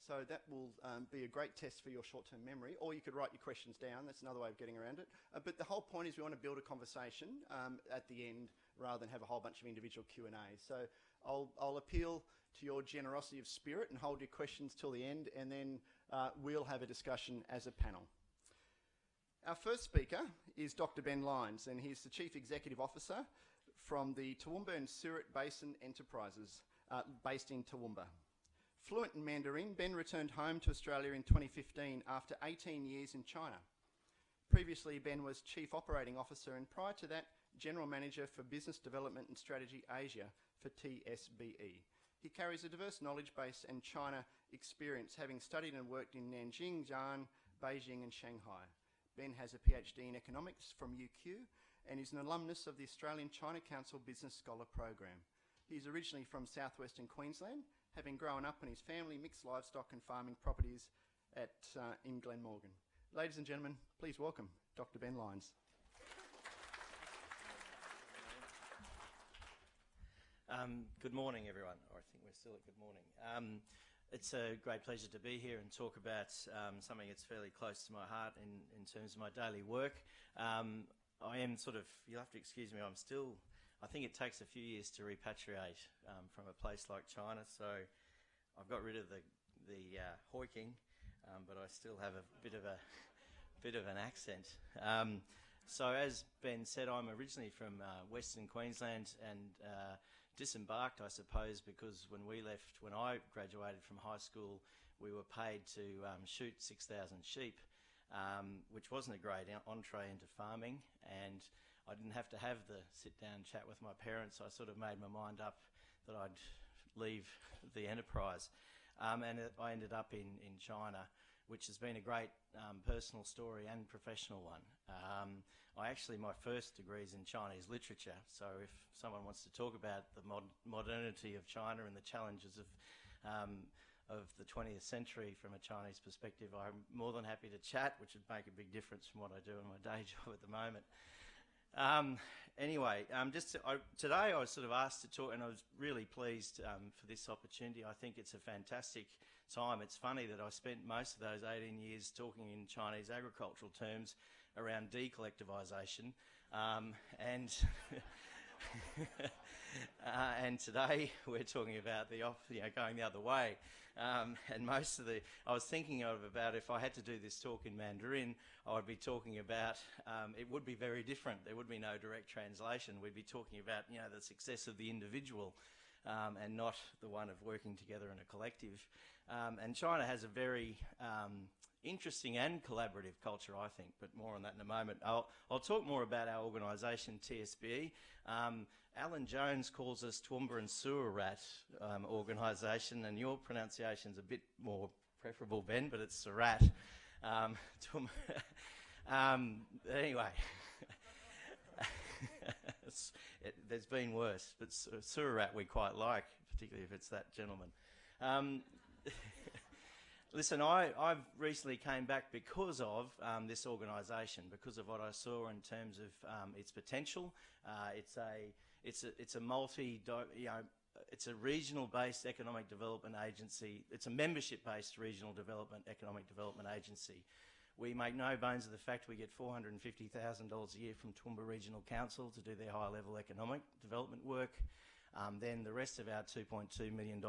So that will be a great test for your short-term memory, or you could write your questions down. That's another way of getting around it. But the whole point is we want to build a conversation at the end rather than have a whole bunch of individual Q&A. So I'll appeal to your generosity of spirit and hold your questions till the end, and then we'll have a discussion as a panel. Our first speaker is Dr. Ben Lyons, and he's the Chief Executive Officer from the Toowoomba and Surat Basin Enterprises, based in Toowoomba. Fluent in Mandarin, Ben returned home to Australia in 2015 after 18 years in China. Previously, Ben was Chief Operating Officer and prior to that, General Manager for Business Development and Strategy Asia for TSBE. He carries a diverse knowledge base and China experience, having studied and worked in Nanjing, Xi'an, Beijing and Shanghai. Ben has a PhD in economics from UQ and is an alumnus of the Australian China Council Business Scholar Program. He's originally from southwestern Queensland, having grown up in his family mixed livestock and farming properties in Glenmorgan. Ladies and gentlemen, please welcome Dr. Ben Lyons. Good morning, everyone. Or I think we're still at good morning. It's a great pleasure to be here and talk about something that's fairly close to my heart in terms of my daily work. I am you'll have to excuse me, I think it takes a few years to repatriate from a place like China, so I've got rid of the hoiking, but I still have a bit of an accent. So as Ben said, I'm originally from Western Queensland and disembarked, I suppose, because when I graduated from high school, we were paid to shoot 6,000 sheep, which wasn't a great entree into farming, and I didn't have to have the sit-down chat with my parents. I sort of made my mind up that I'd leave the enterprise, and I ended up in China, which has been a great personal story and professional one. My first degree is in Chinese literature, so if someone wants to talk about the modernity of China and the challenges of the 20th century from a Chinese perspective, I'm more than happy to chat, which would make a big difference from what I do in my day job at the moment. Anyway, today I was sort of asked to talk, and I was really pleased for this opportunity. I think it's a fantastic time. It's funny that I spent most of those 18 years talking in Chinese agricultural terms around decollectivisation, and and today we're talking about going the other way. And I was thinking about if I had to do this talk in Mandarin, I would be talking about, it would be very different. There would be no direct translation. We'd be talking about, the success of the individual and not the one of working together in a collective. And China has a very interesting and collaborative culture, I think, but more on that in a moment. I'll talk more about our organisation, TSBE. Alan Jones calls us Toowoomba and Sewer Rat organisation, and your pronunciation's a bit more preferable, Ben, but it's Surat. Anyway, there's been worse, but Sewer Rat we quite like, particularly if it's that gentleman. Listen, I've recently came back because of this organisation, because of what I saw in terms of its potential. It's a regional-based economic development agency. It's a membership-based regional economic development agency. We make no bones of the fact we get $450,000 a year from Toowoomba Regional Council to do their high-level economic development work. Then the rest of our $2.2 million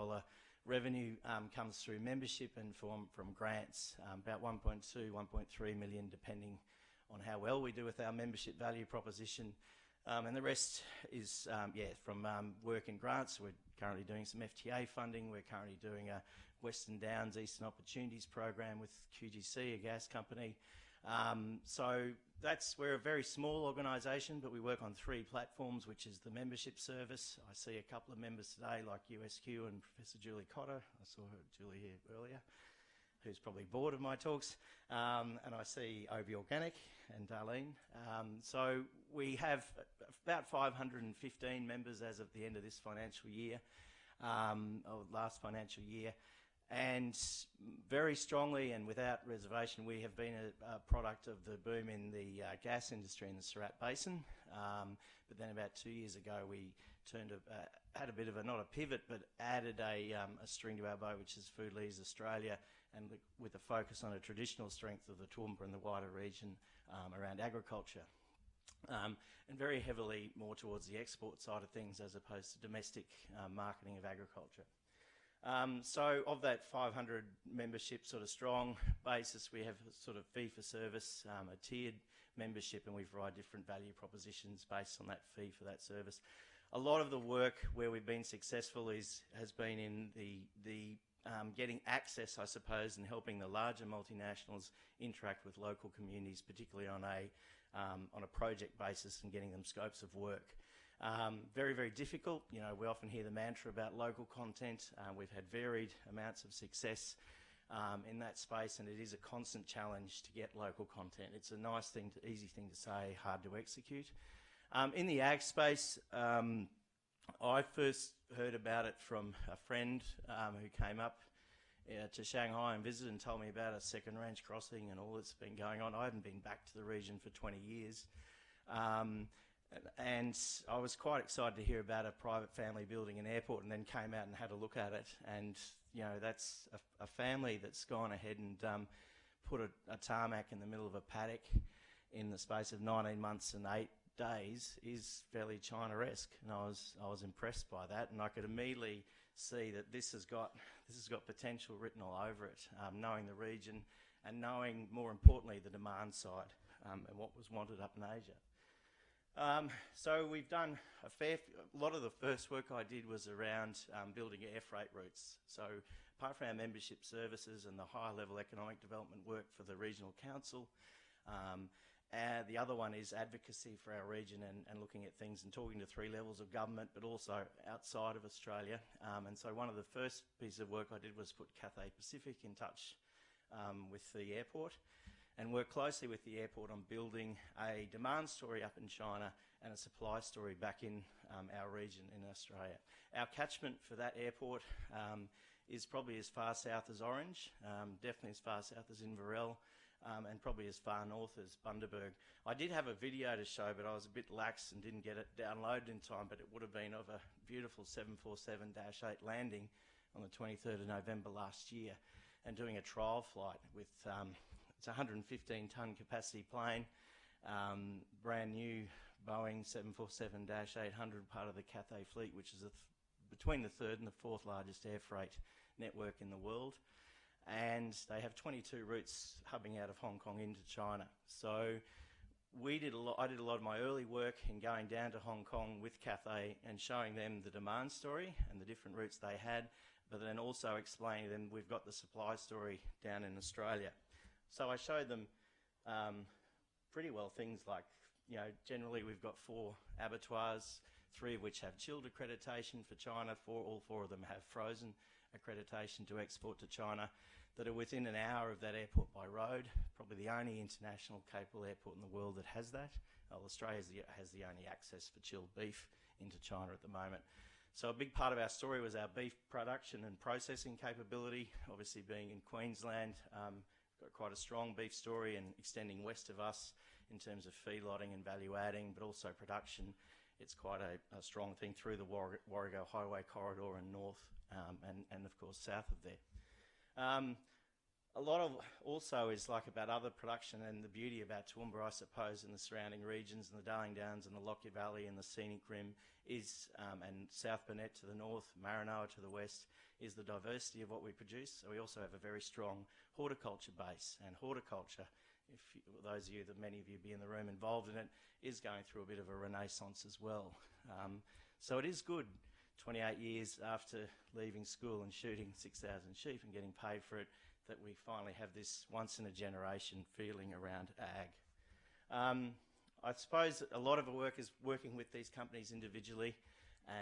revenue comes through membership and from grants, about 1.2, 1.3 million, depending on how well we do with our membership value proposition. And the rest is, from work and grants. We're currently doing some FTA funding. We're currently doing a Western Downs Eastern Opportunities program with QGC, a gas company. So we're a very small organisation, but we work on 3 platforms, which is the membership service. I see a couple of members today, like USQ and Professor Julie Cotter. I saw Julie here earlier, who's probably bored of my talks. And I see OB Organic and Darlene. So we have about 515 members as of the end of this financial year, or last financial year. And very strongly and without reservation, we have been a product of the boom in the gas industry in the Surat Basin. But then about 2 years ago, we had a bit of not a pivot, but added a string to our bow, which is Food Leaders Australia, and with a focus on a traditional strength of the Toowoomba and the wider region around agriculture. And very heavily more towards the export side of things as opposed to domestic marketing of agriculture. So of that 500 membership sort of strong basis, we have a sort of fee for service, a tiered membership, and we provide different value propositions based on that fee for that service. A lot of the work where we've been successful has been in the getting access, I suppose, and helping the larger multinationals interact with local communities, particularly on a project basis, and getting them scopes of work. Very, very difficult. We often hear the mantra about local content. We've had varied amounts of success in that space, and it is a constant challenge to get local content. It's a nice thing, easy thing to say, hard to execute. In the ag space, I first heard about it from a friend who came up to Shanghai and visited and told me about a second range crossing and all that's been going on. I haven't been back to the region for 20 years. And I was quite excited to hear about a private family building an airport, and then came out and had a look at it. And, that's a family that's gone ahead and put a tarmac in the middle of a paddock in the space of 19 months and 8 days is fairly China-esque. And I was impressed by that, and I could immediately see that this has got potential written all over it, knowing the region and knowing, more importantly, the demand side and what was wanted up in Asia. So we've done a lot of the first work I did was around building air freight routes. So apart from our membership services and the higher level economic development work for the regional council, the other one is advocacy for our region and looking at things and talking to 3 levels of government, but also outside of Australia. And so one of the first pieces of work I did was put Cathay Pacific in touch with the airport, and work closely with the airport on building a demand story up in China and a supply story back in our region in Australia. Our catchment for that airport is probably as far south as Orange, definitely as far south as Inverell, and probably as far north as Bundaberg. I did have a video to show, but I was a bit lax and didn't get it downloaded in time, but it would have been of a beautiful 747-8 landing on the 23rd of November last year and doing a trial flight with, it's a 115-tonne capacity plane, brand new Boeing 747-800, part of the Cathay fleet, which is between the third and the fourth largest air freight network in the world. And they have 22 routes hubbing out of Hong Kong into China. So I did a lot of my early work in going down to Hong Kong with Cathay and showing them the demand story and the different routes they had, but then also explaining to them we've got the supply story down in Australia. So I showed them pretty well things like, generally we've got 4 abattoirs, 3 of which have chilled accreditation for China, all 4 of them have frozen accreditation to export to China, that are within an hour of that airport by road, probably the only international capable airport in the world that has that. Well, Australia has the only access for chilled beef into China at the moment. So a big part of our story was our beef production and processing capability. Obviously being in Queensland, got quite a strong beef story, and extending west of us in terms of feedlotting and value adding, but also production. It's quite a strong thing through the Warrego Highway corridor and north, and of course south of there. A lot of also is like about other production and the beauty about Toowoomba, I suppose, and the surrounding regions and the Darling Downs and the Lockyer Valley and the Scenic Rim is, and South Burnett to the north, Maranoa to the west, is the diversity of what we produce. So we also have a very strong horticulture base, and horticulture, those of you, many of you be in the room involved in it, is going through a bit of a renaissance as well. So it is good, 28 years after leaving school and shooting 6,000 sheep and getting paid for it, that we finally have this once-in-a-generation feeling around ag. I suppose a lot of the work is working with these companies individually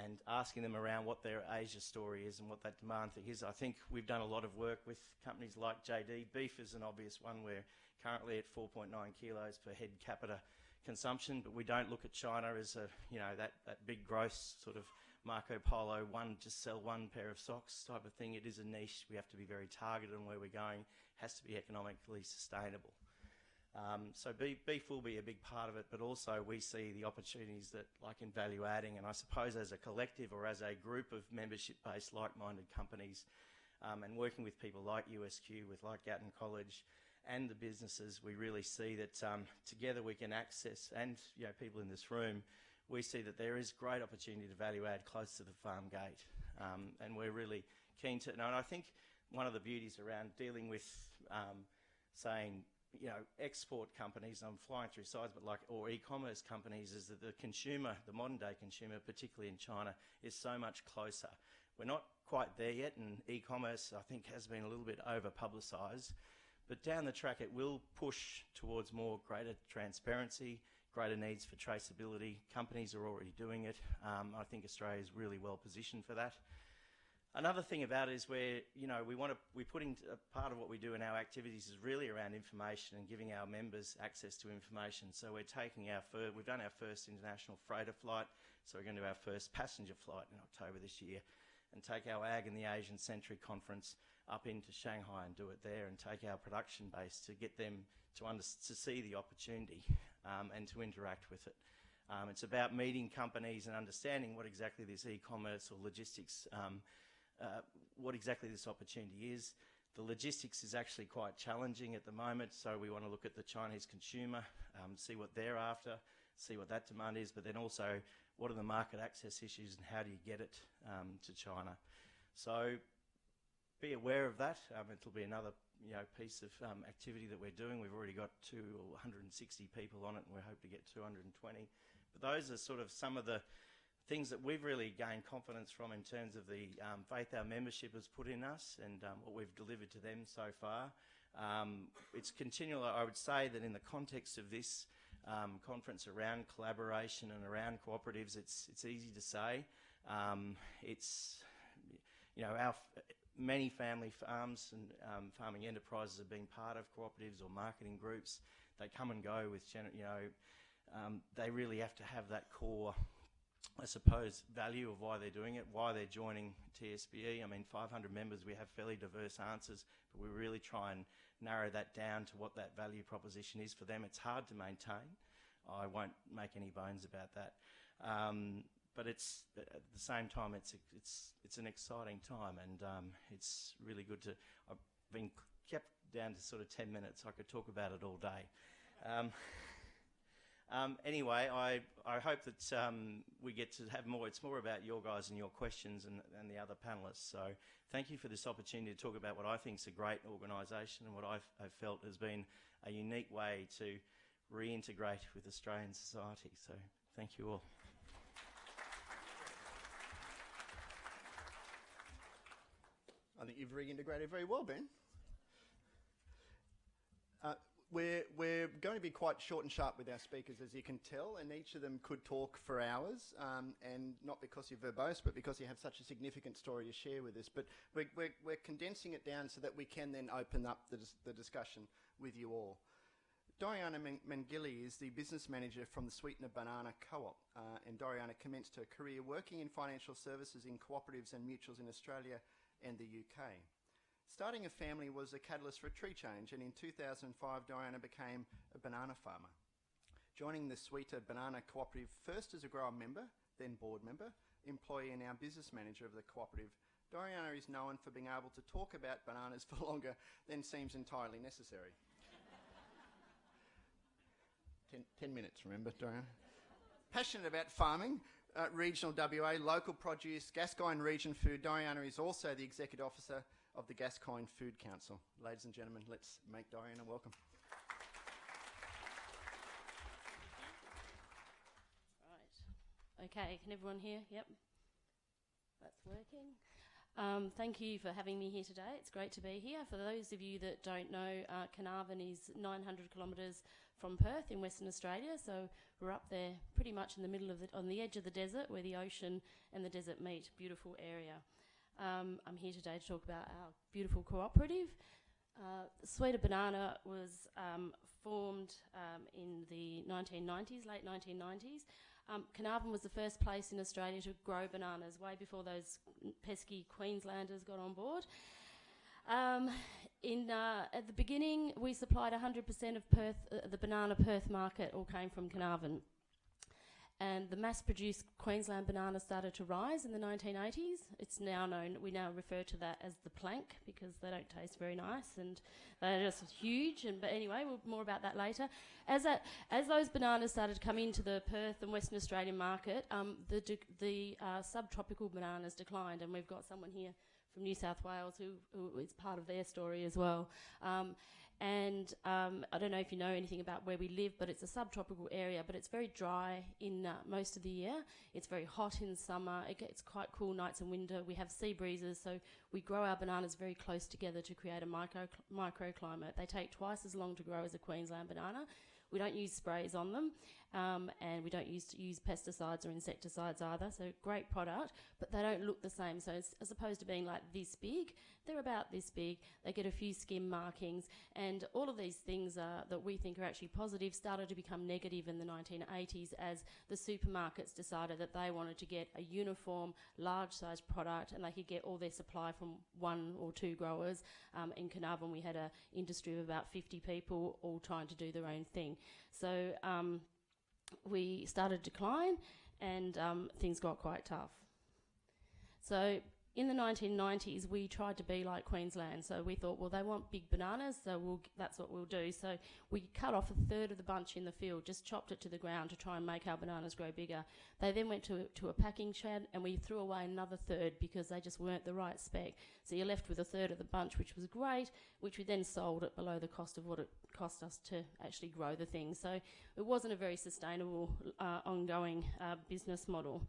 and asking them around what their Asia story is and what that demand thing is. I think we've done a lot of work with companies like JD. Beef is an obvious one. We're currently at 4.9 kilos per head capita consumption, but we don't look at China as a, that big gross sort of Marco Polo, just sell one pair of socks type of thing. It is a niche. We have to be very targeted on where we're going. It has to be economically sustainable. So beef will be a big part of it, but also we see the opportunities that, like in value adding, and I suppose as a collective or as a group of membership-based like-minded companies, and working with people like USQ, like Gatton College, and the businesses, we really see that together we can access, and people in this room, we see that there is great opportunity to value add close to the farm gate, and we're really keen to. And I think one of the beauties around dealing with, saying, export companies, I'm flying through sides, but or e-commerce companies, is that the consumer, the modern day consumer, particularly in China, is so much closer. We're not quite there yet, and e-commerce, I think, has been a little bit over publicised, but down the track it will push towards greater transparency, greater needs for traceability. Companies are already doing it. I think Australia is really well positioned for that. Another thing about it is where, we put in part of what we do in our activities is really around information and giving our members access to information. So we're taking we've done our first international freighter flight, so we're going to do our first passenger flight in October this year, and take our Ag and the Asian Century Conference up into Shanghai and do it there, and take our production base to get them to see the opportunity and to interact with it. It's about meeting companies and understanding what exactly this e-commerce or logistics, what exactly this opportunity is. The logistics is actually quite challenging at the moment, so we want to look at the Chinese consumer, see what they're after, see what that demand is, but then also what are the market access issues and how do you get it to China. So be aware of that. It'll be another piece of activity that we're doing. We've already got 160 people on it, and we hope to get 220. But those are sort of some of the things that we've really gained confidence from in terms of the faith our membership has put in us and what we've delivered to them so far. It's continual. I would say that in the context of this conference around collaboration and around cooperatives, it's easy to say. Our many family farms and farming enterprises have been part of cooperatives or marketing groups. They come and go with, they really have to have that core I suppose, value of why they're doing it, why they're joining TSBE. I mean, 500 members, we have fairly diverse answers, but we really try and narrow that down to what that value proposition is for them. It's hard to maintain. I won't make any bones about that. But it's, at the same time, it's an exciting time, and it's really good to. I've been kept down to sort of 10 minutes. I could talk about it all day. Anyway, I hope that we get to have more. It's more about your guys and your questions and the other panellists. So thank you for this opportunity to talk about what I think is a great organisation and what I've felt has been a unique way to reintegrate with Australian society. So thank you all. I think you've reintegrated very well, Ben. We're going to be quite short and sharp with our speakers, as you can tell, and each of them could talk for hours, and not because you're verbose, but because you have such a significant story to share with us. But we're condensing it down so that we can then open up the discussion with you all. Doriana Mangili is the business manager from the Sweetener Banana Co-op, and Doriana commenced her career working in financial services in cooperatives and mutuals in Australia and the UK. Starting a family was a catalyst for a tree change, and in 2005 Diana became a banana farmer, joining the Sweeter Banana Cooperative first as a grower member, then board member, employee and now business manager of the cooperative. Diana is known for being able to talk about bananas for longer than seems entirely necessary. 10 minutes, remember, Diana? Passionate about farming, regional WA, local produce, Gascoyne region food, Diana is also the executive officer of the Gascoyne Food Council. Ladies and gentlemen, let's make Diana welcome. Right. Okay, can everyone hear? Yep. That's working. Thank you for having me here today. It's great to be here. For those of you that don't know, Carnarvon is 900 kilometres from Perth in Western Australia, so we're up there pretty much in the middle of on the edge of the desert where the ocean and the desert meet. Beautiful area. I'm here today to talk about our beautiful cooperative. Sweeter Banana was formed in the 1990s, late 1990s. Carnarvon was the first place in Australia to grow bananas, way before those pesky Queenslanders got on board. At the beginning, we supplied 100% of Perth, the banana Perth market all came from Carnarvon. And the mass-produced Queensland banana started to rise in the 1980s. It's now known, we now refer to that as the plank because they don't taste very nice and they're just huge. But anyway, more about that later. As those bananas started to come into the Perth and Western Australian market, the subtropical bananas declined, and we've got someone here from New South Wales who is part of their story as well. I don't know if you know anything about where we live, but it's a subtropical area, but it's very dry in most of the year. It's very hot in summer. It gets quite cool nights in winter. We have sea breezes, so we grow our bananas very close together to create a microclimate. They take twice as long to grow as a Queensland banana. We don't use sprays on them, and we don't use pesticides or insecticides either, so great product, but they don't look the same. So as opposed to being like this big, they're about this big. They get a few skim markings, and all of these things that we think are actually positive started to become negative in the 1980s as the supermarkets decided that they wanted to get a uniform, large-sized product, and they could get all their supply from one or two growers. In Carnarvon, we had an industry of about 50 people all trying to do their own thing. So we started to decline, and things got quite tough. So in the 1990s, we tried to be like Queensland. So we thought, well, they want big bananas, so that's what we'll do. So we cut off a third of the bunch in the field, just chopped it to the ground to try and make our bananas grow bigger. They then went to a packing shed, and we threw away another third because they just weren't the right spec. So you're left with a third of the bunch, which was great, which we then sold at below the cost of what it cost us to actually grow the thing. So it wasn't a very sustainable, ongoing business model.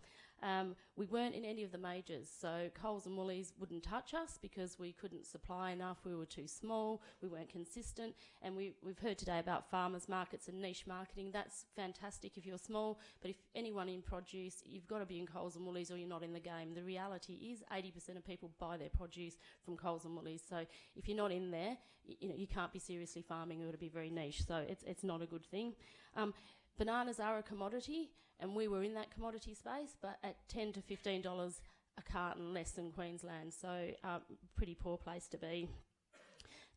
We weren't in any of the majors, so Coles and Woolies wouldn't touch us because we couldn't supply enough, we were too small, we weren't consistent, and we've heard today about farmers markets and niche marketing. That's fantastic if you're small, but if anyone in produce, you've got to be in Coles and Woolies or you're not in the game. The reality is 80% of people buy their produce from Coles and Woolies, so if you're not in there, you can't be seriously farming, or to be very niche, so it's not a good thing. Bananas are a commodity, and we were in that commodity space, but at $10 to $15 a carton less than Queensland, so pretty poor place to be.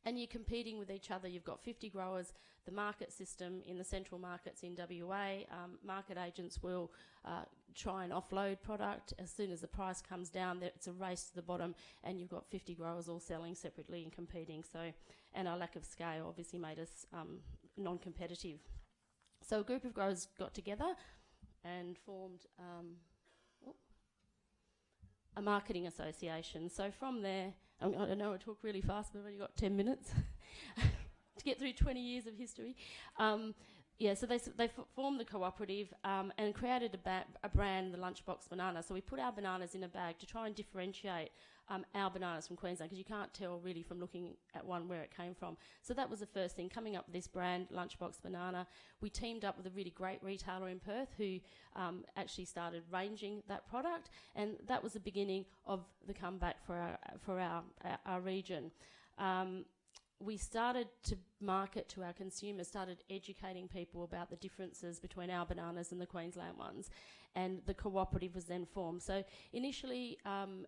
And you're competing with each other. You've got 50 growers, the market system in the central markets in WA. Market agents will try and offload product. As soon as the price comes down, it's a race to the bottom, and you've got 50 growers all selling separately and competing. So, and our lack of scale obviously made us non-competitive. So a group of growers got together and formed a marketing association. So from there, I know I talk really fast, but I've only got 10 minutes to get through 20 years of history. So they formed the cooperative and created a brand, the Lunchbox Banana. So we put our bananas in a bag to try and differentiate our bananas from Queensland, because you can't tell really from looking at one where it came from. So that was the first thing, coming up with this brand, Lunchbox Banana. We teamed up with a really great retailer in Perth who actually started ranging that product, and that was the beginning of the comeback for our region. We started to market to our consumers, started educating people about the differences between our bananas and the Queensland ones, and the cooperative was then formed. So initially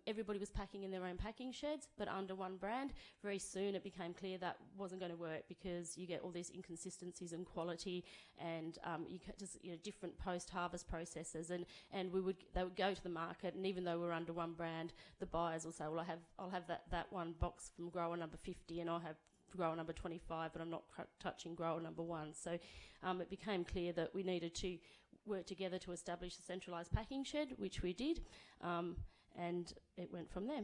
everybody was packing in their own packing sheds, but under one brand. Very soon it became clear that wasn't going to work, because you get all these inconsistencies in quality, and different post-harvest processes, and they would go to the market, and even though we're under one brand, the buyers will say, well, I'll have that one box from grower number 50, and I'll have grower number 25, but I'm not touching grower number 1. So it became clear that we needed to work together to establish a centralised packing shed, which we did, and it went from there.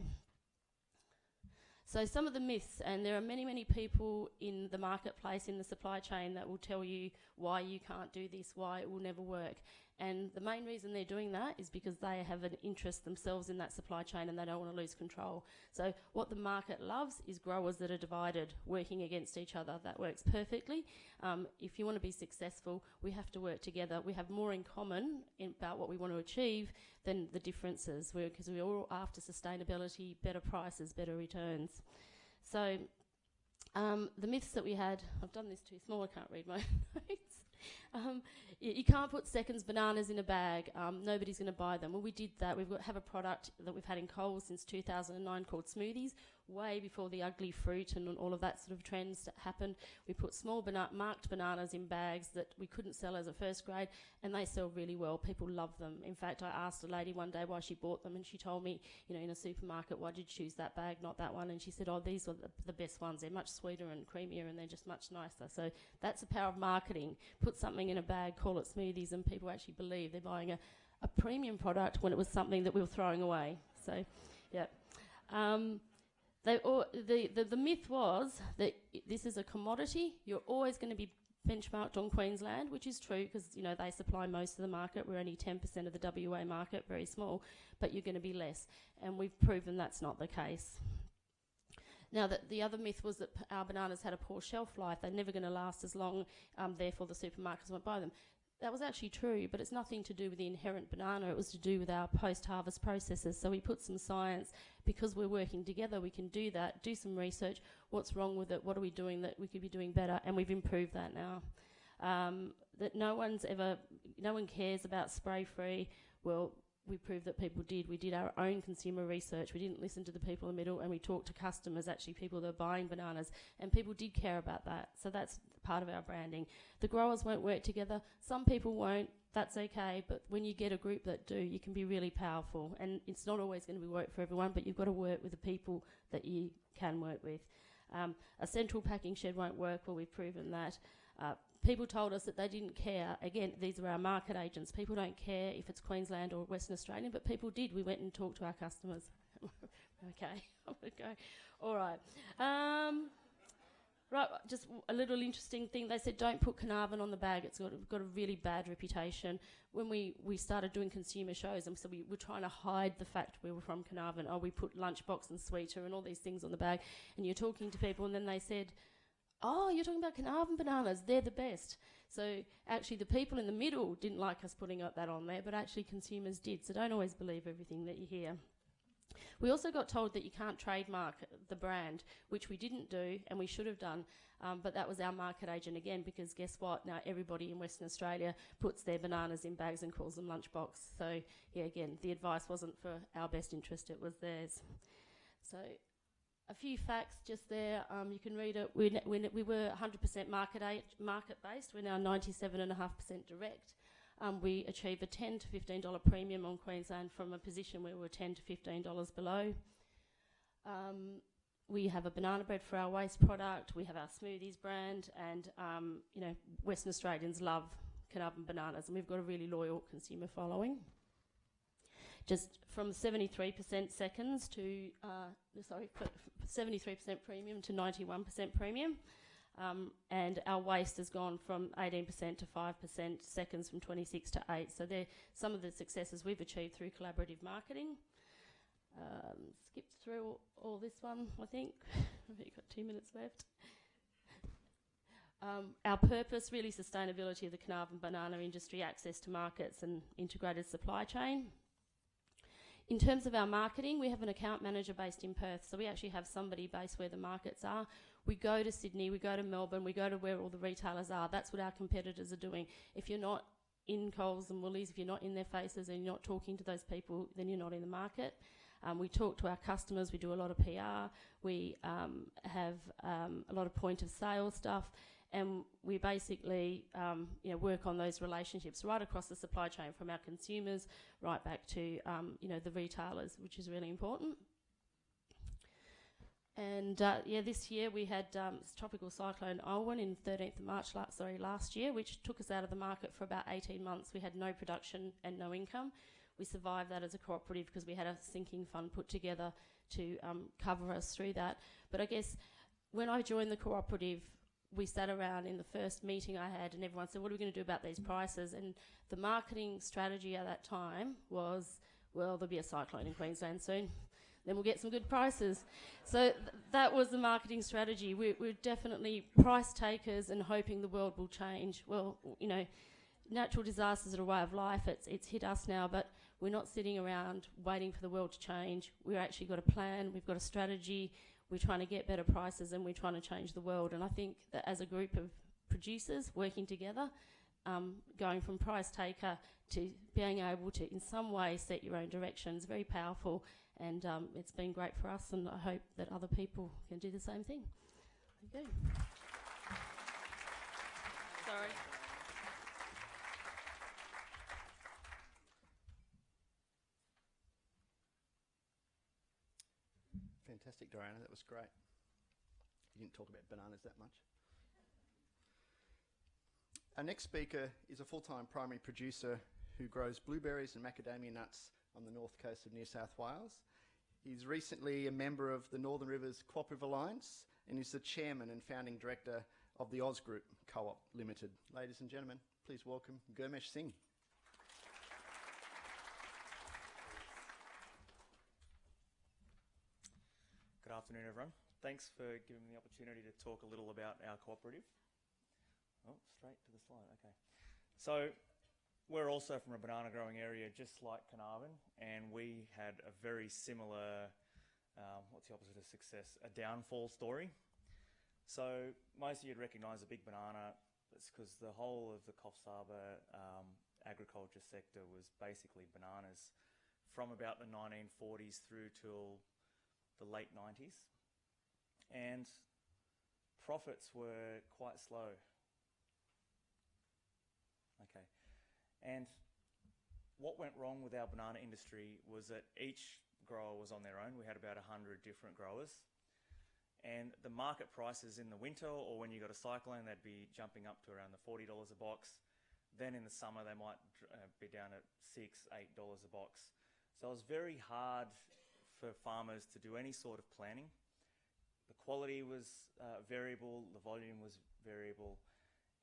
So some of the myths, and there are many, many people in the marketplace, in the supply chain, that will tell you why you can't do this, why it will never work. And the main reason they're doing that is because they have an interest themselves in that supply chain, and they don't want to lose control. So what the market loves is growers that are divided, working against each other. That works perfectly. If you want to be successful, we have to work together. We have more in common about what we want to achieve than the differences, because we're all after sustainability, better prices, better returns. So the myths that we had, I've done this too small, I can't read my notes. You can't put seconds bananas in a bag. Nobody's going to buy them. Well, we did that. We have a product that we've had in Coles since 2009 called Smoothies, way before the ugly fruit and all of that sort of trends that happened. We put small marked bananas in bags that we couldn't sell as a first grade, and they sell really well. People love them. In fact, I asked a lady one day why she bought them, and she told me, in a supermarket, why did you choose that bag, not that one? And she said, oh, these are the best ones. They're much sweeter and creamier, and they're just much nicer. So that's the power of marketing. Put something in a bag, call it Smoothies, and people actually believe they're buying a premium product when it was something that we were throwing away. So, yeah. The myth was that this is a commodity. You're always going to be benchmarked on Queensland, which is true, because they supply most of the market. We're only 10% of the WA market, very small, but you're going to be less. And we've proven that's not the case. Now, the other myth was that our bananas had a poor shelf life. They're never going to last as long, therefore the supermarkets won't buy them. That was actually true, but it's nothing to do with the inherent banana. It was to do with our post-harvest processes. So we put some science. Because we're working together, we can do that, do some research. What's wrong with it? What are we doing that we could be doing better? And we've improved that now. That no one cares about spray-free. Well, we proved that people did. We did our own consumer research. We didn't listen to the people in the middle, and we talked to customers, actually people that are buying bananas, and people did care about that. So that's part of our branding. The growers won't work together. Some people won't. That's okay. But when you get a group that do, you can be really powerful. And it's not always going to be work for everyone, but you've got to work with the people that you can work with. A central packing shed won't work. Well, we've proven that. People told us that they didn't care. Again, these are our market agents. People don't care if it's Queensland or Western Australian, but people did. We went and talked to our customers. Okay, I'm going to go. All right. Right, just a little interesting thing. They said don't put Carnarvon on the bag. It's got a really bad reputation. When we started doing consumer shows, and so we were trying to hide the fact we were from Carnarvon. Oh, we put Lunchbox and Sweeter and all these things on the bag. And you're talking to people, and then they said, oh, you're talking about Carnarvon bananas. They're the best. So actually the people in the middle didn't like us putting that on there, but actually consumers did. So don't always believe everything that you hear. We also got told that you can't trademark the brand, which we didn't do and we should have done, but that was our market agent again, because guess what? Now everybody in Western Australia puts their bananas in bags and calls them lunchbox. So yeah, again, the advice wasn't for our best interest, it was theirs. So a few facts just there, you can read it. We were 100% market-based, we're now 97.5% direct. We achieve a $10 to $15 premium on Queensland from a position where we were $10 to $15 below. We have a banana bread for our waste product, we have our smoothies brand, and you know, Western Australians love Carnarvon bananas, and we've got a really loyal consumer following. Just from 73% seconds to, 73% premium to 91% premium. And our waste has gone from 18% to 5%, seconds from 26 to 8. So they're some of the successes we've achieved through collaborative marketing. Skipped through all this one, I think. We've got 2 minutes left. Our purpose, really sustainability of the Carnarvon banana industry, access to markets and integrated supply chain. In terms of our marketing, we have an account manager based in Perth, so we actually have somebody based where the markets are. We go to Sydney, we go to Melbourne, we go to where all the retailers are. That's what our competitors are doing. If you're not in Coles and Woolies, if you're not in their faces and you're not talking to those people, then you're not in the market. We talk to our customers, we do a lot of PR, we have a lot of point of sale stuff, and we basically you know, work on those relationships right across the supply chain, from our consumers right back to you know, the retailers, which is really important. And yeah, this year we had Tropical Cyclone Alwyn in 13th of March last year, which took us out of the market for about 18 months. We had no production and no income. We survived that as a cooperative because we had a sinking fund put together to cover us through that. But I guess when I joined the cooperative, we sat around in the first meeting I had and everyone said, what are we going to do about these prices? And the marketing strategy at that time was, well, there'll be a cyclone in Queensland soon, then we'll get some good prices. So that was the marketing strategy. We're definitely price takers and hoping the world will change. Well, you know, natural disasters are a way of life. It's hit us now, but we're not sitting around waiting for the world to change. We've actually got a plan, we've got a strategy, we're trying to get better prices and we're trying to change the world. And I think that as a group of producers working together, going from price taker to being able to in some way set your own direction is very powerful, and it's been great for us, and I hope that other people can do the same thing. There you go. Sorry. Fantastic, Diana. That was great. You didn't talk about bananas that much. Our next speaker is a full-time primary producer who grows blueberries and macadamia nuts on the north coast of New South Wales. He's recently a member of the Northern Rivers Cooperative Alliance and is the chairman and founding director of the Oz Group Co-op Limited. Ladies and gentlemen, please welcome Gurmesh Singh. Good afternoon, everyone. Thanks for giving me the opportunity to talk a little about our cooperative. Oh, straight to the slide, okay. So, we're also from a banana growing area just like Carnarvon, and we had a very similar, what's the opposite of success? A downfall story. So, most of you'd recognise a big banana. That's because the whole of the Coffs Harbour agriculture sector was basically bananas from about the 1940s through till the late 90s, and profits were quite slow. Okay, and what went wrong with our banana industry was that each grower was on their own. We had about 100 different growers, and the market prices in the winter, or when you got a cyclone, they'd be jumping up to around the $40 a box. Then in the summer, they might be down at $6, $8 a box. So it was very hard for farmers to do any sort of planning. The quality was variable, the volume was variable,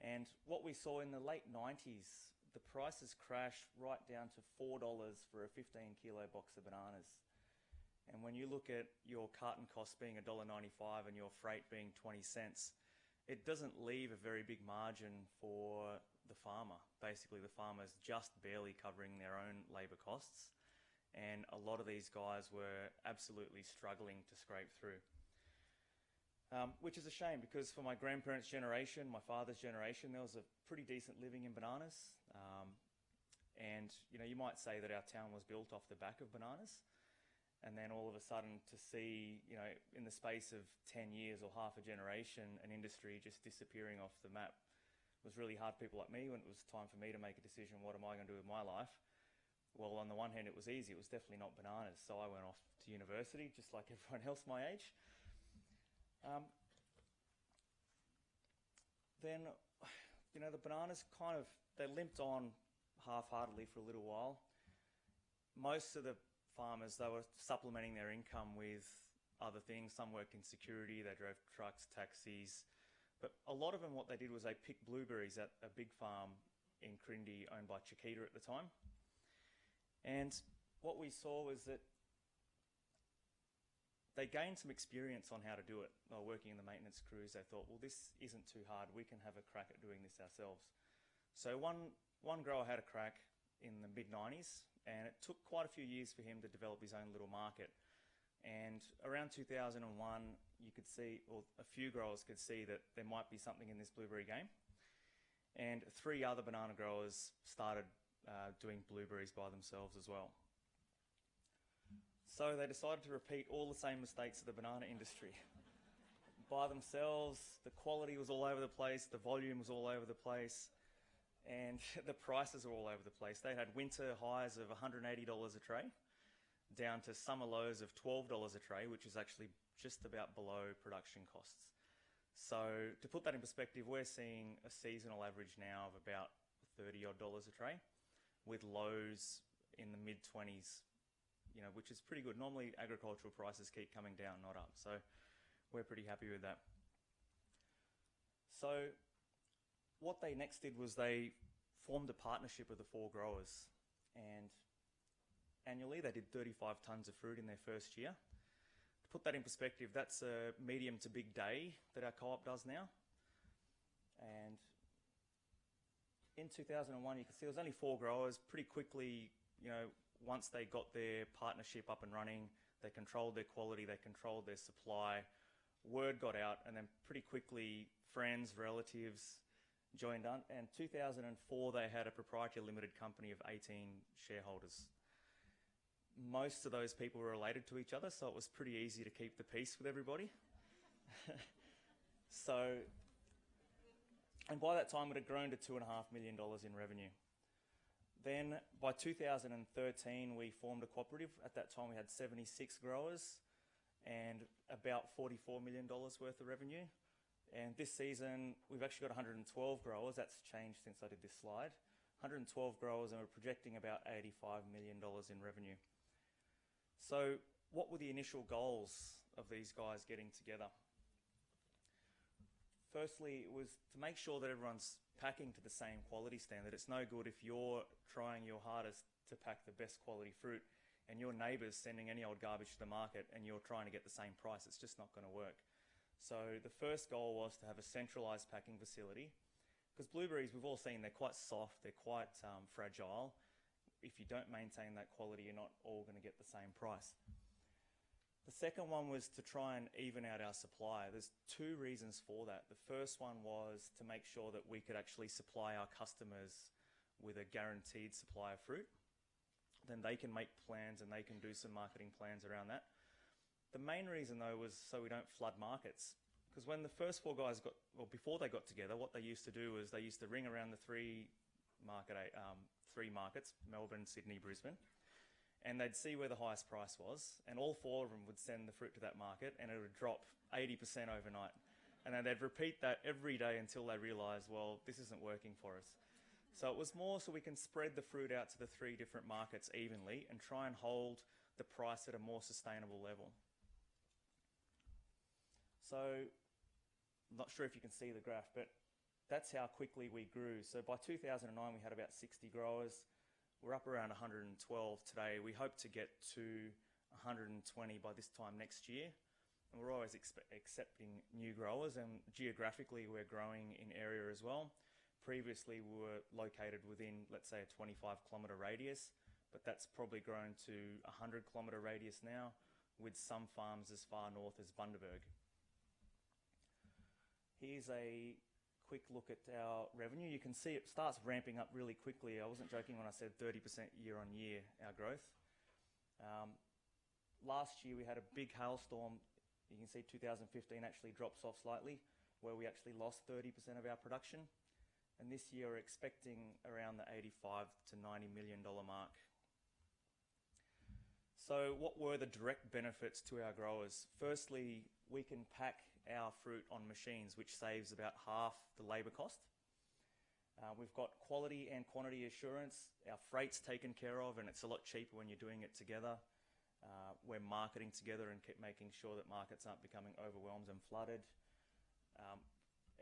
and what we saw in the late 90s, the prices crashed right down to $4 for a 15-kilo box of bananas. And when you look at your carton cost being $1.95 and your freight being 20 cents, it doesn't leave a very big margin for the farmer. Basically, the farmer's just barely covering their own labour costs. and a lot of these guys were absolutely struggling to scrape through. Which is a shame, because for my grandparents' generation, my father's generation, there was a pretty decent living in bananas. And, you know, you might say that our town was built off the back of bananas. And then all of a sudden to see, you know, in the space of 10 years or half a generation, an industry just disappearing off the map was really hard for people like me when it was time for me to make a decision, what am I going to do with my life? Well, on the one hand, it was easy. It was definitely not bananas. So I went off to university, just like everyone else my age. Then, you know, the bananas kind of, they limped on half-heartedly for a little while. Most of the farmers, they were supplementing their income with other things. Some worked in security, they drove trucks, taxis. But a lot of them, what they did was they picked blueberries at a big farm in Crindi owned by Chiquita at the time. And what we saw was that they gained some experience on how to do it. They were working in the maintenance crews. They thought, well, this isn't too hard. We can have a crack at doing this ourselves. So one grower had a crack in the mid-90s, and it took quite a few years for him to develop his own little market. And around 2001, you could see, or a few growers could see, that there might be something in this blueberry game. And 3 other banana growers started doing blueberries by themselves as well. So they decided to repeat all the same mistakes of the banana industry. By themselves, the quality was all over the place, the volume was all over the place, and the prices were all over the place. They had winter highs of $180 a tray, down to summer lows of $12 a tray, which is actually just about below production costs. So to put that in perspective, we're seeing a seasonal average now of about $30 odd a tray, with lows in the mid-20s, you know, which is pretty good. Normally agricultural prices keep coming down, not up. So we're pretty happy with that. So what they next did was they formed a partnership with the 4 growers, and annually they did 35 tonnes of fruit in their first year. To put that in perspective, that's a medium to big day that our co-op does now. And in 2001, you can see there was only 4 growers. Pretty quickly, you know, once they got their partnership up and running, they controlled their quality, they controlled their supply, word got out, and then pretty quickly friends, relatives joined on. And 2004, they had a proprietary limited company of 18 shareholders. Most of those people were related to each other, so it was pretty easy to keep the peace with everybody. And by that time, it had grown to $2.5 million in revenue. Then by 2013, we formed a cooperative. At that time, we had 76 growers and about $44 million worth of revenue. And this season, we've actually got 112 growers. That's changed since I did this slide. 112 growers, and we're projecting about $85 million in revenue. So what were the initial goals of these guys getting together? Firstly, it was to make sure that everyone's packing to the same quality standard. It's no good if you're trying your hardest to pack the best quality fruit and your neighbour's sending any old garbage to the market and you're trying to get the same price. It's just not going to work. So the first goal was to have a centralised packing facility, because blueberries, we've all seen, they're quite soft, they're quite fragile. If you don't maintain that quality, you're not all going to get the same price. The second one was to try and even out our supply. There's 2 reasons for that. The first one was to make sure that we could actually supply our customers with a guaranteed supply of fruit. Then they can make plans and they can do some marketing plans around that. The main reason, though, was so we don't flood markets. Because when the first 4 guys before they got together, what they used to do was they used to ring around the 3 markets, Melbourne, Sydney, Brisbane, and they'd see where the highest price was, and all 4 of them would send the fruit to that market, and it would drop 80% overnight. And then they'd repeat that every day until they realised, well, this isn't working for us. So it was more so we can spread the fruit out to the 3 different markets evenly and try and hold the price at a more sustainable level. So I'm not sure if you can see the graph, but that's how quickly we grew. So by 2009, we had about 60 growers. We're up around 112 today. We hope to get to 120 by this time next year. And we're always accepting new growers, and geographically we're growing in area as well. Previously we were located within, let's say, a 25-kilometre radius, but that's probably grown to a 100-kilometre radius now, with some farms as far north as Bundaberg. Here's a quick look at our revenue. You can see it starts ramping up really quickly. I wasn't joking when I said 30% year on year, our growth. Last year we had a big hailstorm. You can see 2015 actually drops off slightly, where we actually lost 30% of our production. And this year we're expecting around the $85 to $90 million mark. So what were the direct benefits to our growers? Firstly, we can pack our fruit on machines, which saves about half the labour cost. We've got quality and quantity assurance. Our freight's taken care of, and it's a lot cheaper when you're doing it together. We're marketing together and keep making sure that markets aren't becoming overwhelmed and flooded.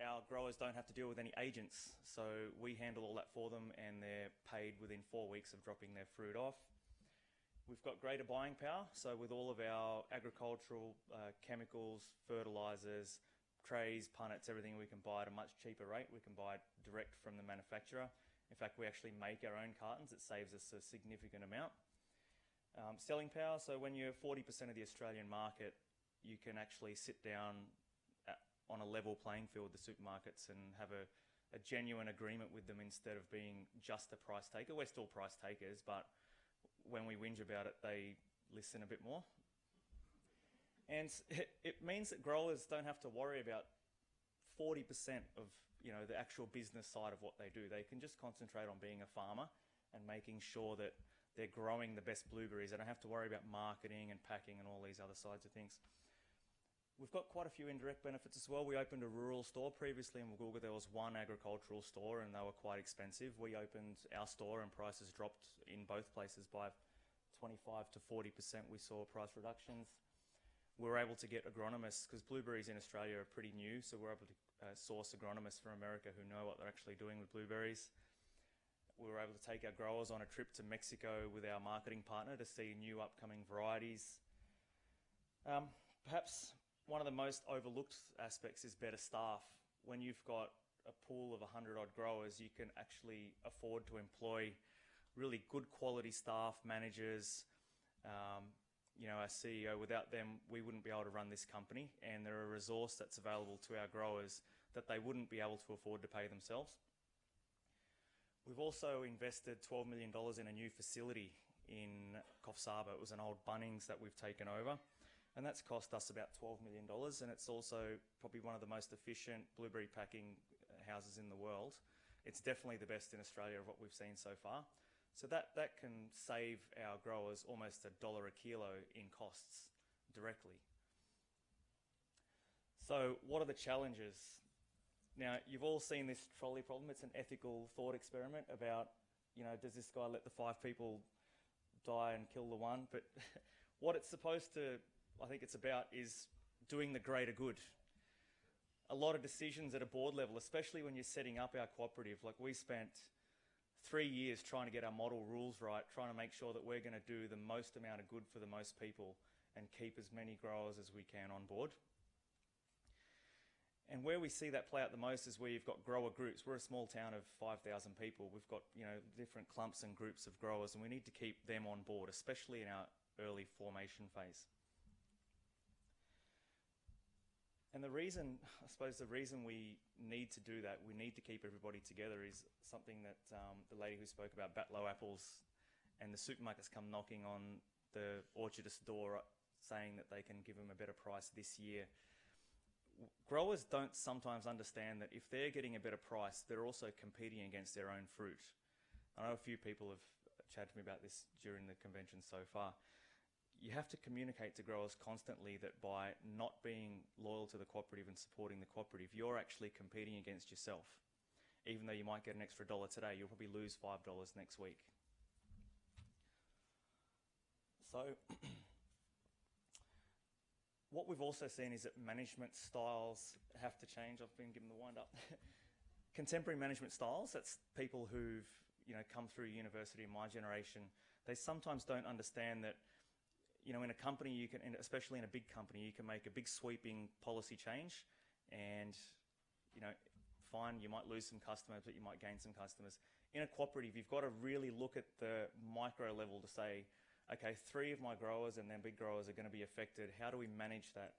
Our growers don't have to deal with any agents, so we handle all that for them, and they're paid within 4 weeks of dropping their fruit off. We've got greater buying power, so with all of our agricultural chemicals, fertilisers, trays, punnets, everything we can buy at a much cheaper rate. We can buy it direct from the manufacturer. In fact, we actually make our own cartons. It saves us a significant amount. Selling power, so when you're 40% of the Australian market, you can actually sit down on a level playing field with the supermarkets and have a genuine agreement with them instead of being just a price taker. We're still price takers, but when we whinge about it, they listen a bit more. And it means that growers don't have to worry about 40% of the actual business side of what they do. They can just concentrate on being a farmer and making sure that they're growing the best blueberries. They don't have to worry about marketing and packing and all these other sides of things. We've got quite a few indirect benefits as well. We opened a rural store previously in Woolgoolga. There was one agricultural store and they were quite expensive. We opened our store and prices dropped in both places by 25 to 40%. We saw price reductions. We were able to get agronomists, because blueberries in Australia are pretty new, so we're able to source agronomists from America who know what they're actually doing with blueberries. We were able to take our growers on a trip to Mexico with our marketing partner to see new upcoming varieties. Perhaps one of the most overlooked aspects is better staff. When you've got a pool of 100-odd growers, you can actually afford to employ really good quality staff, managers, our CEO. Without them, we wouldn't be able to run this company, and they're a resource that's available to our growers that they wouldn't be able to afford to pay themselves. We've also invested $12 million in a new facility in Coffs Harbour. It was an old Bunnings that we've taken over, and that's cost us about $12 million, and it's also probably one of the most efficient blueberry packing houses in the world. It's definitely the best in Australia of what we've seen so far. So that can save our growers almost $1 a kilo in costs directly. So what are the challenges? Now, you've all seen this trolley problem. It's an ethical thought experiment about, does this guy let the 5 people die and kill the one? But what it's supposed to, I think it's about, is doing the greater good. A lot of decisions at a board level, especially when you're setting up our cooperative, like we spent 3 years trying to get our model rules right, trying to make sure that we're going to do the most amount of good for the most people and keep as many growers as we can on board. And where we see that play out the most is where you've got grower groups. We're a small town of 5,000 people. We've got different clumps and groups of growers, and we need to keep them on board, especially in our early formation phase. And the reason we need to do that, we need to keep everybody together, is something that the lady who spoke about Batlow apples and the supermarkets come knocking on the orchardist's door saying that they can give them a better price this year. Growers don't sometimes understand that if they're getting a better price, they're also competing against their own fruit. I know a few people have chatted to me about this during the convention so far. You have to communicate to growers constantly that by not being loyal to the cooperative and supporting the cooperative, you're actually competing against yourself. Even though you might get an extra $1 today, you'll probably lose $5 next week. So what we've also seen is that management styles have to change. I've been given the wind up. Contemporary management styles, that's people who've come through university in my generation, they sometimes don't understand that in a company, you can, and especially in a big company, you can make a big sweeping policy change and, fine, you might lose some customers, but you might gain some customers. in a cooperative, you've got to really look at the micro level to say, okay, 3 of my growers and their big growers are going to be affected. How do we manage that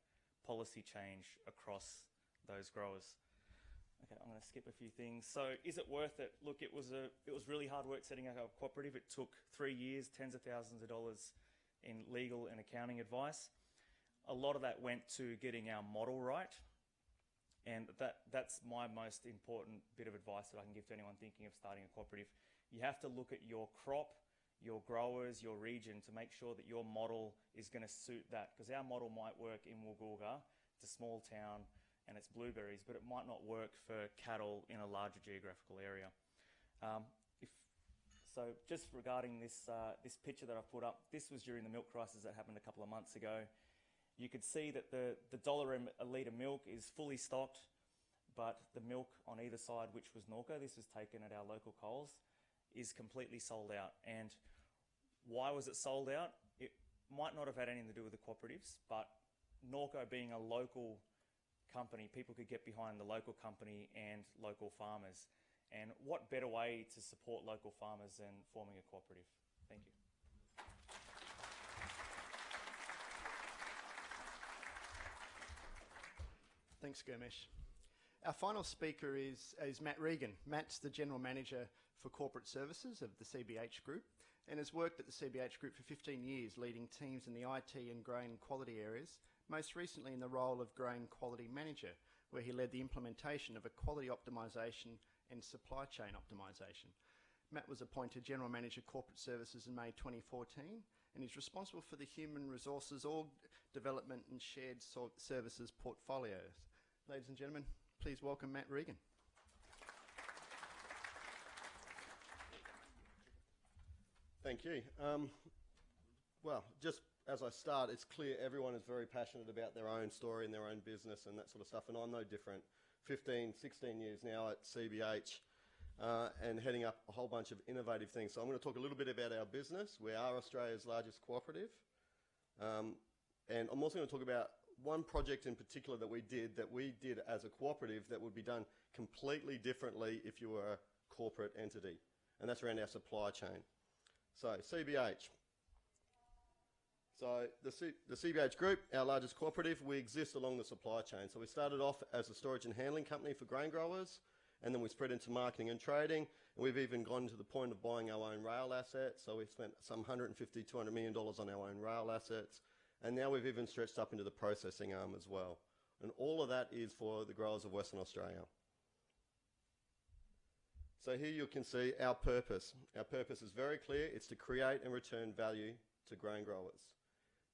policy change across those growers? Okay, I'm going to skip a few things. So is it worth it? Look, it was really hard work setting up a cooperative. It took 3 years, tens of thousands of dollars in legal and accounting advice. A lot of that went to getting our model right. And that's my most important bit of advice that I can give to anyone thinking of starting a cooperative. You have to look at your crop, your growers, your region to make sure that your model is going to suit that. Because our model might work in Woolgoolga, it's a small town, and it's blueberries, but it might not work for cattle in a larger geographical area. So just regarding this picture that I've put up, this was during the milk crisis that happened a couple of months ago. You could see that the $1 a litre milk is fully stocked, but the milk on either side, which was Norco, this was taken at our local Coles, is completely sold out. And why was it sold out? It might not have had anything to do with the cooperatives, but Norco being a local company, people could get behind the local company and local farmers. And what better way to support local farmers than forming a cooperative? Thank you. Thanks, Gurmesh. Our final speaker is Matt Regan. Matt's the General Manager for Corporate Services of the CBH Group and has worked at the CBH Group for 15 years, leading teams in the IT and grain quality areas, most recently in the role of Grain Quality Manager, where he led the implementation of a quality optimisation and supply chain optimisation. Matt was appointed General Manager Corporate Services in May 2014 and is responsible for the Human Resources Org Development and Shared Services portfolios. Ladies and gentlemen, please welcome Matt Regan. Thank you. Well, just as I start, it's clear everyone is very passionate about their own story and their own business and that sort of stuff, and I'm no different. 15, 16 years now at CBH and heading up a whole bunch of innovative things. So I'm going to talk a little bit about our business. We are Australia's largest cooperative. And I'm also going to talk about one project in particular that we did as a cooperative that would be done completely differently if you were a corporate entity. And that's around our supply chain. So CBH. So the CBH Group, our largest cooperative, we exist along the supply chain. So we started off as a storage and handling company for grain growers, and then we spread into marketing and trading. And we've even gone to the point of buying our own rail assets. So we've spent some $150, $200 million on our own rail assets. And now we've even stretched up into the processing arm as well. And all of that is for the growers of Western Australia. So here you can see our purpose. Our purpose is very clear. It's to create and return value to grain growers.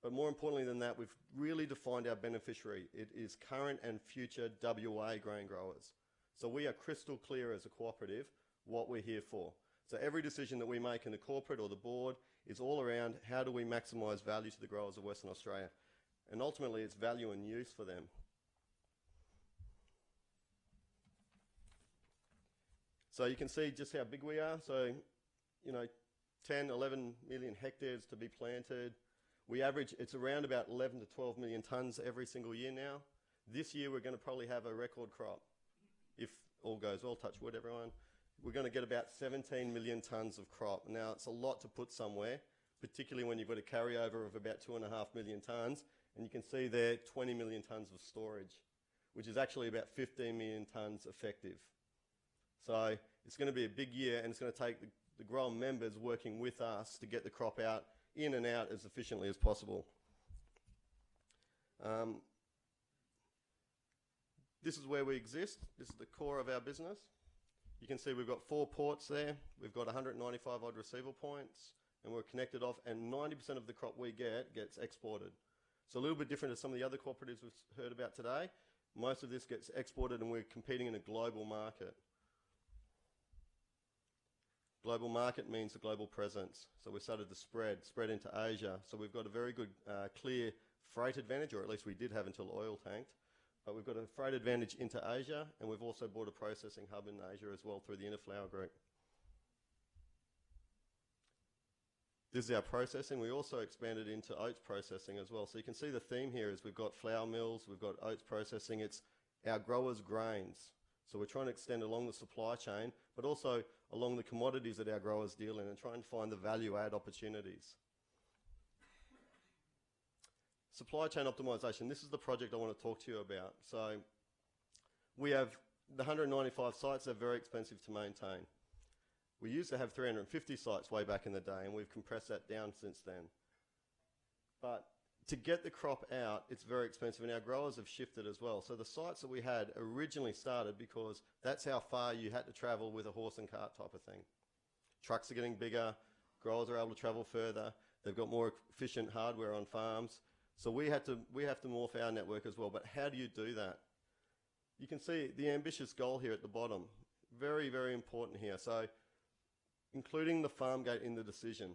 But more importantly than that, we've really defined our beneficiary. It is current and future WA grain growers. So we are crystal clear as a cooperative what we're here for. So every decision that we make in the corporate or the board is all around how do we maximise value to the growers of Western Australia. And ultimately it's value and use for them. So you can see just how big we are. So, 10, 11 million hectares to be planted. We average, it's around about 11 to 12 million tonnes every single year now. This year we're going to probably have a record crop. If all goes well, touch wood everyone. We're going to get about 17 million tonnes of crop. Now it's a lot to put somewhere, particularly when you've got a carryover of about 2.5 million tonnes. And you can see there 20 million tonnes of storage, which is actually about 15 million tonnes effective. So it's going to be a big year, and it's going to take the grower members working with us to get the crop out in and out as efficiently as possible. This is where we exist. This is the core of our business. You can see we've got 4 ports there. We've got 195 odd receival points, and we're connected off, and 90% of the crop we get gets exported. So a little bit different to some of the other cooperatives we've heard about today. Most of this gets exported, and we're competing in a global market. Global market means a global presence. So we started to spread into Asia. So we've got a very good, clear freight advantage, or at least we did have until oil tanked. But we've got a freight advantage into Asia, and we've also bought a processing hub in Asia as well through the Interflower Group. This is our processing. We also expanded into oats processing as well. So you can see the theme here is we've got flour mills, we've got oats processing. It's our growers' grains. So we're trying to extend along the supply chain, but also along the commodities that our growers deal in and try and find the value add opportunities. Supply chain optimization. This is the project I want to talk to you about. So we have the 195 sites. They're very expensive to maintain. We used to have 350 sites way back in the day, and we've compressed that down since then. But to get the crop out, it's very expensive, and our growers have shifted as well. So the sites that we had originally started because that's how far you had to travel with a horse and cart type of thing. Trucks are getting bigger, growers are able to travel further, they've got more efficient hardware on farms. So we have to morph our network as well. But how do you do that? You can see the ambitious goal here at the bottom. Very, very important here. So including the farm gate in the decision.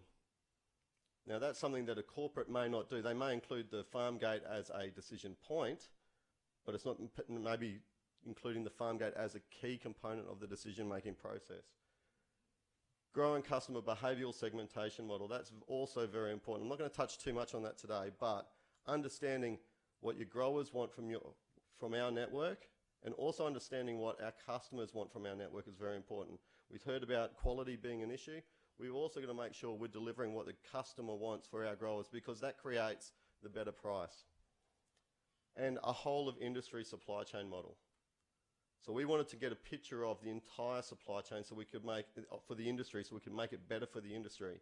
Now that's something that a corporate may not do. They may include the farm gate as a decision point, but it's not maybe including the farm gate as a key component of the decision-making process. Growing customer behavioural segmentation model, that's also very important. I'm not going to touch too much on that today, but understanding what your growers want from our network and also understanding what our customers want from our network is very important. We've heard about quality being an issue. We've also got to make sure we're delivering what the customer wants for our growers because that creates the better price. And a whole of industry supply chain model. So we wanted to get a picture of the entire supply chain so we could make for the industry so we could make it better for the industry.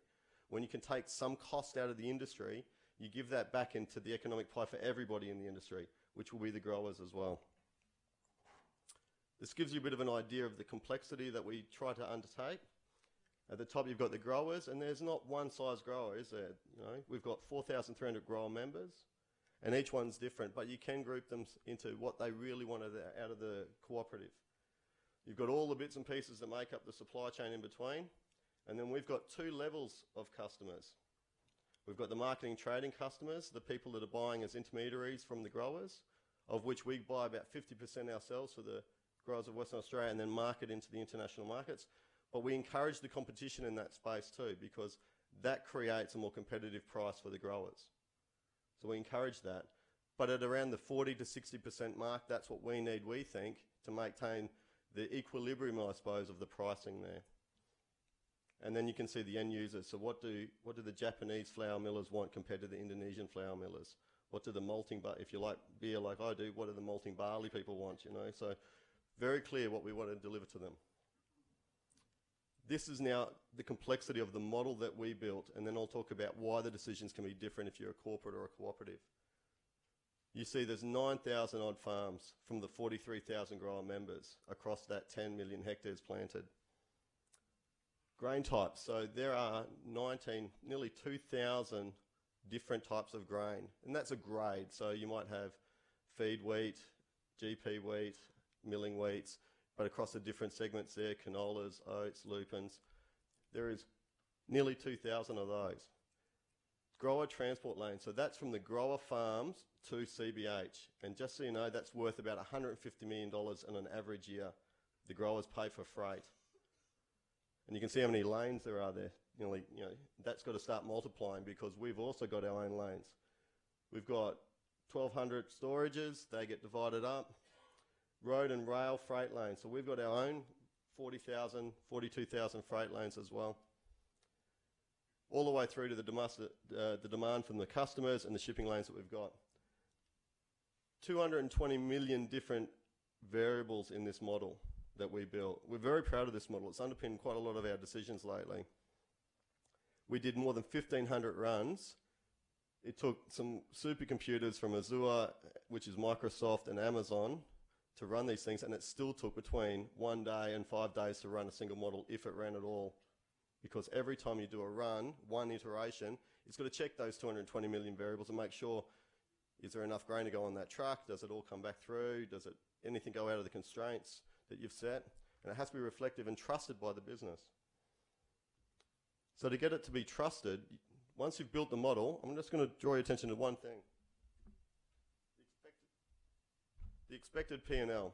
When you can take some cost out of the industry, you give that back into the economic pie for everybody in the industry, which will be the growers as well. This gives you a bit of an idea of the complexity that we try to undertake. At the top, you've got the growers, and there's not one size grower, is there? You know, we've got 4,300 grower members, and each one's different, but you can group them into what they really want out of the cooperative. You've got all the bits and pieces that make up the supply chain in between, and then we've got two levels of customers. We've got the marketing trading customers, the people that are buying as intermediaries from the growers, of which we buy about 50% ourselves for the growers of Western Australia and then market into the international markets. But we encourage the competition in that space too because that creates a more competitive price for the growers. So we encourage that. But at around the 40 to 60% mark, that's what we need, we think, to maintain the equilibrium, I suppose, of the pricing there. And then you can see the end users. So what do the Japanese flour millers want compared to the Indonesian flour millers? What do the malting, if you like beer like I do, what do the malting barley people want, you know? So very clear what we want to deliver to them. This is now the complexity of the model that we built, and then I'll talk about why the decisions can be different if you're a corporate or a cooperative. You see there's 9,000 odd farms from the 43,000 grower members across that 10 million hectares planted. Grain types, so there are nearly 2,000 different types of grain, and that's a grade. So you might have feed wheat, GP wheat, milling wheats, but across the different segments there, canolas, oats, lupins, there is nearly 2,000 of those. Grower transport lanes, so that's from the grower farms to CBH, and just so you know, that's worth about $150 million in an average year. The growers pay for freight. And you can see how many lanes there are there. You know, that's got to start multiplying because we've also got our own lanes. We've got 1,200 storages, they get divided up. Road and rail freight lanes, so we've got our own 40,000, 42,000 freight lanes as well. All the way through to the demand from the customers and the shipping lanes that we've got. 220 million different variables in this model that we built. We're very proud of this model. It's underpinned quite a lot of our decisions lately. We did more than 1,500 runs. It took some supercomputers from Azure, which is Microsoft, and Amazon to run these things, and it still took between 1 day and 5 days to run a single model if it ran at all. Because every time you do a run, one iteration, it's got to check those 220 million variables and make sure, is there enough grain to go on that truck? Does it all come back through? Does anything go out of the constraints that you've set? And it has to be reflective and trusted by the business. So to get it to be trusted, once you've built the model, I'm just going to draw your attention to one thing. The expected P&L.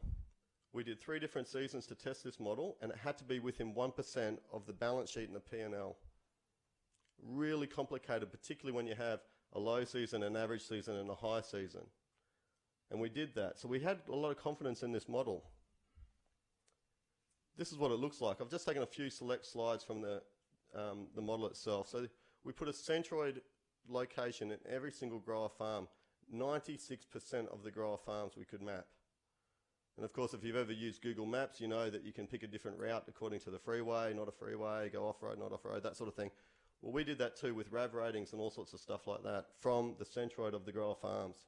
We did 3 different seasons to test this model, and it had to be within 1% of the balance sheet and the P&L. Really complicated, particularly when you have a low season, an average season, and a high season. And we did that. So we had a lot of confidence in this model. this is what it looks like. I've just taken a few select slides from the model itself. So we put a centroid location in every single grower farm. 96% of the grower farms we could map. And of course, if you've ever used Google Maps, you know that you can pick a different route according to the freeway, not a freeway, go off-road, not off-road, that sort of thing. Well, we did that too with RAV ratings and all sorts of stuff like that from the centroid of the grower farms.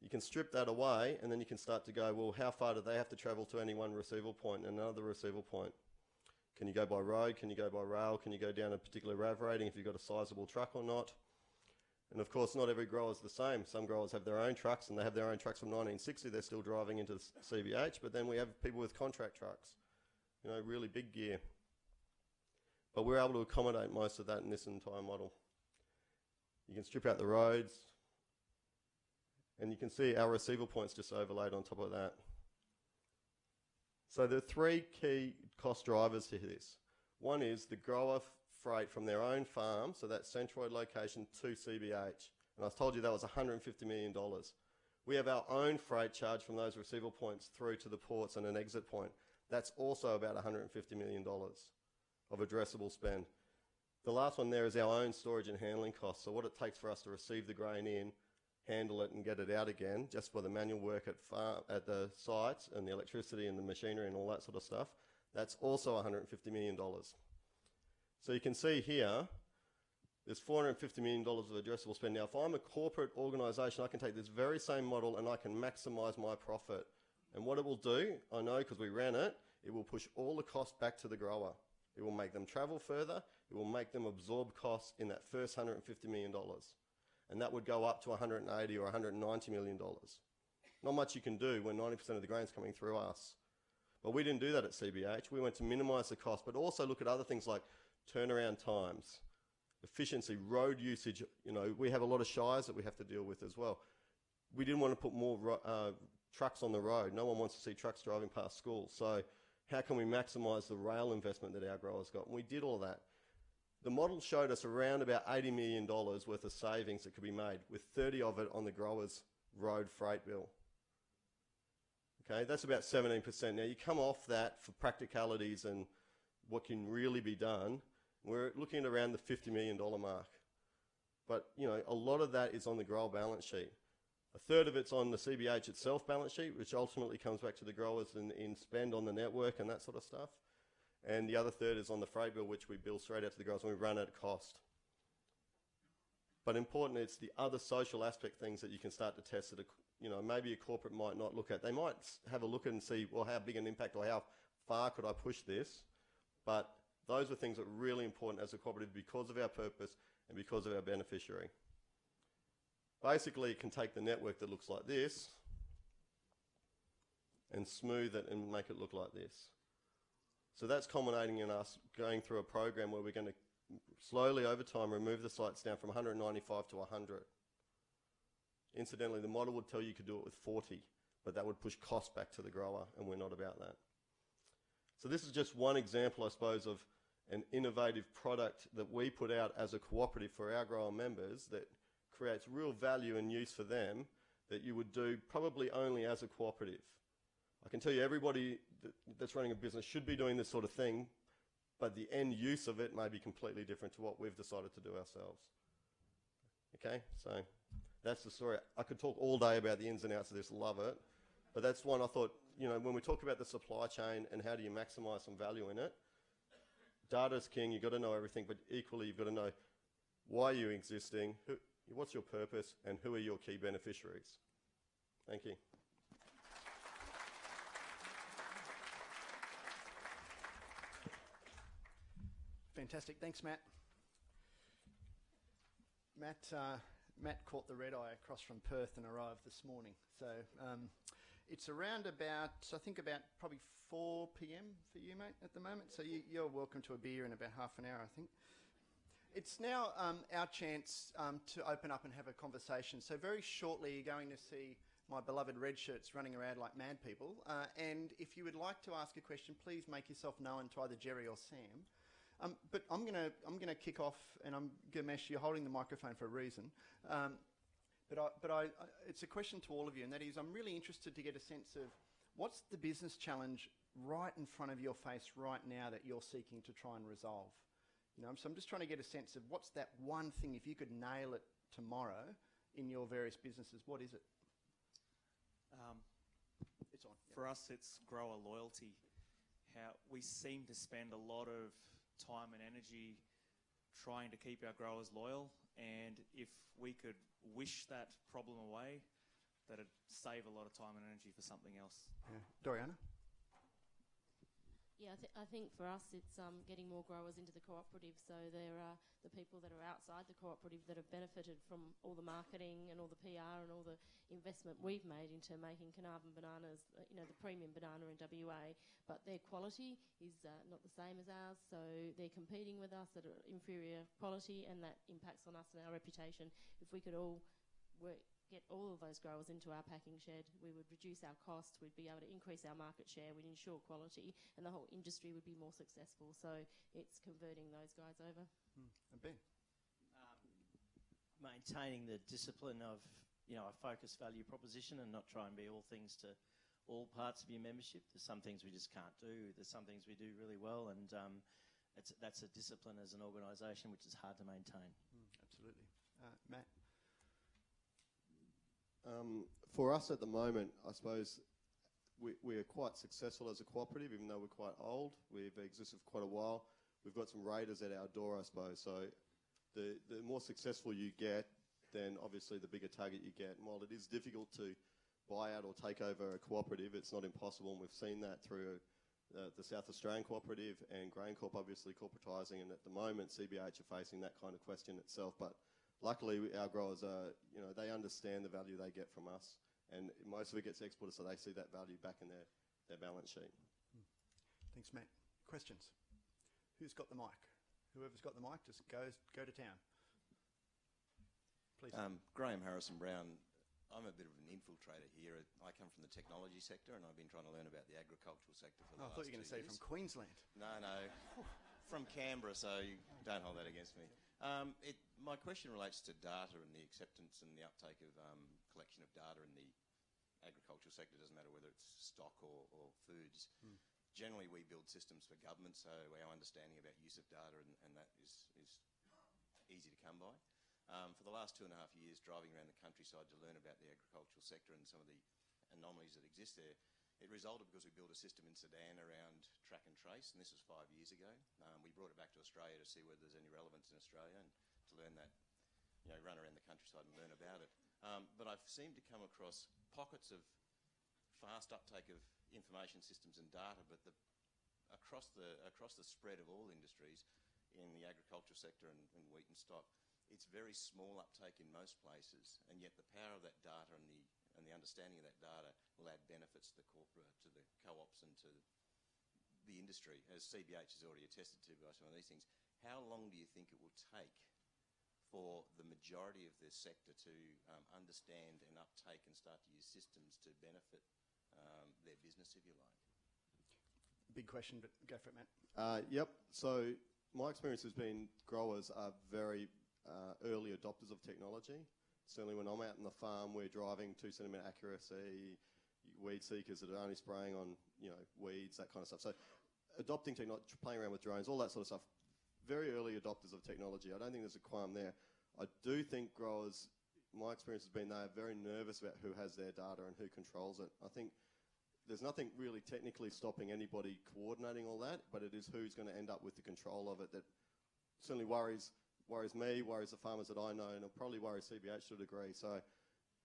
You can strip that away, and then you can start to go, well, how far do they have to travel to any one receival point and another receival point? Can you go by road? Can you go by rail? Can you go down a particular RAV rating if you've got a sizable truck or not? And of course, not every grower is the same. Some growers have their own trucks, and they have their own trucks from 1960. They're still driving into CBH, but then we have people with contract trucks, you know, really big gear. But we're able to accommodate most of that in this entire model. You can strip out the roads, and you can see our receival points just overlaid on top of that. So there are three key cost drivers to this. One is the grower freight from their own farm, so that centroid location, to CBH. And I told you that was $150 million. We have our own freight charge from those receival points through to the ports and an exit point. That's also about $150 million of addressable spend. The last one there is our own storage and handling costs. So what it takes for us to receive the grain in, handle it and get it out again, just for the manual work at the sites and the electricity and the machinery and all that sort of stuff, that's also $150 million. So you can see here, there's $450 million of addressable spend. Now, if I'm a corporate organisation, I can take this very same model and I can maximise my profit. And what it will do, I know because we ran it, it will push all the costs back to the grower. It will make them travel further. It will make them absorb costs in that first $150 million. And that would go up to $180 or $190 million. Not much you can do when 90% of the grain's coming through us. But we didn't do that at CBH. We went to minimise the cost, but also look at other things like turnaround times, efficiency, road usage. You know, we have a lot of shires that we have to deal with as well. We didn't want to put more trucks on the road. No one wants to see trucks driving past schools. So how can we maximise the rail investment that our growers got? And we did all that. The model showed us around about $80 million worth of savings that could be made, with 30 of it on the grower's road freight bill. Okay, that's about 17%. Now you come off that for practicalities and what can really be done, we're looking at around the $50 million mark. But, you know, a lot of that is on the grower balance sheet. A third of it's on the CBH itself balance sheet, which ultimately comes back to the growers in spend on the network and that sort of stuff. And the other third is on the freight bill, which we bill straight out to the growers and we run at cost. But important, it's the other social aspect things that you can start to test that, you know, maybe a corporate might not look at. They might have a look at and see, well, how big an impact or how far could I push this? But those are things that are really important as a cooperative because of our purpose and because of our beneficiary. Basically, it can take the network that looks like this and smooth it and make it look like this. So that's culminating in us going through a program where we're going to slowly over time remove the sites down from 195 to 100. Incidentally, the model would tell you could do it with 40, but that would push cost back to the grower, and we're not about that. So this is just one example, I suppose, of an innovative product that we put out as a cooperative for our grower members that creates real value and use for them that you would do probably only as a cooperative. I can tell you everybody that's running a business should be doing this sort of thing, but the end use of it may be completely different to what we've decided to do ourselves. Okay, so that's the story. I could talk all day about the ins and outs of this, love it, but that's one I thought, you know, when we talk about the supply chain and how do you maximise some value in it, data's king, you've got to know everything, but equally you've got to know why you're existing, what's your purpose, and who are your key beneficiaries. Thank you. Fantastic. Thanks, Matt. Matt caught the red eye across from Perth and arrived this morning. So it's around about, I think about probably 4 p.m. for you, mate, at the moment. So you're welcome to a beer in about half an hour, I think. It's now our chance to open up and have a conversation. So very shortly you're going to see my beloved red shirts running around like mad people. And if you would like to ask a question, please make yourself known to either Jerry or Sam. But I'm gonna kick off, and Gamesh, you're holding the microphone for a reason. But it's a question to all of you, and that is, I'm really interested to get a sense of What's the business challenge right in front of your face right now that you're seeking to try and resolve? So I'm just trying to get a sense of what's that one thing, if you could nail it tomorrow in your various businesses, what is it? It's on. For us, it's grower loyalty. How we seem to spend a lot of time and energy trying to keep our growers loyal, and if we could wish that problem away, that'd save a lot of time and energy for something else. Yeah. Doriana? Yeah, I think for us it's getting more growers into the cooperative, so there are the people that are outside the cooperative that have benefited from all the marketing and all the PR and all the investment we've made into making Carnarvon bananas, the premium banana in WA, but their quality is not the same as ours, so they're competing with us at inferior quality, and that impacts on us and our reputation. If we could all get all of those growers into our packing shed, we would reduce our costs, we'd be able to increase our market share, we'd ensure quality, and the whole industry would be more successful. So it's converting those guys over. And Ben? Maintaining the discipline of, a focused value proposition and not try and be all things to all parts of your membership. There's some things we just can't do. There's some things we do really well, and that's a discipline as an organisation which is hard to maintain. Absolutely. Matt? For us at the moment, I suppose we are quite successful as a cooperative, even though we're quite old. We've existed for quite a while. We've got some raiders at our door, I suppose. So the more successful you get, then obviously the bigger target you get. And while it is difficult to buy out or take over a cooperative, it's not impossible. And we've seen that through the South Australian Cooperative and GrainCorp obviously corporatising. And at the moment, CBH are facing that kind of question itself. But luckily, our growers are, they understand the value they get from us, and most of it gets exported, so they see that value back in their balance sheet. Thanks, Matt. Questions? Who's got the mic? Whoever's got the mic, just go to town. Please. Graham Harrison-Brown. I'm a bit of an infiltrator here. I come from the technology sector, and I've been trying to learn about the agricultural sector for the last 2 years. I thought you were going to say from Queensland. No. From Canberra, so you don't hold that against me. My question relates to data and the acceptance and the uptake of collection of data in the agricultural sector. It doesn't matter whether it's stock or foods. Generally, we build systems for government, so our understanding about use of data and that is easy to come by. For the last 2.5 years, driving around the countryside to learn about the agricultural sector and some of the anomalies that exist there, it resulted because we built a system in Sudan around track and trace, and this was 5 years ago. We brought it back to Australia to see whether there's any relevance in Australia and to learn that, run around the countryside and learn about it. But I've seemed to come across pockets of fast uptake of information systems and data, but across the spread of all industries in the agricultural sector and wheat and stock, it's very small uptake in most places, and yet the power of that data and the understanding of that data will add benefits to the co-ops and to the industry, as CBH has already attested to by some of these things. How long do you think it will take for the majority of this sector to understand and uptake and start to use systems to benefit their business, if you like? Big question, but go for it, Matt. Yep. So my experience has been growers are very early adopters of technology. Certainly when I'm out in the farm, we're driving 2 centimetre accuracy, weed seekers that are only spraying on, weeds, that kind of stuff. So adopting technology, playing around with drones, all that sort of stuff, very early adopters of technology. I don't think there's a qualm there. I do think growers, my experience has been they are very nervous about who has their data and who controls it. I think there's nothing really technically stopping anybody coordinating all that, but it is who's going to end up with the control of it that certainly worries me, worries the farmers that I know, and it'll probably worry CBH to a degree. So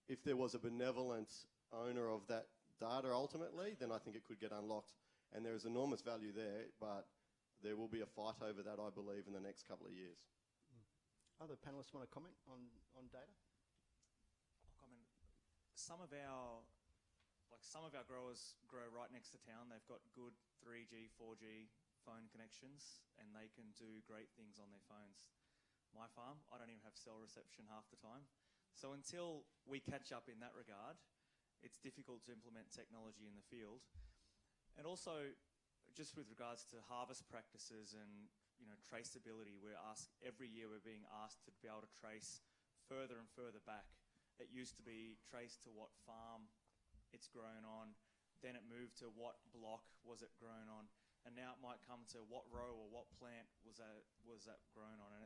if there was a benevolent owner of that data ultimately, then I think it could get unlocked. And there is enormous value there, but there will be a fight over that, I believe, in the next couple of years. Other panellists want to comment on data? I'll comment. Some of our growers grow right next to town. They've got good 3G, 4G phone connections, and they can do great things on their phones. My farm, I don't even have cell reception half the time. So until we catch up in that regard, it's difficult to implement technology in the field. And also, just with regards to harvest practices and traceability, every year we're being asked to be able to trace further and further back. It used to be traced to what farm it's grown on. then it moved to what block was it grown on, and now it might come to what row or what plant was that grown on. And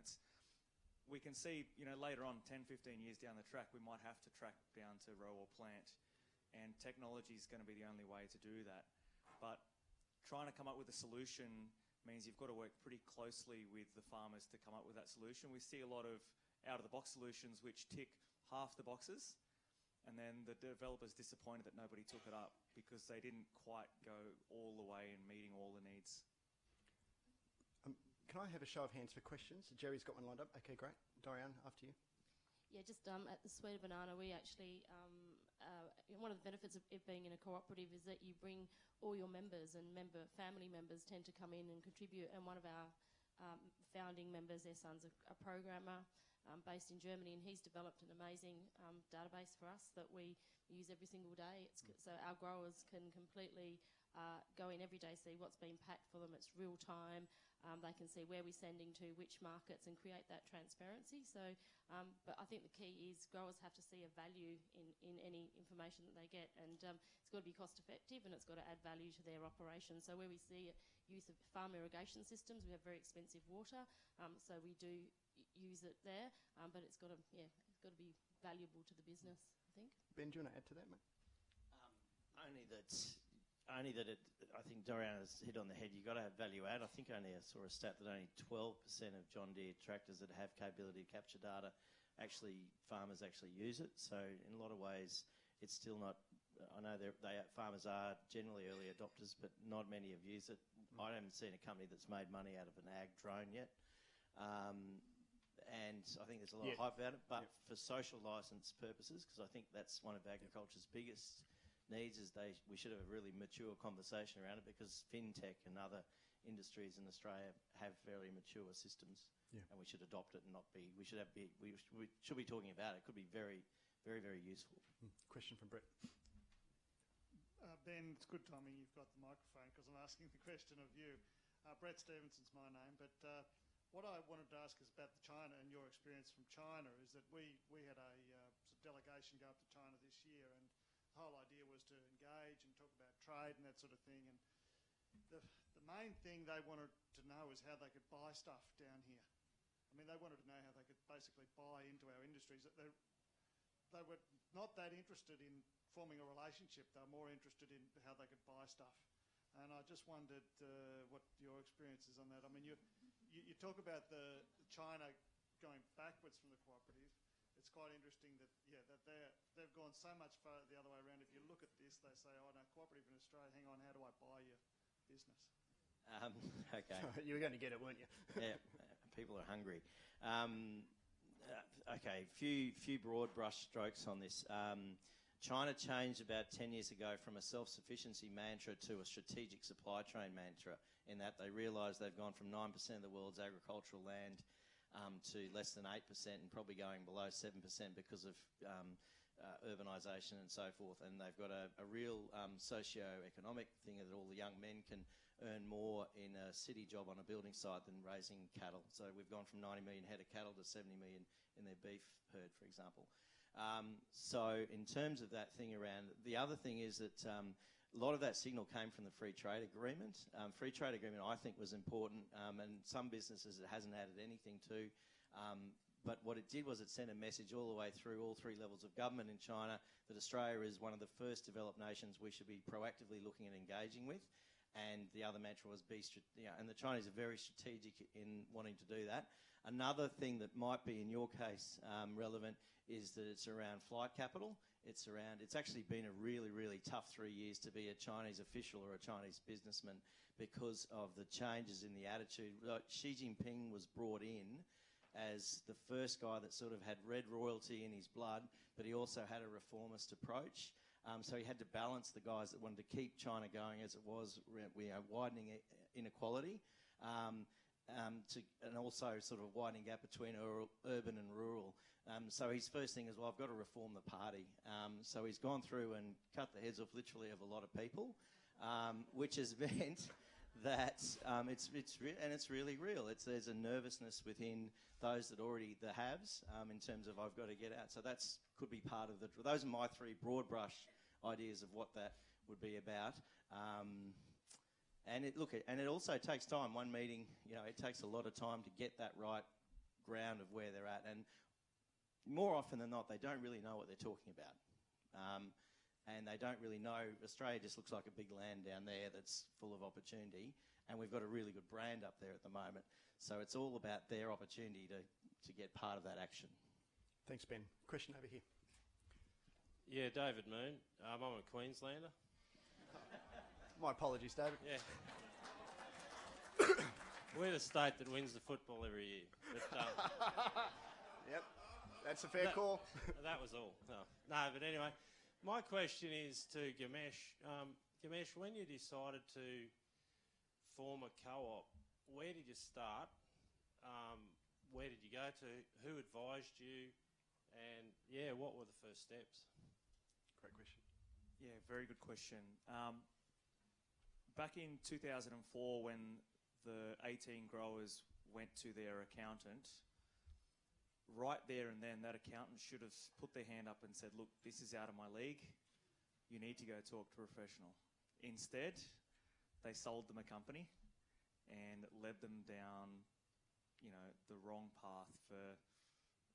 we can see, later on, 10, 15 years down the track, we might have to track down to row or plant, and technology is going to be the only way to do that. But trying to come up with a solution means you've got to work pretty closely with the farmers to come up with that solution. We see a lot of out-of-the-box solutions which tick half the boxes, and then the developer's disappointed that nobody took it up because they didn't quite go all the way in meeting all the needs. Can I have a show of hands for questions? Jerry's got one lined up. Okay, great. Dorian, after you. Yeah, just at the Sweet Banana, we actually, one of the benefits of it being in a cooperative is that you bring all your members, and family members tend to come in and contribute. And one of our founding members, their son's a programmer based in Germany, and he's developed an amazing database for us that we use every single day. So our growers can completely go in every day, see what's been packed for them. It's real time. They can see where we're sending to, which markets, and create that transparency. So, but I think the key is growers have to see a value in any information that they get, and it's got to be cost effective, and it's got to add value to their operation. So where we see use of farm irrigation systems, we have very expensive water, so we do use it there, but it's got to be valuable to the business, I think. Ben, do you want to add to that, mate? Only that I think Dorian has hit on the head. You've got to have value add. I think I saw a stat that only 12% of John Deere tractors that have capability to capture data farmers actually use it. So in a lot of ways, it's still not. I know farmers are generally early adopters, but not many have used it. I haven't seen a company that's made money out of an ag drone yet. And I think there's a lot of hype about it. But for social licence purposes, because I think that's one of agriculture's biggest needs, is we should have a really mature conversation around it, because fintech and other industries in Australia have fairly mature systems, and we should adopt it and not be. We should be talking about it. It could be very, very, very useful. Question from Brett. Ben, it's good timing you've got the microphone, because I'm asking the question of you. Brett Stevenson's my name, but what I wanted to ask is about China and your experience from China. Is that we had a delegation go up to China this year, and the whole idea was to engage and talk about trade and that sort of thing. And the main thing they wanted to know is how they could buy stuff down here. I mean, they wanted to know how they could basically buy into our industries. They were not that interested in forming a relationship. They were more interested in how they could buy stuff. And I just wondered what your experience is on that. I mean, you talk about the China going backwards from the cooperative. It's quite interesting that they've gone so much far the other way around. If you look at this, they say, "Oh no, cooperative in Australia. Hang on, how do I buy your business?" Okay. You were going to get it, weren't you? Yeah, people are hungry. Okay, few broad brush strokes on this. China changed about 10 years ago from a self-sufficiency mantra to a strategic supply chain mantra, in that they realised they've gone from 9% of the world's agricultural land to less than 8%, and probably going below 7% because of urbanisation and so forth. And they've got a real socio-economic thing that all the young men can earn more in a city job on a building site than raising cattle. So we've gone from 90 million head of cattle to 70 million in their beef herd, for example. So in terms of that thing around, the other thing is that a lot of that signal came from the free trade agreement. Free trade agreement, I think, was important, and some businesses it hasn't added anything to. But what it did was it sent a message all the way through all three levels of government in China that Australia is one of the first developed nations we should be proactively looking at engaging with. And the other mantra was and the Chinese are very strategic in wanting to do that. Another thing that might be, in your case, relevant is that it's around flight capital. It's actually been a really, really tough 3 years to be a Chinese official or a Chinese businessman because of the changes in the attitude. Xi Jinping was brought in as the first guy that sort of had red royalty in his blood, but he also had a reformist approach. So he had to balance the guys that wanted to keep China going as it was, widening inequality, and also sort of widening gap between urban and rural. So his first thing is, well, I've got to reform the party. So he's gone through and cut the heads off literally of a lot of people, which has meant that it's really real. There's a nervousness within those that already the haves in terms of I've got to get out. So could be part of those are my three broad brush ideas of what would be about. And it also takes time. One meeting, it takes a lot of time to get that right ground of where they're at. And more often than not, they don't really know what they're talking about. And they don't really know. Australia just looks like a big land down there that's full of opportunity. And we've got a really good brand up there at the moment. So it's all about their opportunity to get part of that action. Thanks, Ben. Question over here. Yeah, David Moon. I'm a Queenslander. My apologies, David. Yeah. We're the state that wins the football every year. But, yep, that's a fair call. That was all. No, but anyway, my question is to Gamesh. Gamesh, when you decided to form a co-op, where did you start? Where did you go to? Who advised you? And, yeah, what were the first steps? Great question. Yeah, very good question. Back in 2004, when the 18 growers went to their accountant, right there and then that accountant should have put their hand up and said, look, this is out of my league. You need to go talk to a professional. Instead, they sold them a company and led them down, the wrong path for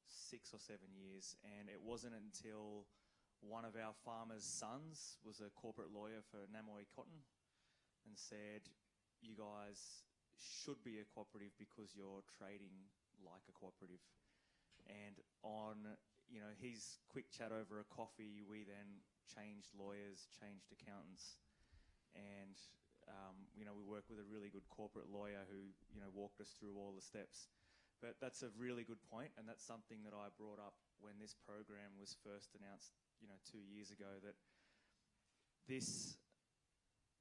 6 or 7 years. And it wasn't until one of our farmers' sons was a corporate lawyer for Namoi Cotton and said, you guys should be a cooperative because you're trading like a cooperative. And on, his quick chat over a coffee, we then changed lawyers, changed accountants, and, we work with a really good corporate lawyer who, walked us through all the steps. But that's a really good point, and that's something that I brought up when this program was first announced, 2 years ago, that this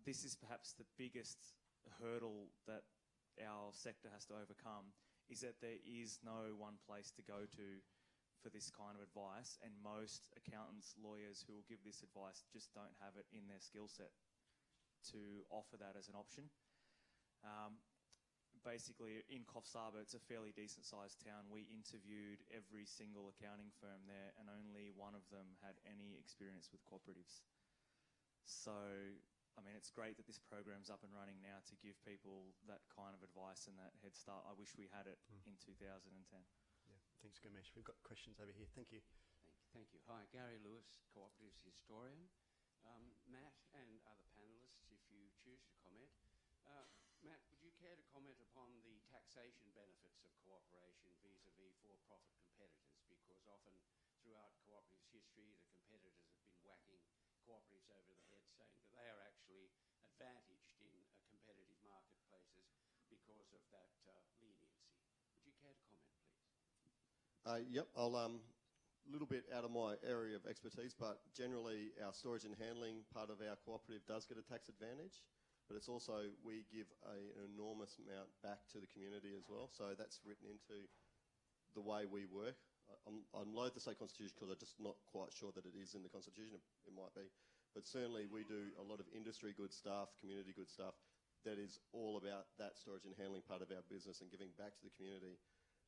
is perhaps the biggest hurdle that our sector has to overcome, is that there is no one place to go to for this kind of advice, and most accountants, lawyers who will give this advice just don't have it in their skill set to offer that as an option. Basically, in Coffs Harbour, it's a fairly decent-sized town. We interviewed every single accounting firm there, and only one of them had any experience with cooperatives. So, it's great that this program's up and running now to give people that kind of advice and that head start. I wish we had it in 2010. Yeah, thanks, Gamesh. We've got questions over here. Thank you. Thank you. Hi, Gary Lewis, Cooperatives Historian. Matt and other panellists, if you choose to comment. Matt, would you care to comment upon the taxation benefits of cooperation vis-à-vis for-profit competitors? Because often throughout cooperatives history, the competitors have been whacking cooperatives over the head, saying that they are actually advantaged in competitive marketplaces because of that leniency. Would you care to comment, please? Yep, I'll little bit out of my area of expertise, but generally our storage and handling part of our cooperative does get a tax advantage, but it's also, we give an enormous amount back to the community as well, so that's written into the way we work. I'm loath to say constitution because I'm just not quite sure that it is in the constitution. It might be, but certainly we do a lot of industry good stuff, community good stuff that is all about that storage and handling part of our business and giving back to the community.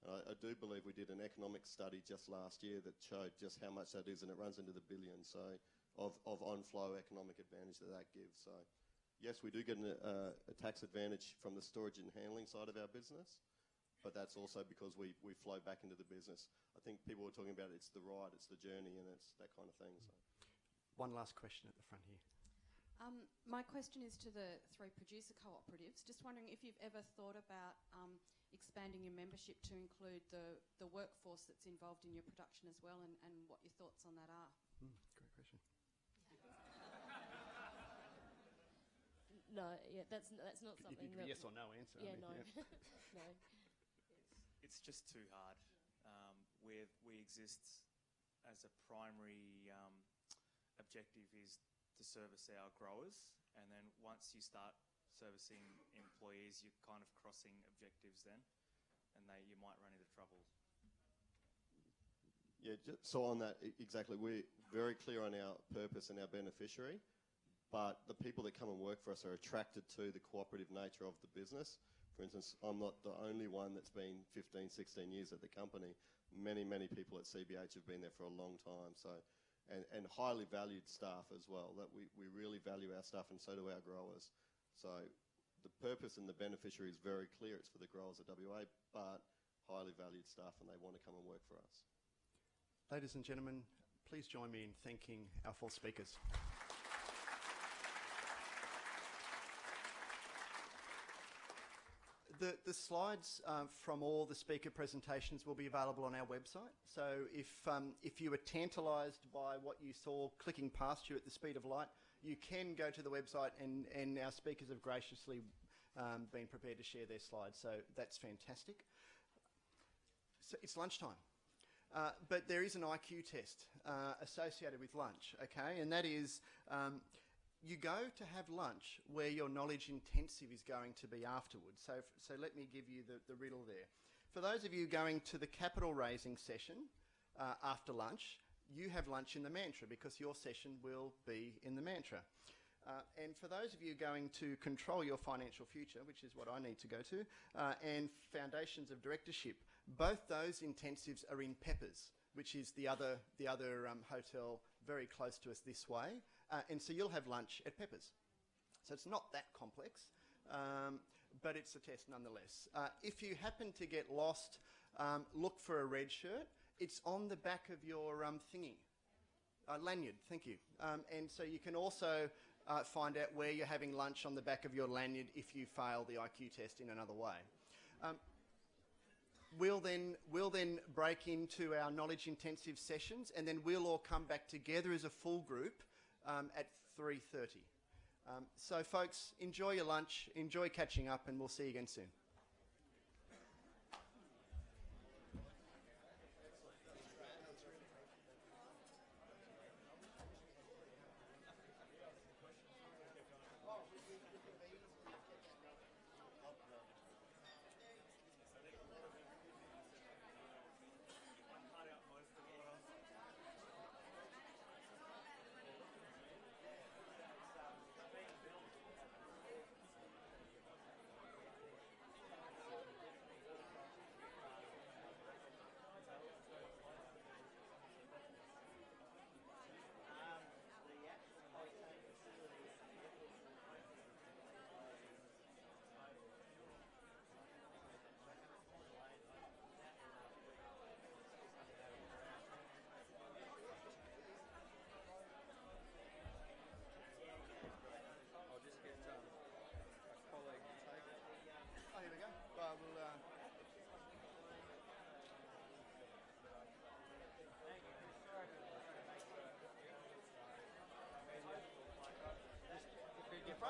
I do believe we did an economic study just last year that showed just how much that is, and it runs into the billions, so of on-flow economic advantage that gives. So yes, we do get a tax advantage from the storage and handling side of our business, but that's also because we flow back into the business. I think people were talking about it's the ride, it's the journey, and it's that kind of thing. So. One last question at the front here. My question is to the 3 producer cooperatives. Just wondering if you've ever thought about expanding your membership to include the workforce that's involved in your production as well, and what your thoughts on that are. Great question. No, yeah, that's not something. You give a yes or no answer. Yeah, no, no. It's just too hard. We exist as a primary objective is to service our growers, and then once you start servicing employees, you're kind of crossing objectives then, and you might run into trouble. Yeah, so on that, exactly, we're very clear on our purpose and our beneficiary, but the people that come and work for us are attracted to the cooperative nature of the business. For instance, I'm not the only one that's been 15, 16 years at the company. Many, many people at CBH have been there for a long time. So and highly valued staff as well. That we really value our staff, and so do our growers. So the purpose and the beneficiary is very clear. It's for the growers of WA, but highly valued staff, and they want to come and work for us. Ladies and gentlemen, please join me in thanking our 4 speakers. The slides from all the speaker presentations will be available on our website. So if you were tantalised by what you saw clicking past you at the speed of light, you can go to the website, and our speakers have graciously been prepared to share their slides. So that's fantastic. So it's lunchtime. But there is an IQ test associated with lunch, okay? And that is you go to have lunch where your knowledge intensive is going to be afterwards. So let me give you the riddle there. For those of you going to the capital raising session after lunch, you have lunch in the mantra because your session will be in the mantra. And for those of you going to control your financial future, which is what I need to go to, and foundations of directorship, both those intensives are in Peppers, which is the other hotel very close to us this way. And so you'll have lunch at Peppers. So it's not that complex, but it's a test nonetheless. If you happen to get lost, look for a red shirt. It's on the back of your thingy. Lanyard, thank you. And so you can also find out where you're having lunch on the back of your lanyard if you fail the IQ test in another way. We'll then break into our knowledge intensive sessions, and then we'll all come back together as a full group at 3:30. So folks, enjoy your lunch, enjoy catching up, and we'll see you again soon.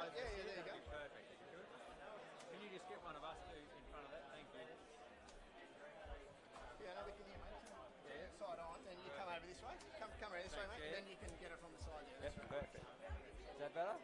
Yeah, there you go. Perfect. Can you just get one of us in front of that? Thank you. Yeah, no, we can hear, mate. Yeah, side on, then you come over this way. Come around this way, mate, and then you can get it from the side. Yep, perfect. Is that better?